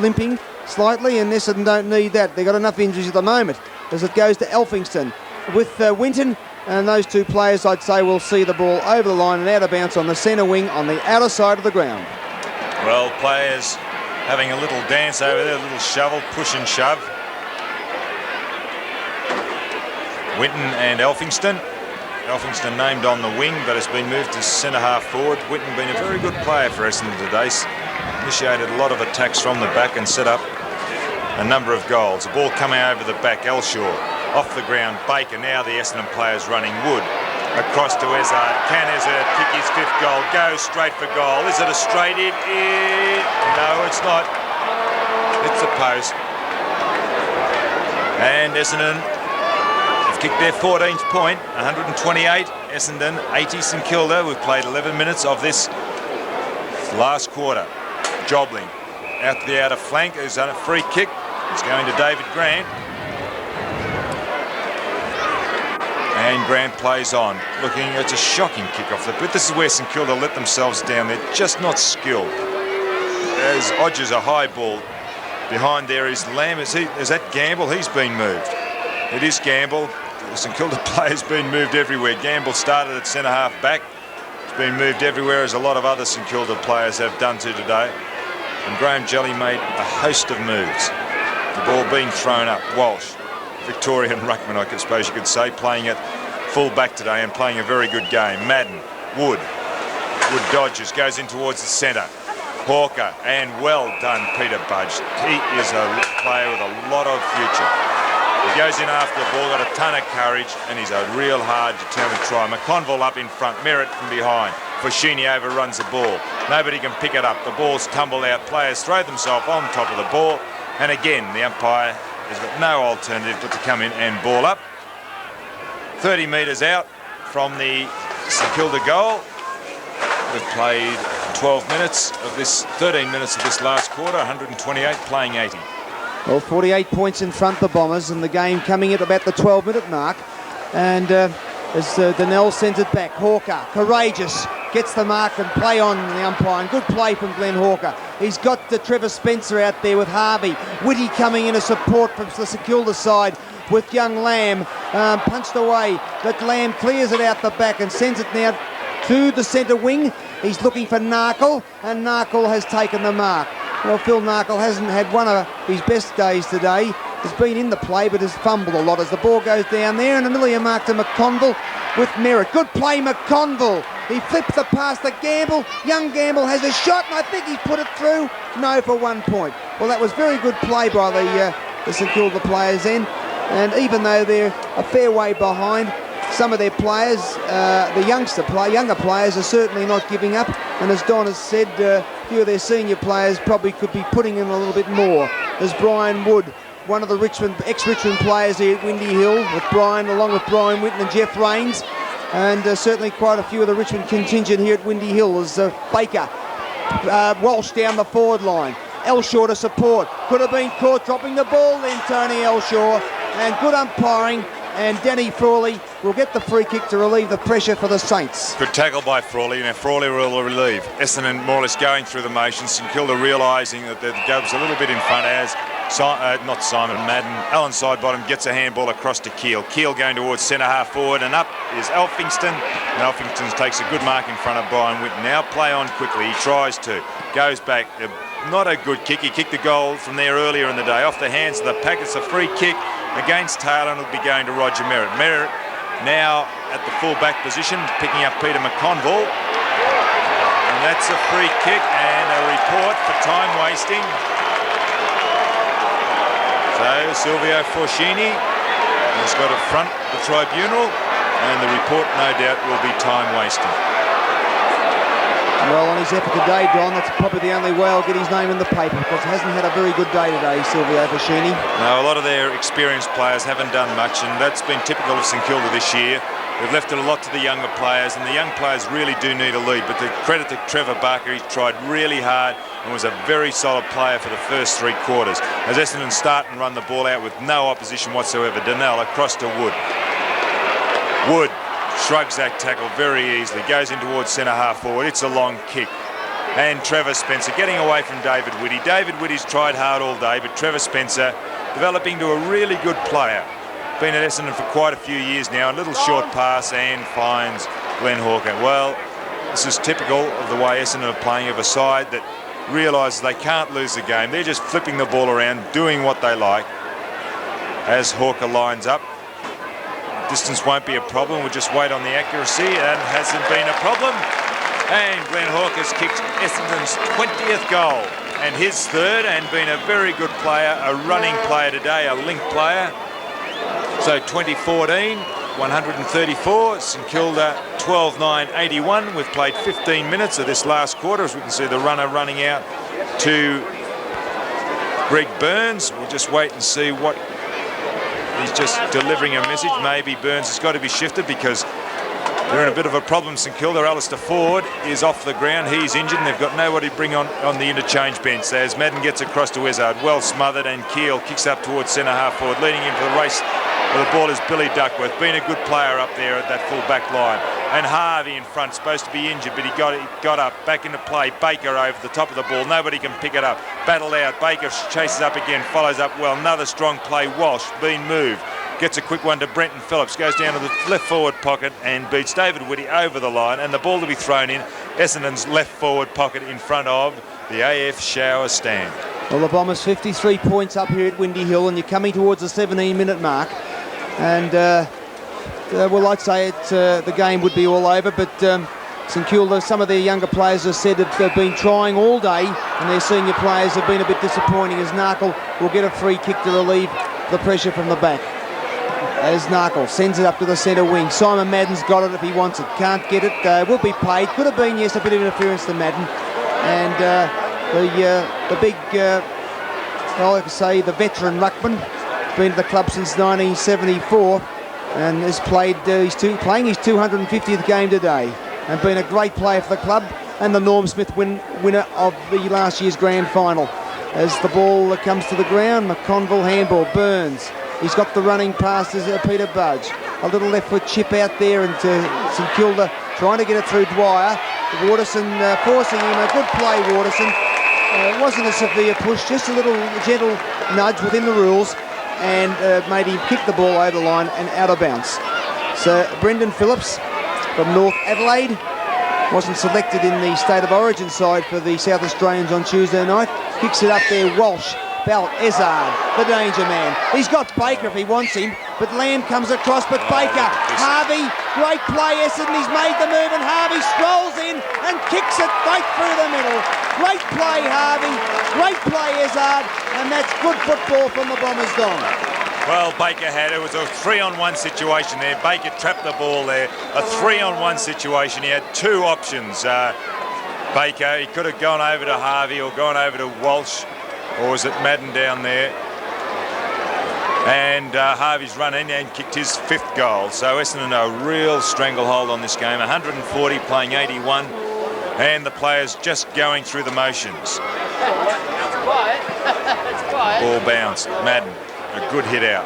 limping slightly, and Essendon don't need that. They've got enough injuries at the moment as it goes to Elphingston. With Winton and those two players, I'd say will see the ball over the line and out of bounds on the centre wing on the outer side of the ground. Well, players having a little dance over there, a little shovel, push and shove. Winton and Elphingston. Elphingston named on the wing, but has been moved to centre half forward. Winton been a very good player for Essendon today. Initiated a lot of attacks from the back and set up a number of goals. The ball coming over the back, Elshaw. Off the ground, Baker. Now the Essendon players running. Wood across to Ezard. Can Ezard kick his 5th goal? Goes straight for goal. Is it a straight in? No, it's not. It's a post. And Essendon have kicked their 14th point, 128. Essendon, 80 St Kilda. We've played 11 minutes of this last quarter. Jobling out to the outer flank. He's done a free kick. It's going to David Grant. And Grant plays on. Looking, it's a shocking kick off the bit. This is where St Kilda let themselves down. They're just not skilled. As Odgers a high ball. Behind there is Lamb. Is that Gamble? He's been moved. It is Gamble. The St Kilda player's been moved everywhere. Gamble started at centre half back. It's been moved everywhere, as a lot of other St Kilda players have done to today. And Graham Jelly made a host of moves. The ball being thrown up. Walsh, Victorian ruckman, I suppose you could say, playing at full back today and playing a very good game. Madden, Wood dodges, goes in towards the centre. Hawker, and well done, Peter Budge. He is a player with a lot of future. He goes in after the ball, got a ton of courage, and he's a real hard, determined try. McConville up in front, Merritt from behind. Fashini overruns the ball. Nobody can pick it up. The ball's tumbled out. Players throw themselves on top of the ball. And again, the umpire has got no alternative but to come in and ball up. 30 metres out from the St Kilda goal. We've played 12 minutes of this, 13 minutes of this last quarter, 128, playing 80. Well, 48 points in front of the Bombers, and the game coming at about the 12-minute mark. And as Donnell sends it back, Hawker, courageous, gets the mark and play on the umpire. And good play from Glenn Hawker. He's got the Trevor Spencer out there with Harvey. Whitty coming in as support from the St Kilda side with young Lamb. Punched away, but Lamb clears it out the back and sends it now to the centre wing. He's looking for Narkle, and Narkle has taken the mark. Well, Phil Narkle hasn't had one of his best days today. He's been in the play, but has fumbled a lot as the ball goes down there, and an earlier mark to McConville. with Merritt. Good play, McConville. He flips the pass to Gamble. Young Gamble has a shot, and I think he's put it through. No, for 1 point. Well, that was very good play by the St Kilda players then. And even though they're a fair way behind, some of their players, the younger players, are certainly not giving up. And as Don has said, a few of their senior players probably could be putting in a little bit more. There's Brian Wood, one of the ex-Richmond players here at Windy Hill, with Brian, along with Brian Whitten and Jeff Rains, and certainly quite a few of the Richmond contingent here at Windy Hill. There's Baker, Walsh down the forward line. Elshaw to support. Could have been caught dropping the ball then, Tony Elshaw. And good umpiring, and Danny Frawley will get the free kick to relieve the pressure for the Saints. Good tackle by Frawley. Now Frawley will relieve. Essendon more or less going through the motions. St Kilda realising that the Gubs a little bit in front as not Simon Madden. Alan Sidebottom gets a handball across to Keel. Keel going towards centre half forward, and up is Elphingston. And Elphingston takes a good mark in front of Brian Whitten. Now play on quickly. He tries to. Goes back. Not a good kick. He kicked the goal from there earlier in the day. Off the hands of the pack. It's a free kick against Taylor, and it'll be going to Roger Merritt. Merritt now at the full-back position, picking up Peter McConville. And that's a free kick and a report for time wasting. So Silvio Forcini has got to front the tribunal, and the report no doubt will be time wasting. Well, on his effort today, Don, that's probably the only way I'll get his name in the paper, because he hasn't had a very good day today, Silvio Forcini. No, a lot of their experienced players haven't done much, and that's been typical of St Kilda this year. They've left it a lot to the younger players, and the young players really do need a lead. But the credit to Trevor Barker, he tried really hard and was a very solid player for the first 3 quarters. As Essendon start and run the ball out with no opposition whatsoever, Donnell across to Wood. Wood shrugs that tackle very easily, goes in towards centre half forward. It's a long kick. And Trevor Spencer getting away from David Whitty. David Whitty's tried hard all day, but Trevor Spencer developing to a really good player. Been at Essendon for quite a few years now. A little short pass and finds Glenn Hawker. Well, this is typical of the way Essendon are playing, of a side that realises they can't lose the game. They're just flipping the ball around, doing what they like. As Hawker lines up, distance won't be a problem. We'll just wait on the accuracy, and hasn't been a problem. And Glenn Hawker's kicked Essendon's 20th goal and his third, and been a very good player, a running player today, a link player. So 2014, 134, St Kilda 12-9-81. We've played 15 minutes of this last quarter, as we can see the runner running out to Greg Burns. We'll just wait and see what he's just delivering a message. Maybe Burns has got to be shifted because they're in a bit of a problem. St Kilda. Alistair Ford is off the ground. He's injured, and they've got nobody to bring on the interchange bench. So as Madden gets across to Wezard, well smothered, and Keel kicks up towards centre half forward, leading him for the race. Well, the ball is Billy Duckworth, been a good player up there at that full back line. And Harvey in front, supposed to be injured, but he got up, back into play. Baker over the top of the ball, nobody can pick it up. Battle out, Baker chases up again, follows up well. Another strong play, Walsh, been moved. Gets a quick one to Brenton Phillips, goes down to the left forward pocket and beats David Whitty over the line. And the ball to be thrown in Essendon's left forward pocket in front of the AF Shower stand. Well, the Bombers 53 points up here at Windy Hill, and you're coming towards the 17-minute mark. And well, I'd say the game would be all over, but St Kilda, some of their younger players have said that they've been trying all day, and their senior players have been a bit disappointing, as Narkle will get a free kick to relieve the pressure from the back. As Narkle sends it up to the centre wing. Simon Madden's got it if he wants it. Can't get it. Will be paid. Could have been, yes, a bit of interference to Madden. And the big, well, like I say, the veteran ruckman, been at the club since 1974, and has played playing his 250th game today, and been a great player for the club, and the Norm Smith winner of the last year's grand final. As the ball comes to the ground, McConville handball, Burns. He's got the running past as Peter Budge. A little left foot chip out there, and St Kilda trying to get it through Dwyer. Waterson forcing him. A good play, Waterson. It wasn't a severe push, just a little gentle nudge within the rules, and made him kick the ball over the line and out of bounds. So Brendan Phillips from North Adelaide wasn't selected in the State of Origin side for the South Australians on Tuesday night. Kicks it up there, Walsh. Belt, Ezard, the danger man. He's got Baker if he wants him, but Lamb comes across, but Baker, Harvey Great play, Essendon. He's made the move and Harvey strolls in and kicks it right through the middle. Great play, Harvey. Great play, Izzard. And that's good football from the Bombers, Don. Well, Baker had, it was a 3-on-1 situation there. Baker trapped the ball there. A 3-on-1 situation. He had two options. Baker, he could have gone over to Harvey or gone over to Walsh, or was it Madden down there? And Harvey's run in and kicked his 5th goal. So Essendon a real stranglehold on this game. 140 playing 81, and the players just going through the motions. It's quiet. It's quiet. Ball bounced. Madden, a good hit out.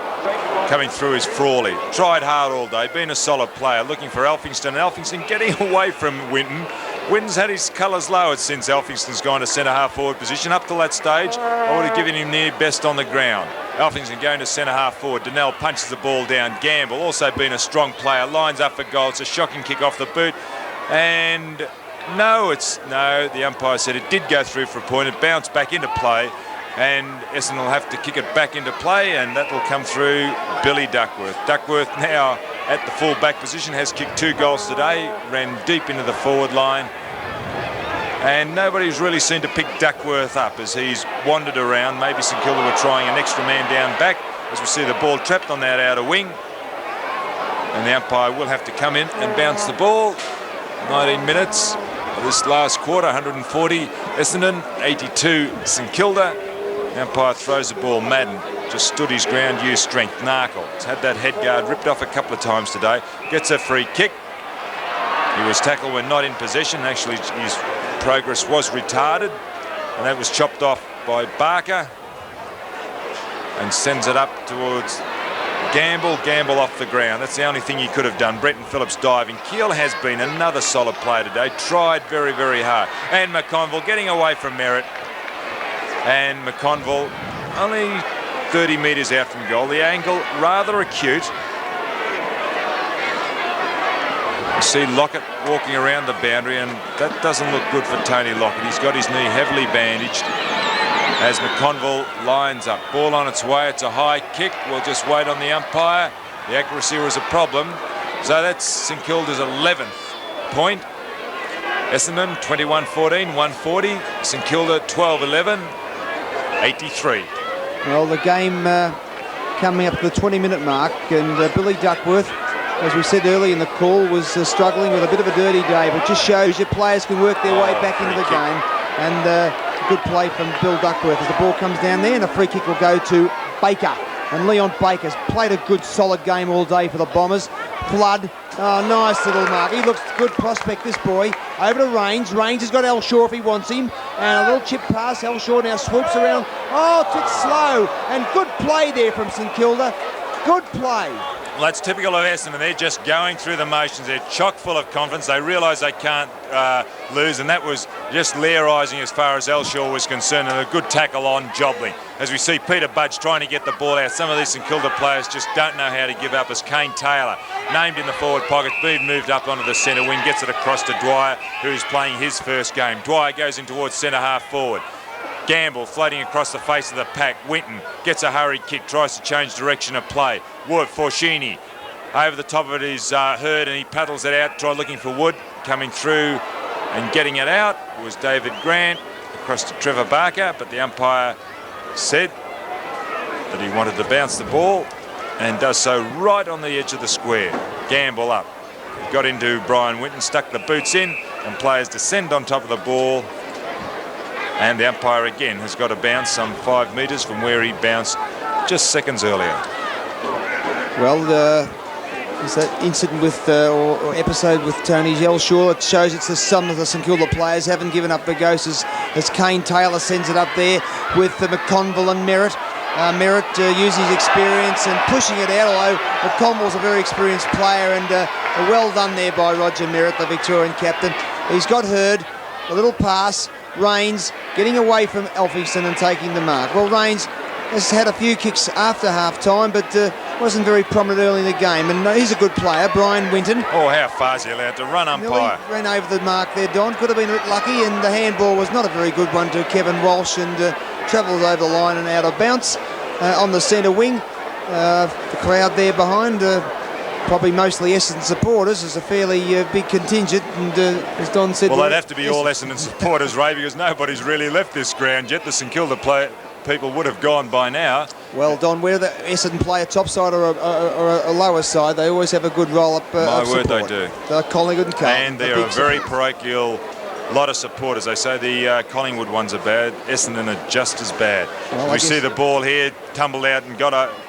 Coming through is Frawley. Tried hard all day, been a solid player. Looking for Elphingston. Elphingston getting away from Winton. Winton's had his colours lowered since Elphingston's gone to centre-half forward position. Up till that stage, I would have given him near best on the ground. Elphingston going to centre-half forward. Donnell punches the ball down. Gamble, also been a strong player, lines up for goal. It's a shocking kick off the boot. And no, the umpire said it did go through for a point. It bounced back into play. And Essendon will have to kick it back into play, and that will come through Billy Duckworth. Duckworth now at the full-back position, has kicked 2 goals today, ran deep into the forward line. And nobody's really seemed to pick Duckworth up as he's wandered around. Maybe St Kilda were trying an extra man down back, as we see the ball trapped on that outer wing. And the umpire will have to come in and bounce the ball. 19 minutes of this last quarter, 140 Essendon, 82 St Kilda. The umpire throws the ball. Madden just stood his ground, used strength. Narkle has had that head guard ripped off a couple of times today. Gets a free kick. He was tackled when not in possession. Actually, his progress was retarded, and that was chopped off by Barker and sends it up towards Gamble. Gamble off the ground. That's the only thing he could have done. Bretton Phillips diving. Keel has been another solid player today. Tried very, very hard. And McConville getting away from Merritt. And McConville only 30 metres out from goal. The angle rather acute. You see Lockett walking around the boundary, and that doesn't look good for Tony Lockett. He's got his knee heavily bandaged as McConville lines up. Ball on its way. It's a high kick. We'll just wait on the umpire. The accuracy was a problem. So that's St Kilda's 11th point. Essendon 21-14, 140. St Kilda 12-11. 83. Well, the game coming up to the 20-minute mark, and Billy Duckworth, as we said earlier in the call, was struggling with a bit of a dirty day, but just shows your players can work their way back into the game. And good play from Bill Duckworth as the ball comes down there, and a free kick will go to Baker. And Leon Baker's played a good, solid game all day for the Bombers. Flood, oh, nice little mark. He looks good prospect, this boy. Over to Rains. Rains has got Elshaw if he wants him. And a little chip pass. Elshaw now swoops around. Oh, it's a bit slow. And good play there from St Kilda. Good play. Well, that's typical of Essendon. They're just going through the motions. They're chock full of confidence. They realise they can't lose, and that was just Learising as far as Elshaw was concerned, and a good tackle on Jobling. As we see Peter Budge trying to get the ball out. Some of these St Kilda players just don't know how to give up, as Kane Taylor, named in the forward pocket, being moved up onto the centre wing, gets it across to Dwyer, who's playing his first game. Dwyer goes in towards centre half forward. Gamble floating across the face of the pack. Winton gets a hurried kick, tries to change direction of play. Wood, Forshini, over the top of it is Hurd, and he paddles it out, try looking for Wood. Coming through and getting it out was David Grant, across to Trevor Barker, but the umpire said that he wanted to bounce the ball, and does so right on the edge of the square. Gamble up. Got into Brian Winton, stuck the boots in, and players descend on top of the ball. And the umpire again has got to bounce some 5 metres from where he bounced just seconds earlier. Well, there's that incident with, or episode with Tony Elshaw. It shows it's some of the St Kilda players haven't given up the ghost as Kane Taylor sends it up there with McConville and Merritt. Merritt using his experience and pushing it out, although McConville's a very experienced player, and well done there by Roger Merritt, the Victorian captain. He's got Hurd, a little pass. Rains getting away from Elphingston and taking the mark. Well, Rains has had a few kicks after half-time, but wasn't very prominent early in the game. And he's a good player, Brian Winton. Oh, how far is he allowed to run, umpire? Nearly ran over the mark there, Don. Could have been a bit lucky, and the handball was not a very good one to Kevin Walsh, and travels over the line and out of bounce on the centre wing. The crowd there behind probably mostly Essendon supporters. It's a fairly big contingent, and as Don said... Well, they'd have to be all Essendon supporters, Ray, because nobody's really left this ground yet. The St Kilda people would have gone by now. Well, Don, whether Essendon play a top side or a lower side, they always have a good roll-up My of word, support. they do. They're Collingwood and Carlton. And they're a very parochial lot of supporters. They say the Collingwood ones are bad. Essendon are just as bad. Well, we see the ball here tumbled out and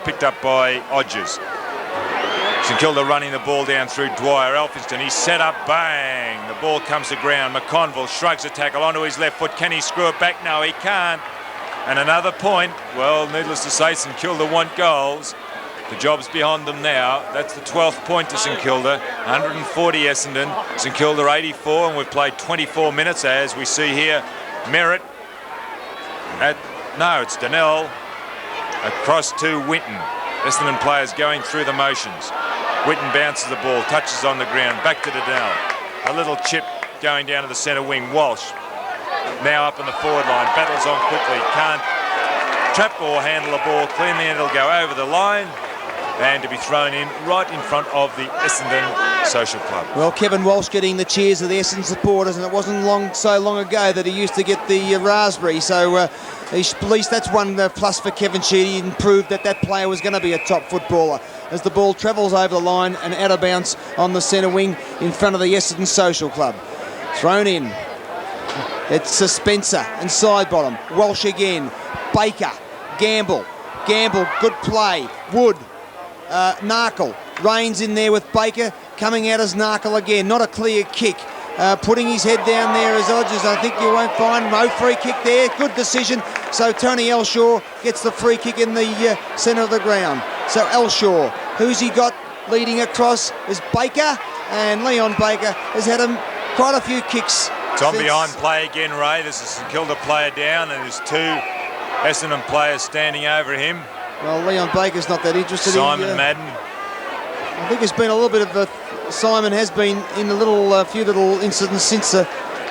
picked up by Odgers. St Kilda running the ball down through Dwyer. Elphinston, he's set up, bang. The ball comes to ground. McConville shrugs a tackle onto his left foot. Can he screw it back? No, he can't. And another point. Well, needless to say, St Kilda want goals. The job's behind them now. That's the 12th point to St Kilda. 140 Essendon. St Kilda 84, and we've played 24 minutes, as we see here. Merritt it's Donnell across to Winton. Essendon players going through the motions. Winton bounces the ball, touches on the ground, back to Donnell. A little chip going down to the centre wing. Walsh now up in the forward line, battles on quickly, can't trap or handle the ball cleanly, and it'll go over the line and to be thrown in right in front of the Essendon Social Club. Well, Kevin Walsh getting the cheers of the Essendon supporters, and it wasn't so long ago that he used to get the raspberry, so at least that's one plus for Kevin Sheedy, and proved that player was going to be a top footballer as the ball travels over the line and out of bounds on the centre wing in front of the Essendon Social Club. Thrown in. It's Spencer and side bottom. Walsh again. Baker. Gamble, good play. Wood. Narkle. Rains in there with Baker. Coming out as Narkle again. Not a clear kick. Putting his head down there as Odgers. I think you won't find no free kick there. Good decision. So Tony Elshaw gets the free kick in the centre of the ground. So Elshaw, who's he got leading across, is Baker. And Leon Baker has had quite a few kicks. It's on behind play again, Ray. This is St Kilda player down, and there's two Essendon players standing over him. Well, Leon Baker's not that interested. Simon Madden. I think there's been a little bit of Simon has been in a few little incidents since a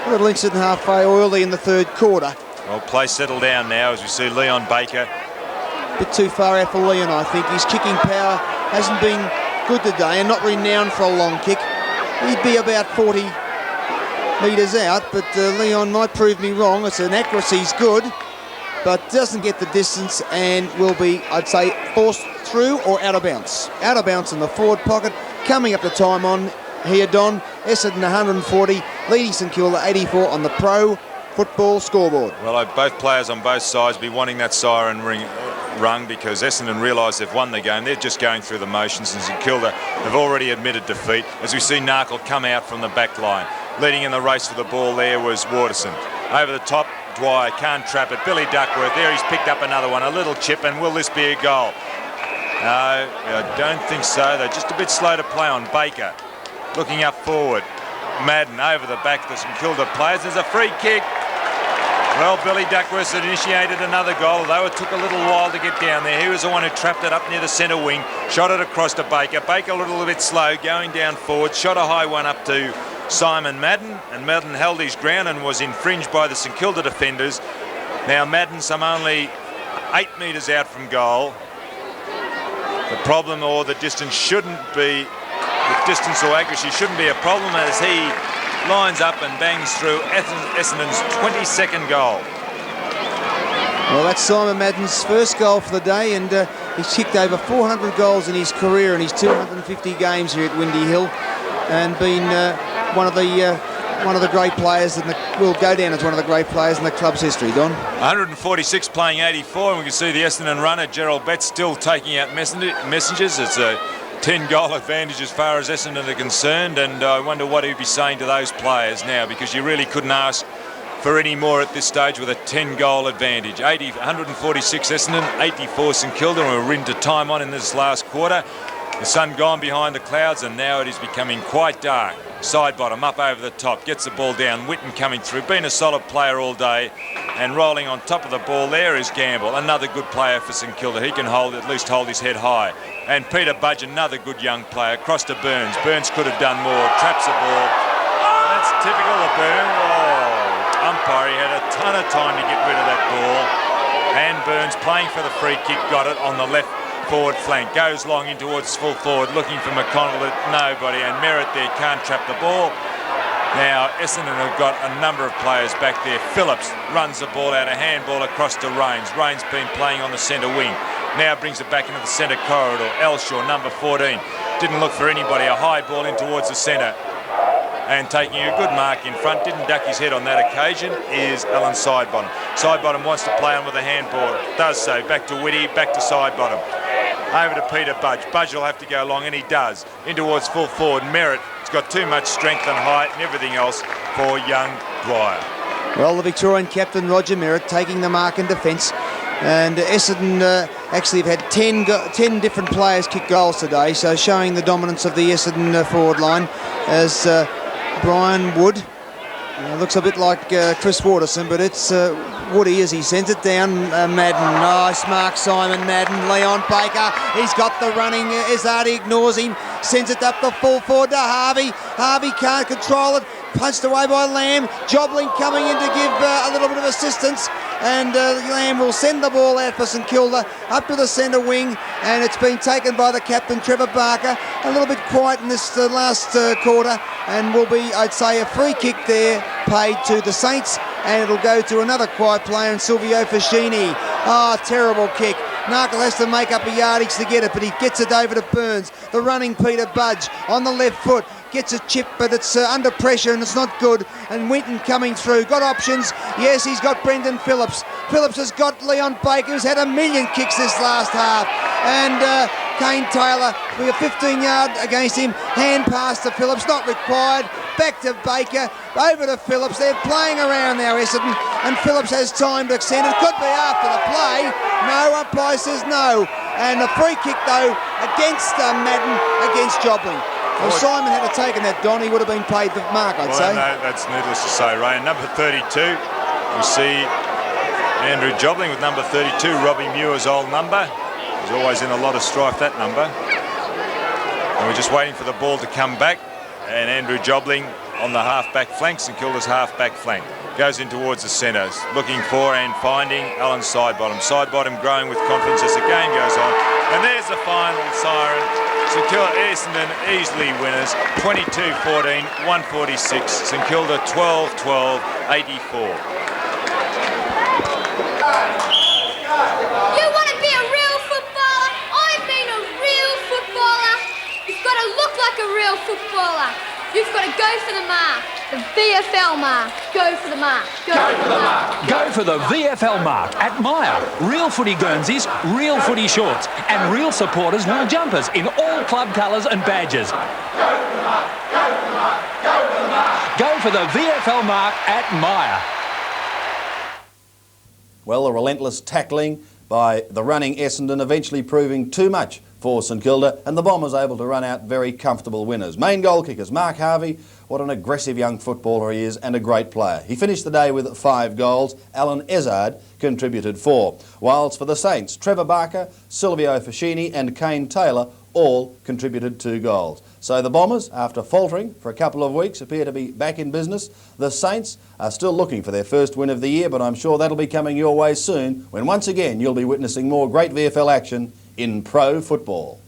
little incident halfway or early in the third quarter. Well, play settled down now as we see Leon Baker. A bit too far out for Leon, I think. His kicking power hasn't been good today, and not renowned for a long kick. He'd be about 40 metres out, but Leon might prove me wrong. It's an accuracy's good, but doesn't get the distance and will be, I'd say, forced through or out of bounds. Out of bounds in the forward pocket. Coming up the time on here, Don. Essendon 140, leading St Kilda 84 on the Pro Football scoreboard. Well, both players on both sides be wanting that siren rung because Essendon realise they've won the game. They're just going through the motions, and St Kilda have already admitted defeat. As we see Narkle come out from the back line. Leading in the race for the ball there was Waterson. Over the top, Dwyer can't trap it. Billy Duckworth, there he's picked up another one. A little chip, and will this be a goal? No, I don't think so. They're just a bit slow to play on. Baker looking up forward. Madden over the back of the St Kilda players. There's a free kick. Well, Billy Duckworth had initiated another goal, although it took a little while to get down there. He was the one who trapped it up near the centre wing, shot it across to Baker. Baker a little bit slow, going down forward, shot a high one up to Simon Madden, and Madden held his ground and was infringed by the St Kilda defenders. Now Madden some only 8 metres out from goal. The problem or the distance shouldn't be, the distance or accuracy shouldn't be a problem as he lines up and bangs through Essendon's 22nd goal. Well, that's Simon Madden's first goal for the day, and he's kicked over 400 goals in his career in his 250 games here at Windy Hill, and been one of the great players, and will go down as one of the great players in the club's history. Don. 146 playing 84, and we can see the Essendon runner Gerald Betts still taking out messengers. It's a 10-goal advantage as far as Essendon are concerned, and I wonder what he'd be saying to those players now, because you really couldn't ask for any more at this stage with a 10-goal advantage. 146 Essendon, 84 St Kilda, and we're into time on in this last quarter. The sun gone behind the clouds, and now it is becoming quite dark. Side bottom, up over the top, gets the ball down. Whitten coming through, been a solid player all day, and rolling on top of the ball there is Gamble, another good player for St Kilda. He can at least hold his head high. And Peter Budge, another good young player, across to Burns. Burns could have done more, traps the ball. That's typical of Burns. Oh, umpire, he had a ton of time to get rid of that ball. And Burns, playing for the free kick, got it on the left forward flank. Goes long in towards full forward, looking for McConnell, but nobody. And Merritt there can't trap the ball. Now, Essendon have got a number of players back there. Phillips runs the ball out, a handball across to Rains. Rains been playing on the centre wing. Now brings it back into the centre corridor. Elshaw, number 14. Didn't look for anybody. A high ball in towards the centre. And taking a good mark in front, didn't duck his head on that occasion, is Alan Sidebottom. Sidebottom wants to play on with a handball. Does so. Back to Whitty, back to Sidebottom. Over to Peter Budge. Budge will have to go long, and he does. In towards full forward. Merritt. He's got too much strength and height and everything else for young Dwyer. Well, the Victorian captain, Roger Merritt, taking the mark in defence. And Essendon actually have had 10 different players kick goals today, so showing the dominance of the Essendon forward line as Brian Wood. Looks a bit like Chris Waterson, but it's Woody as he sends it down. Madden, nice mark, Simon Madden. Leon Baker, he's got the running. Izzardi ignores him, sends it up the full forward to Harvey. Harvey can't control it. Punched away by Lamb. Jobling coming in to give a little bit of assistance. And Lamb will send the ball out for St Kilda up to the centre wing, and it's been taken by the captain, Trevor Barker. A little bit quiet in this last quarter, and will be, I'd say, a free kick there paid to the Saints, and it'll go to another quiet player in Silvio Fascini. Oh, terrible kick. Narkle has to make up a yardage to get it, but he gets it over to Burns. The running Peter Budge on the left foot. Gets a chip, but it's under pressure and it's not good. And Winton coming through. Got options. Yes, he's got Brendan Phillips. Phillips has got Leon Baker, who's had a million kicks this last half. And Kane Taylor, we have 15-yard against him. Hand pass to Phillips, not required. Back to Baker, over to Phillips. They're playing around now, Essendon, and Phillips has time to extend. It could be after the play. No, umpire says no. And a free kick, though, against Madden, against Jobling. Well, Simon had taken that, Don, he would have been paid the mark, I'd say. No, that's needless to say, Ray. And number 32, we see Andrew Jobling with number 32, Robbie Muir's old number. He's always in a lot of strife, that number. And we're just waiting for the ball to come back. And Andrew Jobling on the half-back flank, St Kilda's half-back flank. Goes in towards the centre, looking for and finding Alan Sidebottom. Sidebottom growing with confidence as the game goes on. And there's the final siren. St Kilda, Essendon easily winners, 22-14, 146. St Kilda 12-12, 84. You want to be a real footballer? I mean a real footballer. You've got to look like a real footballer. You've got to go for the mark. The VFL mark. Go for the mark. Go for the mark. Go for the VFL mark at Myer. Real footy Guernseys, real footy shorts, and real supporters wool jumpers in all club colours and badges. Go for the mark. Go for the mark. Go for the mark. Go for the VFL mark at Myer. Well, a relentless tackling by the running Essendon eventually proving too much for St Kilda, and the Bombers able to run out very comfortable winners. Main goal kickers, Mark Harvey, what an aggressive young footballer he is and a great player. He finished the day with 5 goals. Alan Ezzard contributed 4. Whilst for the Saints, Trevor Barker, Silvio Fascini and Kane Taylor all contributed 2 goals. So the Bombers, after faltering for a couple of weeks, appear to be back in business. The Saints are still looking for their first win of the year, but I'm sure that'll be coming your way soon when once again you'll be witnessing more great VFL action in pro football.